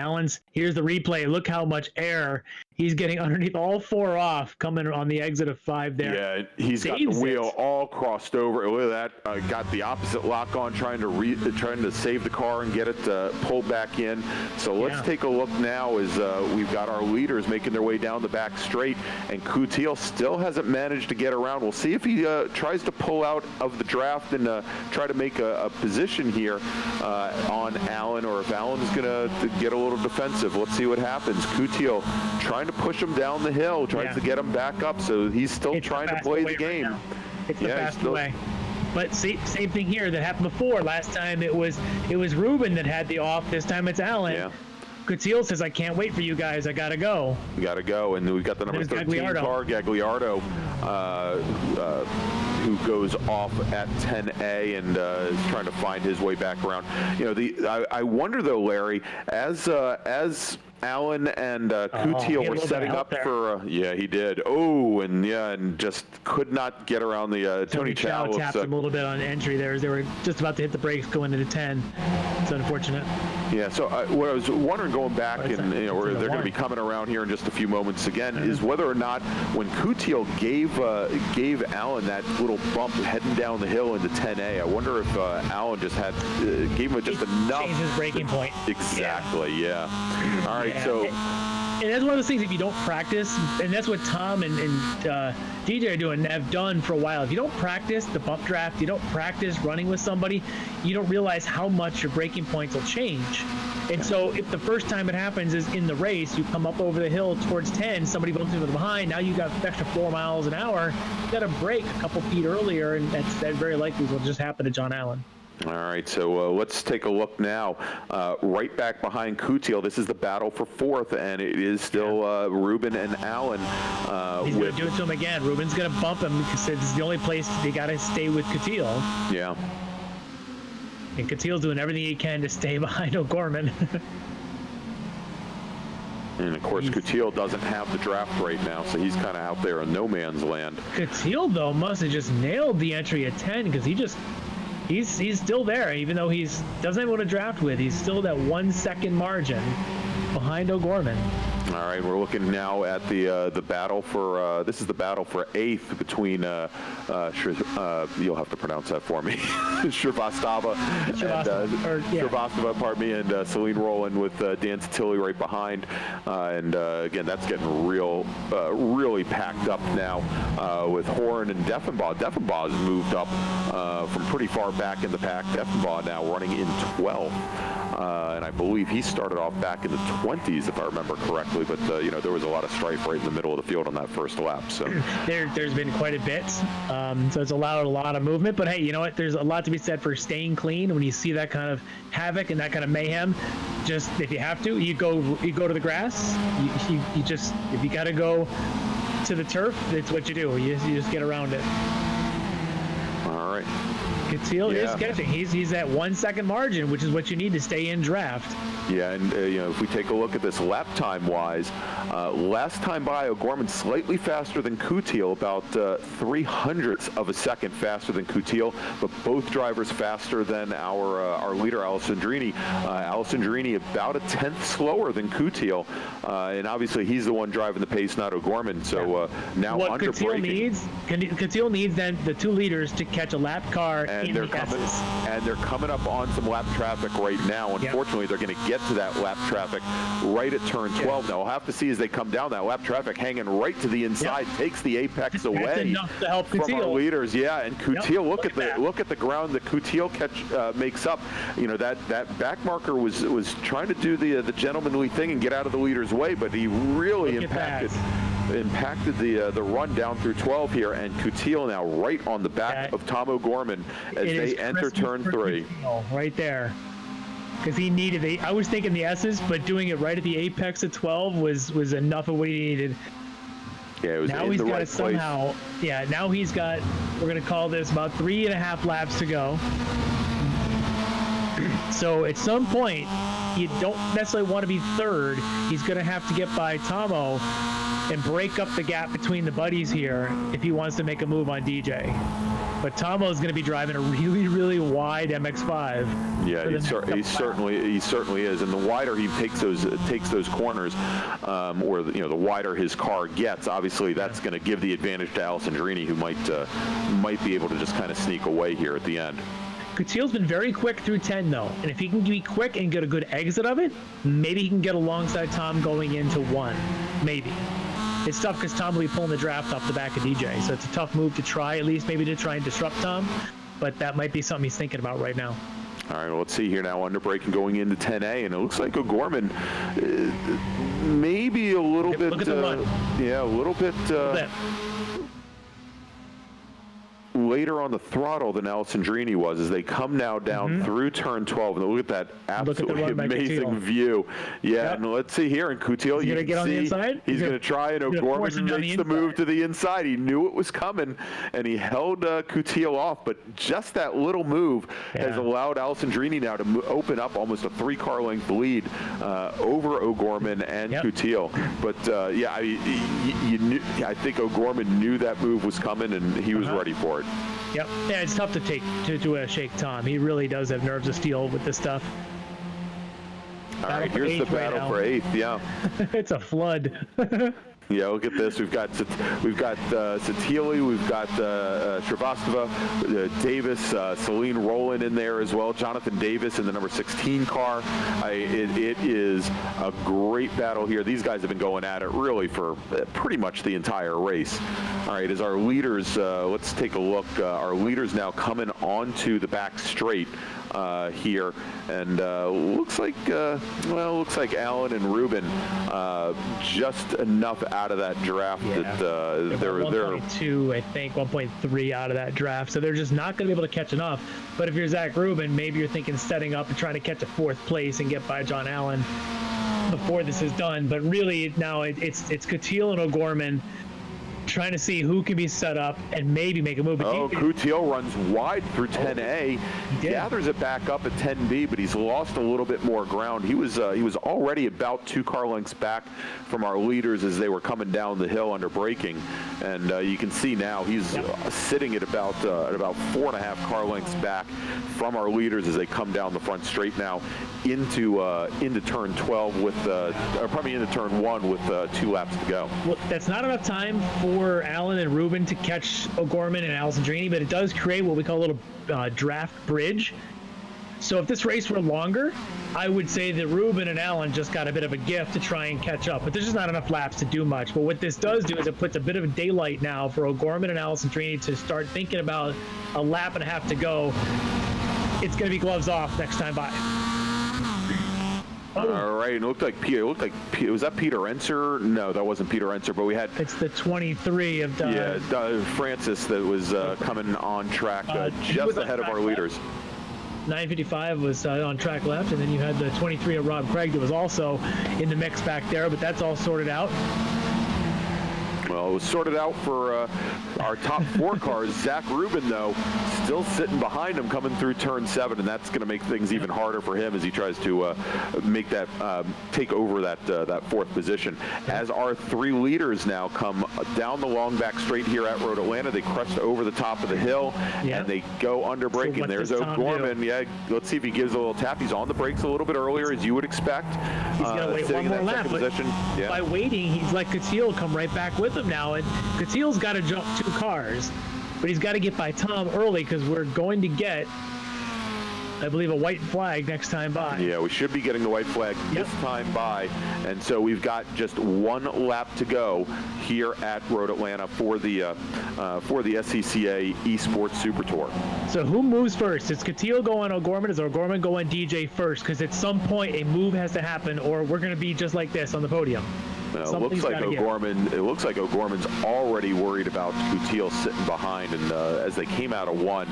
Here's the replay. Look how much air he's getting underneath, all 4 off, coming on the exit of 5 there. Yeah, he's got the wheel all crossed over. Look at that. Got the opposite lock on, trying to save the car and get it pulled back in. So let's take a look now as we've got our leaders making their way down the back straight, and Coutinho still hasn't managed to get around. We'll see if he tries to pull out of the draft and try to make a position here on Allen, or if Allen's going to get a little defensive. Let's see what happens. Coutinho trying to push him down the hill, tries to get him back up, so he's still trying to play the game. Right, it's the fast way. But same thing here that happened before. Last time it was Ruben that had the off. This time it's Allen. Yeah. Coutil says, I can't wait for you guys. I got to go. We got to go. And we've got the number 13 car, Gagliardo, who goes off at 10A and is trying to find his way back around. You know, I wonder though, Larry, as Alan and Coutil were setting up for, yeah, he did. Oh, and just could not get around the Tony Chow tapped him a little bit on entry there as they were just about to hit the brakes going into 10. It's unfortunate. Yeah, so what I was wondering going back, and they're going to be coming around here in just a few moments again, is whether or not when Coutil gave Alan that little bump heading down the hill into 10A, I wonder if Alan just gave him just enough. Changed his braking point. Exactly, yeah. All right, so. And that's one of those things, if you don't practice, and that's what Tom and DJ are doing, have done for a while. If you don't practice the bump draft, you don't practice running with somebody, you don't realize how much your braking points will change. And so if the first time it happens is in the race, you come up over the hill towards 10, somebody bumps you from behind, now you got an extra 4 miles an hour, you got to brake a couple feet earlier, and that very likely will just happen to John Allen. All right, so let's take a look now. Right back behind Coutil, this is the battle for fourth, and it is still Ruben and Allen. He's going to do it to him again. Ruben's going to bump him because it's the only place they got to stay with Coutil. Yeah. And Coutil's doing everything he can to stay behind O'Gorman. And of course, Coutil doesn't have the draft right now, so he's kind of out there in no man's land. Coutil, though, must have just nailed the entry at 10 because he's still there, even though doesn't have what to draft with. He's still that 1 second margin behind O'Gorman. All right, we're looking now at the battle for this is the battle for eighth between you'll have to pronounce that for me, Shrivastava, pardon me, and Celine Rowland with Dan Tilly right behind, and again that's getting really packed up now with Horan and Deffenbaugh. Deffenbaugh has moved up from pretty far back in the pack. Deffenbaugh now running in 12th. And I believe he started off back in the 20s, if I remember correctly. But there was a lot of strife right in the middle of the field on that first lap. So there's been quite a bit. So it's allowed a lot of movement. But hey, you know what? There's a lot to be said for staying clean. When you see that kind of havoc and that kind of mayhem, just if you have to, you go to the grass. You just, if you got to go to the turf, it's what you do. You just get around it. All right. Coutil is catching. He's at 1 second margin, which is what you need to stay in draft. Yeah, and if we take a look at this lap time wise, last time by O'Gorman slightly faster than Coutil, about 0.03 of a second faster than Coutil, but both drivers faster than our leader Alessandrini. Alessandrini about 1/10 slower than Coutil, and obviously he's the one driving the pace, not O'Gorman. So now what under braking. Coutil needs then the two leaders to catch a lap car. And they're coming up on some lap traffic right now. Unfortunately, they're going to get to that lap traffic right at turn 12. Now we'll have to see as they come down that lap traffic, hanging right to the inside, takes the apex away. That's enough to help from Coutil. Our leaders. Yeah, and Coutil, look at the ground that Coutil makes up. That back marker was trying to do the gentlemanly thing and get out of the leader's way, but he really impacted the run down through 12 here, and Coutil now right on the back of Tom O'Gorman as they enter turn 3. Right there. Because he needed it. I was thinking the S's, but doing it right at the apex of 12 was enough of what he needed. Yeah, it was now in he's the got right it somehow. place. Yeah, now he's got, we're going to call this about 3.5 laps to go. So at some point, you don't necessarily want to be third. He's going to have to get by Tomo and break up the gap between the buddies here if he wants to make a move on DJ. But Tomo is going to be driving a really, really wide MX5. Yeah, he certainly is. And the wider he takes those corners, or the wider his car gets, obviously that's going to give the advantage to Alessandrini, who might be able to just kind of sneak away here at the end. Coutil's been very quick through 10, though. And if he can be quick and get a good exit of it, maybe he can get alongside Tom going into 1. Maybe. It's tough because Tom will be pulling the draft off the back of DJ. So it's a tough move to try, at least maybe to try and disrupt Tom. But that might be something he's thinking about right now. All right, well, let's see here now, under braking going into 10A, and it looks like O'Gorman maybe a little bit. Look at the run. Yeah, a little bit. later on the throttle than Alessandrini was as they come now down through turn 12. And look at that absolutely amazing view. Yeah, and let's see here. And Coutil, you can see he's going to try, and O'Gorman makes the move to the inside. He knew it was coming, and he held Coutil off. But just that little move has allowed Alessandrini now to open up almost a 3-car length lead over O'Gorman and Coutil. But yeah, I think O'Gorman knew that move was coming, and he was ready for it. Yep. Yeah, it's tough to shake Tom. He really does have nerves of steel with this stuff. All right, here's the battle for 8th. Yeah. It's a flood. Yeah, look at this. We've got Satili, we've got Shrivastava, Davis, Celine Rowland in there as well. Jonathan Davis in the number 16 car. It is a great battle here. These guys have been going at it really for pretty much the entire race. All right, as our leaders, let's take a look. Our leaders now coming onto the back straight here, and looks like Alan and Ruben just enough out of that draft that they're 1.2, I think 1.3 out of that draft, so they're just not going to be able to catch enough. But if you're Zach Rubin, maybe you're thinking setting up and trying to catch a 4th place and get by John Allen before this is done. But really now it's Coutil and O'Gorman trying to see who can be set up and maybe make a move. Coutil runs wide through 10A, gathers it back up at 10B, but he's lost a little bit more ground. He was already about 2 car lengths back from our leaders as they were coming down the hill under braking, and you can see now he's sitting at about 4.5 car lengths back from our leaders as they come down the front straight now into turn 12 with probably into turn 1 with 2 laps to go. Well, that's not enough time for Allen and Ruben to catch O'Gorman and Alessandrini, but it does create what we call a little draft bridge. So if this race were longer, I would say that Ruben and Allen just got a bit of a gift to try and catch up, but there's just not enough laps to do much. But what this does do is it puts a bit of a daylight now for O'Gorman and Alessandrini to start thinking about a lap and a half to go. It's going to be gloves off next time by. All right, it looked like was that Peter Enser? No, that wasn't Peter Enser, but we had. It's the 23 of Francis that was coming on track just ahead of our leaders. 955 was on track left, and then you had the 23 of Rob Craig that was also in the mix back there, but that's all sorted out. Well, it was sorted out for our top 4 cars. Zach Rubin, though, still sitting behind him coming through turn 7, and that's going to make things even harder for him as he tries to make that take over that 4th position. As our 3 leaders now come down the long back straight here at Road Atlanta, they crest over the top of the hill, and they go under braking. So there's O'Gorman. Yeah, let's see if he gives a little tap. He's on the brakes a little bit earlier, as you would expect. He's going to wait one more lap. By waiting, he's let Coutil come right back with him now, and Coutil's got to jump 2 cars, but he's got to get by Tom early because we're going to get, I believe, a white flag next time by. Yeah, we should be getting the white flag this time by, and so we've got just 1 lap to go here at Road Atlanta for the SCCA eSports Super Tour. So who moves first? Is Coutil going O'Gorman? Is O'Gorman going DJ first? Because at some point a move has to happen, or we're going to be just like this on the podium. It looks like O'Gorman's already worried about Coutil sitting behind, and as they came out of 1,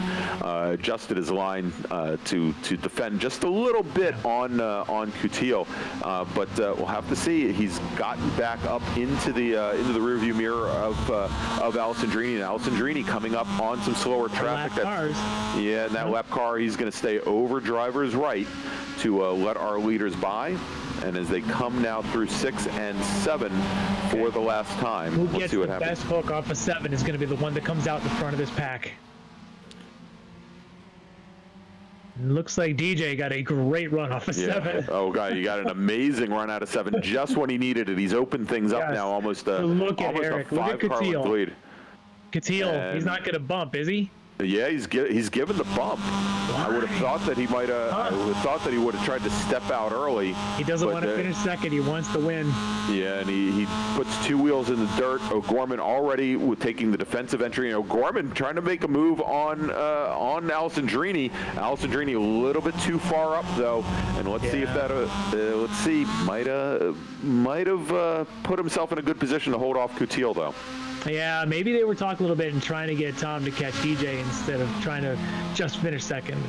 adjusted his line to defend just a little bit on Coutil, but we'll have to see. He's gotten back up into the rearview mirror of Alessandrini, and Alessandrini coming up on some slower traffic. In that lap car, he's going to stay over driver's right to let our leaders by. And as they come now through 6 and 7 for the last time, let's see what happens. Best hook off of 7 is going to be the one that comes out in front of this pack. Looks like DJ got a great run off of 7. Oh, God, you got an amazing run out of 7 just when he needed it. He's opened things up now, almost a 5-car lead. Coutil, he's not going to bump, is he? Yeah, he's given the bump. I would have thought that he might have. I would have thought that he would have tried to step out early. He doesn't want to finish second. He wants to win. Yeah, and he puts 2 wheels in the dirt. O'Gorman already taking the defensive entry. And O'Gorman trying to make a move on Alessandrini. Alessandrini a little bit too far up though. And let's see if that. Let's see. Might have put himself in a good position to hold off Coutil though. Yeah, maybe they were talking a little bit and trying to get Tom to catch DJ instead of trying to just finish second.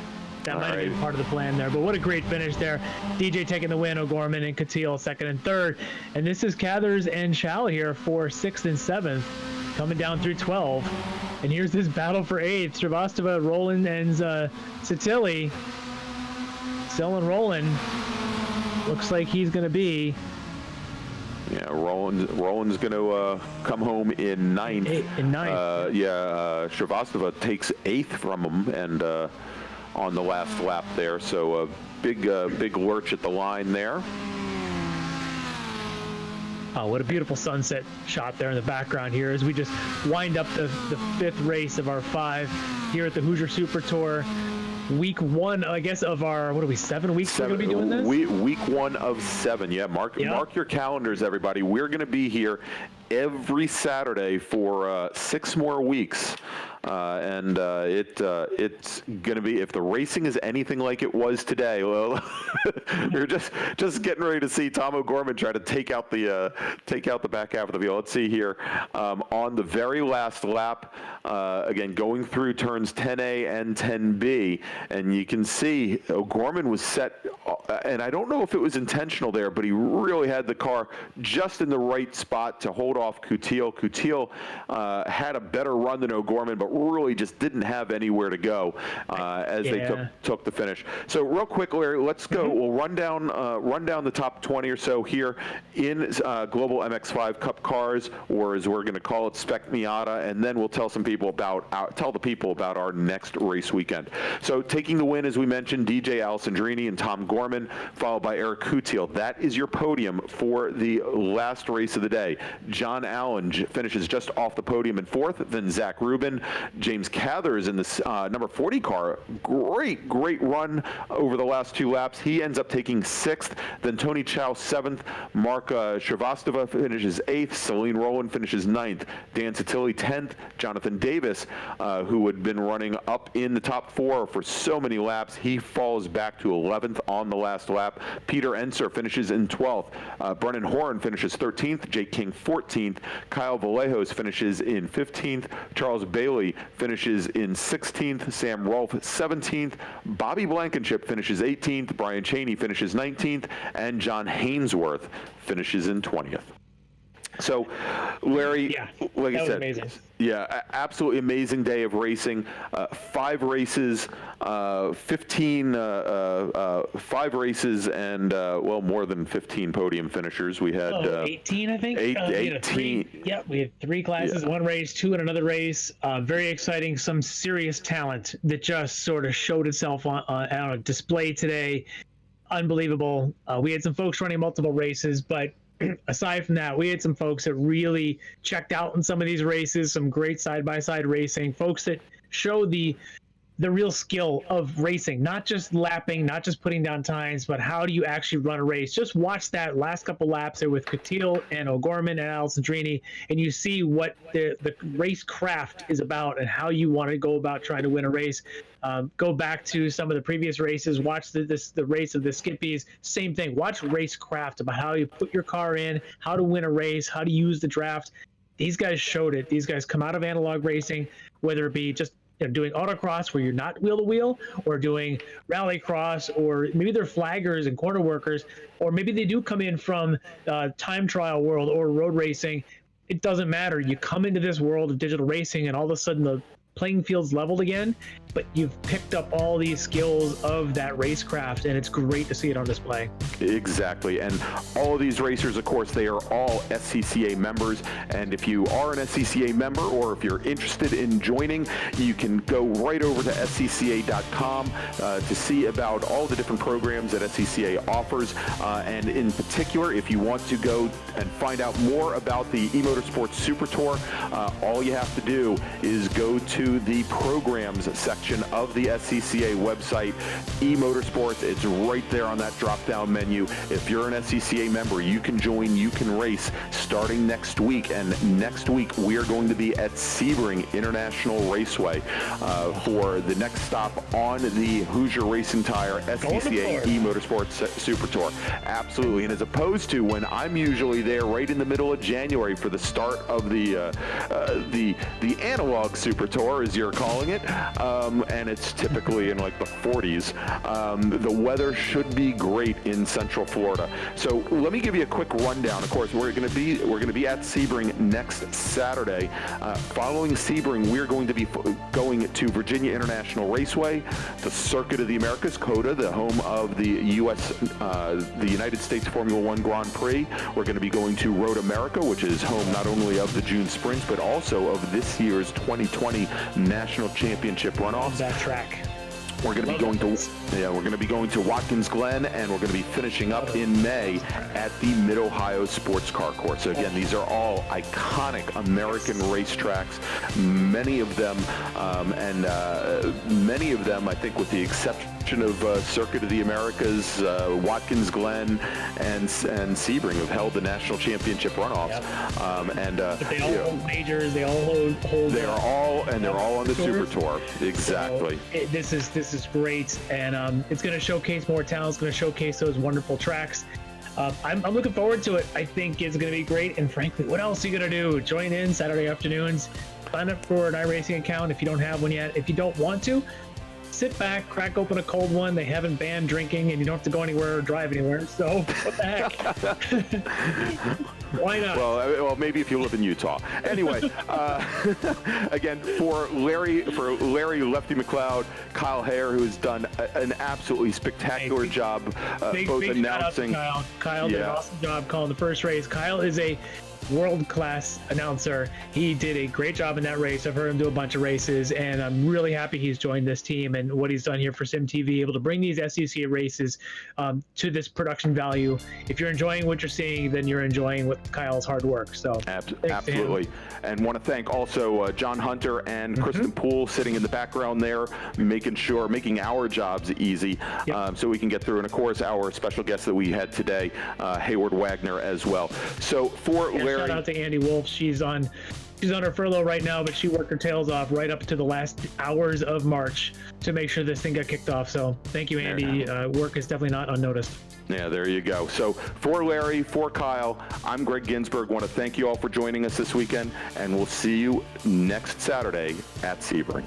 That might have been part of the plan there, but what a great finish there. DJ taking the win, O'Gorman and Catil second and third. And this is Cathers and Schall here for 6th and 7th, coming down through 12. And here's this battle for 8th. Shrivastava, Roland, and Satili. Still and Roland. Looks like he's going to be... Yeah, Roland's going to come home in 9th. Shrivastava takes 8th from him, and on the last lap there. So a big lurch at the line there. Oh, what a beautiful sunset shot there in the background here as we just wind up the 5th race of our 5 here at the Hoosier Super Tour. Week 1, I guess, of our, 7 weeks we're going to be doing this? Week 1 of 7, yeah. Mark your calendars, everybody. We're going to be here every Saturday for 6 more weeks. It's going to be, if the racing is anything like it was today, well, you're just getting ready to see Tom O'Gorman try to take out the back half of the field. Let's see here. On the very last lap, again, going through turns 10A and 10B, and you can see O'Gorman was set, and I don't know if it was intentional there, but he really had the car just in the right spot to hold off Catil. Catil had a better run than O'Gorman, but really just didn't have anywhere to go as they took the finish. So real quick, Larry, let's go. We'll run down the top 20 or so here in Global MX5 Cup cars, or as we're going to call it, Spec Miata, and then we'll tell the people about our next race weekend. So taking the win, as we mentioned, DJ Alessandrini and Tom Gorman, followed by Eric Catil. That is your podium for the last race of the day. John Allen finishes just off the podium in 4th, then Zach Rubin. James Cathers in this number 40 car, great run over the last 2 laps. He ends up taking 6th. Then Tony Chow 7th. Mark Shrivastava finishes 8th. Celine Rowland finishes 9th. Dan Satili 10th. Jonathan Davis, who had been running up in the top 4 for so many laps, he falls back to 11th on the last lap. Peter Enser finishes in 12th. Brennan Horn finishes 13th. Jake King 14th. Kyle Vallejos finishes in 15th. Charles Bailey finishes in 16th. Sam Rolfe 17th. Bobby Blankenship finishes 18th. Brian Cheney finishes 19th. And John Hainsworth finishes in 20th. So, Larry, like I said, amazing. Yeah, absolutely amazing day of racing. 5 races, 5 races, and more than 15 podium finishers. We had 18, I think. 18. We had 3 classes, 1 race, 2 in another race. Very exciting. Some serious talent that just sort of showed itself on display today. Unbelievable. We had some folks running multiple races, but aside from that, we had some folks that really checked out in some of these races, some great side-by-side racing, folks that showed the real skill of racing, not just lapping, not just putting down times, but how do you actually run a race. Just watch that last couple laps there with Catil and O'Gorman and Alessandrini, and you see what the race craft is about and how you want to go about trying to win a race. Go back to some of the previous races, watch the race of the Skippies, same thing. Watch racecraft about how you put your car in, how to win a race, how to use the draft. These guys showed it. These guys come out of analog racing, whether it be just doing autocross where you're not wheel to wheel, or doing rallycross, or maybe they're flaggers and corner workers, or maybe they do come in from time trial world or road racing. It doesn't matter. You come into this world of digital racing and all of a sudden the playing field's leveled again, but you've picked up all these skills of that racecraft, and it's great to see it on display. Exactly, and all of these racers, of course, they are all SCCA members, and if you are an SCCA member, or if you're interested in joining, you can go right over to scca.com to see about all the different programs that SCCA offers, and in particular, if you want to go and find out more about the eMotorsports Super Tour, all you have to do is go to to the programs section of the SCCA website, eMotorsports. It's right there on that drop-down menu. If you're an SCCA member, you can join, you can race starting next week. And next week, we are going to be at Sebring International Raceway for the next stop on the Hoosier Racing Tire SCCA eMotorsports Super Tour. Absolutely. And as opposed to when I'm usually there right in the middle of January for the start of the analog Super Tour, as you're calling it, and it's typically in like the 40s. The weather should be great in Central Florida. So let me give you a quick rundown. Of course, we're going to be at Sebring next Saturday. Following Sebring, we're going to be going to Virginia International Raceway, the Circuit of the Americas, COTA, the home of the the United States Formula One Grand Prix. We're going to be going to Road America, which is home not only of the June sprints, but also of this year's 2020 National Championship runoffs. That track. We're going to be going to Watkins Glen, and we're going to be finishing up in May at the Mid-Ohio Sports Car Course. So again, these are all iconic American racetracks. Many of them, I think, with the exception of Circuit of the Americas, Watkins Glen, and Sebring, have held the national championship runoffs. But they all hold majors. They all hold. They're all on the Super Tour. Exactly. So this is great, and it's going to showcase more talent. It's going to showcase those wonderful tracks. I'm looking forward to it. I think it's going to be great. And frankly, what else are you going to do? Join in Saturday afternoons. Sign up for an iRacing account if you don't have one yet. If you don't want to, sit back, crack open a cold one. They haven't banned drinking, and you don't have to go anywhere or drive anywhere. So what the heck? Why not? Well, maybe if you live in Utah. Anyway, again, for Larry Lefty McLeod, Kyle Hare, who has done an absolutely spectacular job both announcing. Kyle did an awesome job calling the first race. Kyle is a world-class announcer. He did a great job in that race. I've heard him do a bunch of races, and I'm really happy he's joined this team and what he's done here for SimTV, able to bring these SCCA races to this production value. If you're enjoying what you're seeing, then you're enjoying what Kyle's hard work. So absolutely. And want to thank also John Hunter and Kristen Poole sitting in the background there, making our jobs easy, so we can get through. And of course, our special guest that we had today, Hayward Wagner, as well. So for Larry, shout out to Andy Wolf. She's on her furlough right now, but she worked her tails off right up to the last hours of March to make sure this thing got kicked off. So thank you, Andy. Work is definitely not unnoticed. Yeah, there you go. So for Larry, for Kyle, I'm Greg Ginsburg. Want to thank you all for joining us this weekend, and we'll see you next Saturday at Sebring.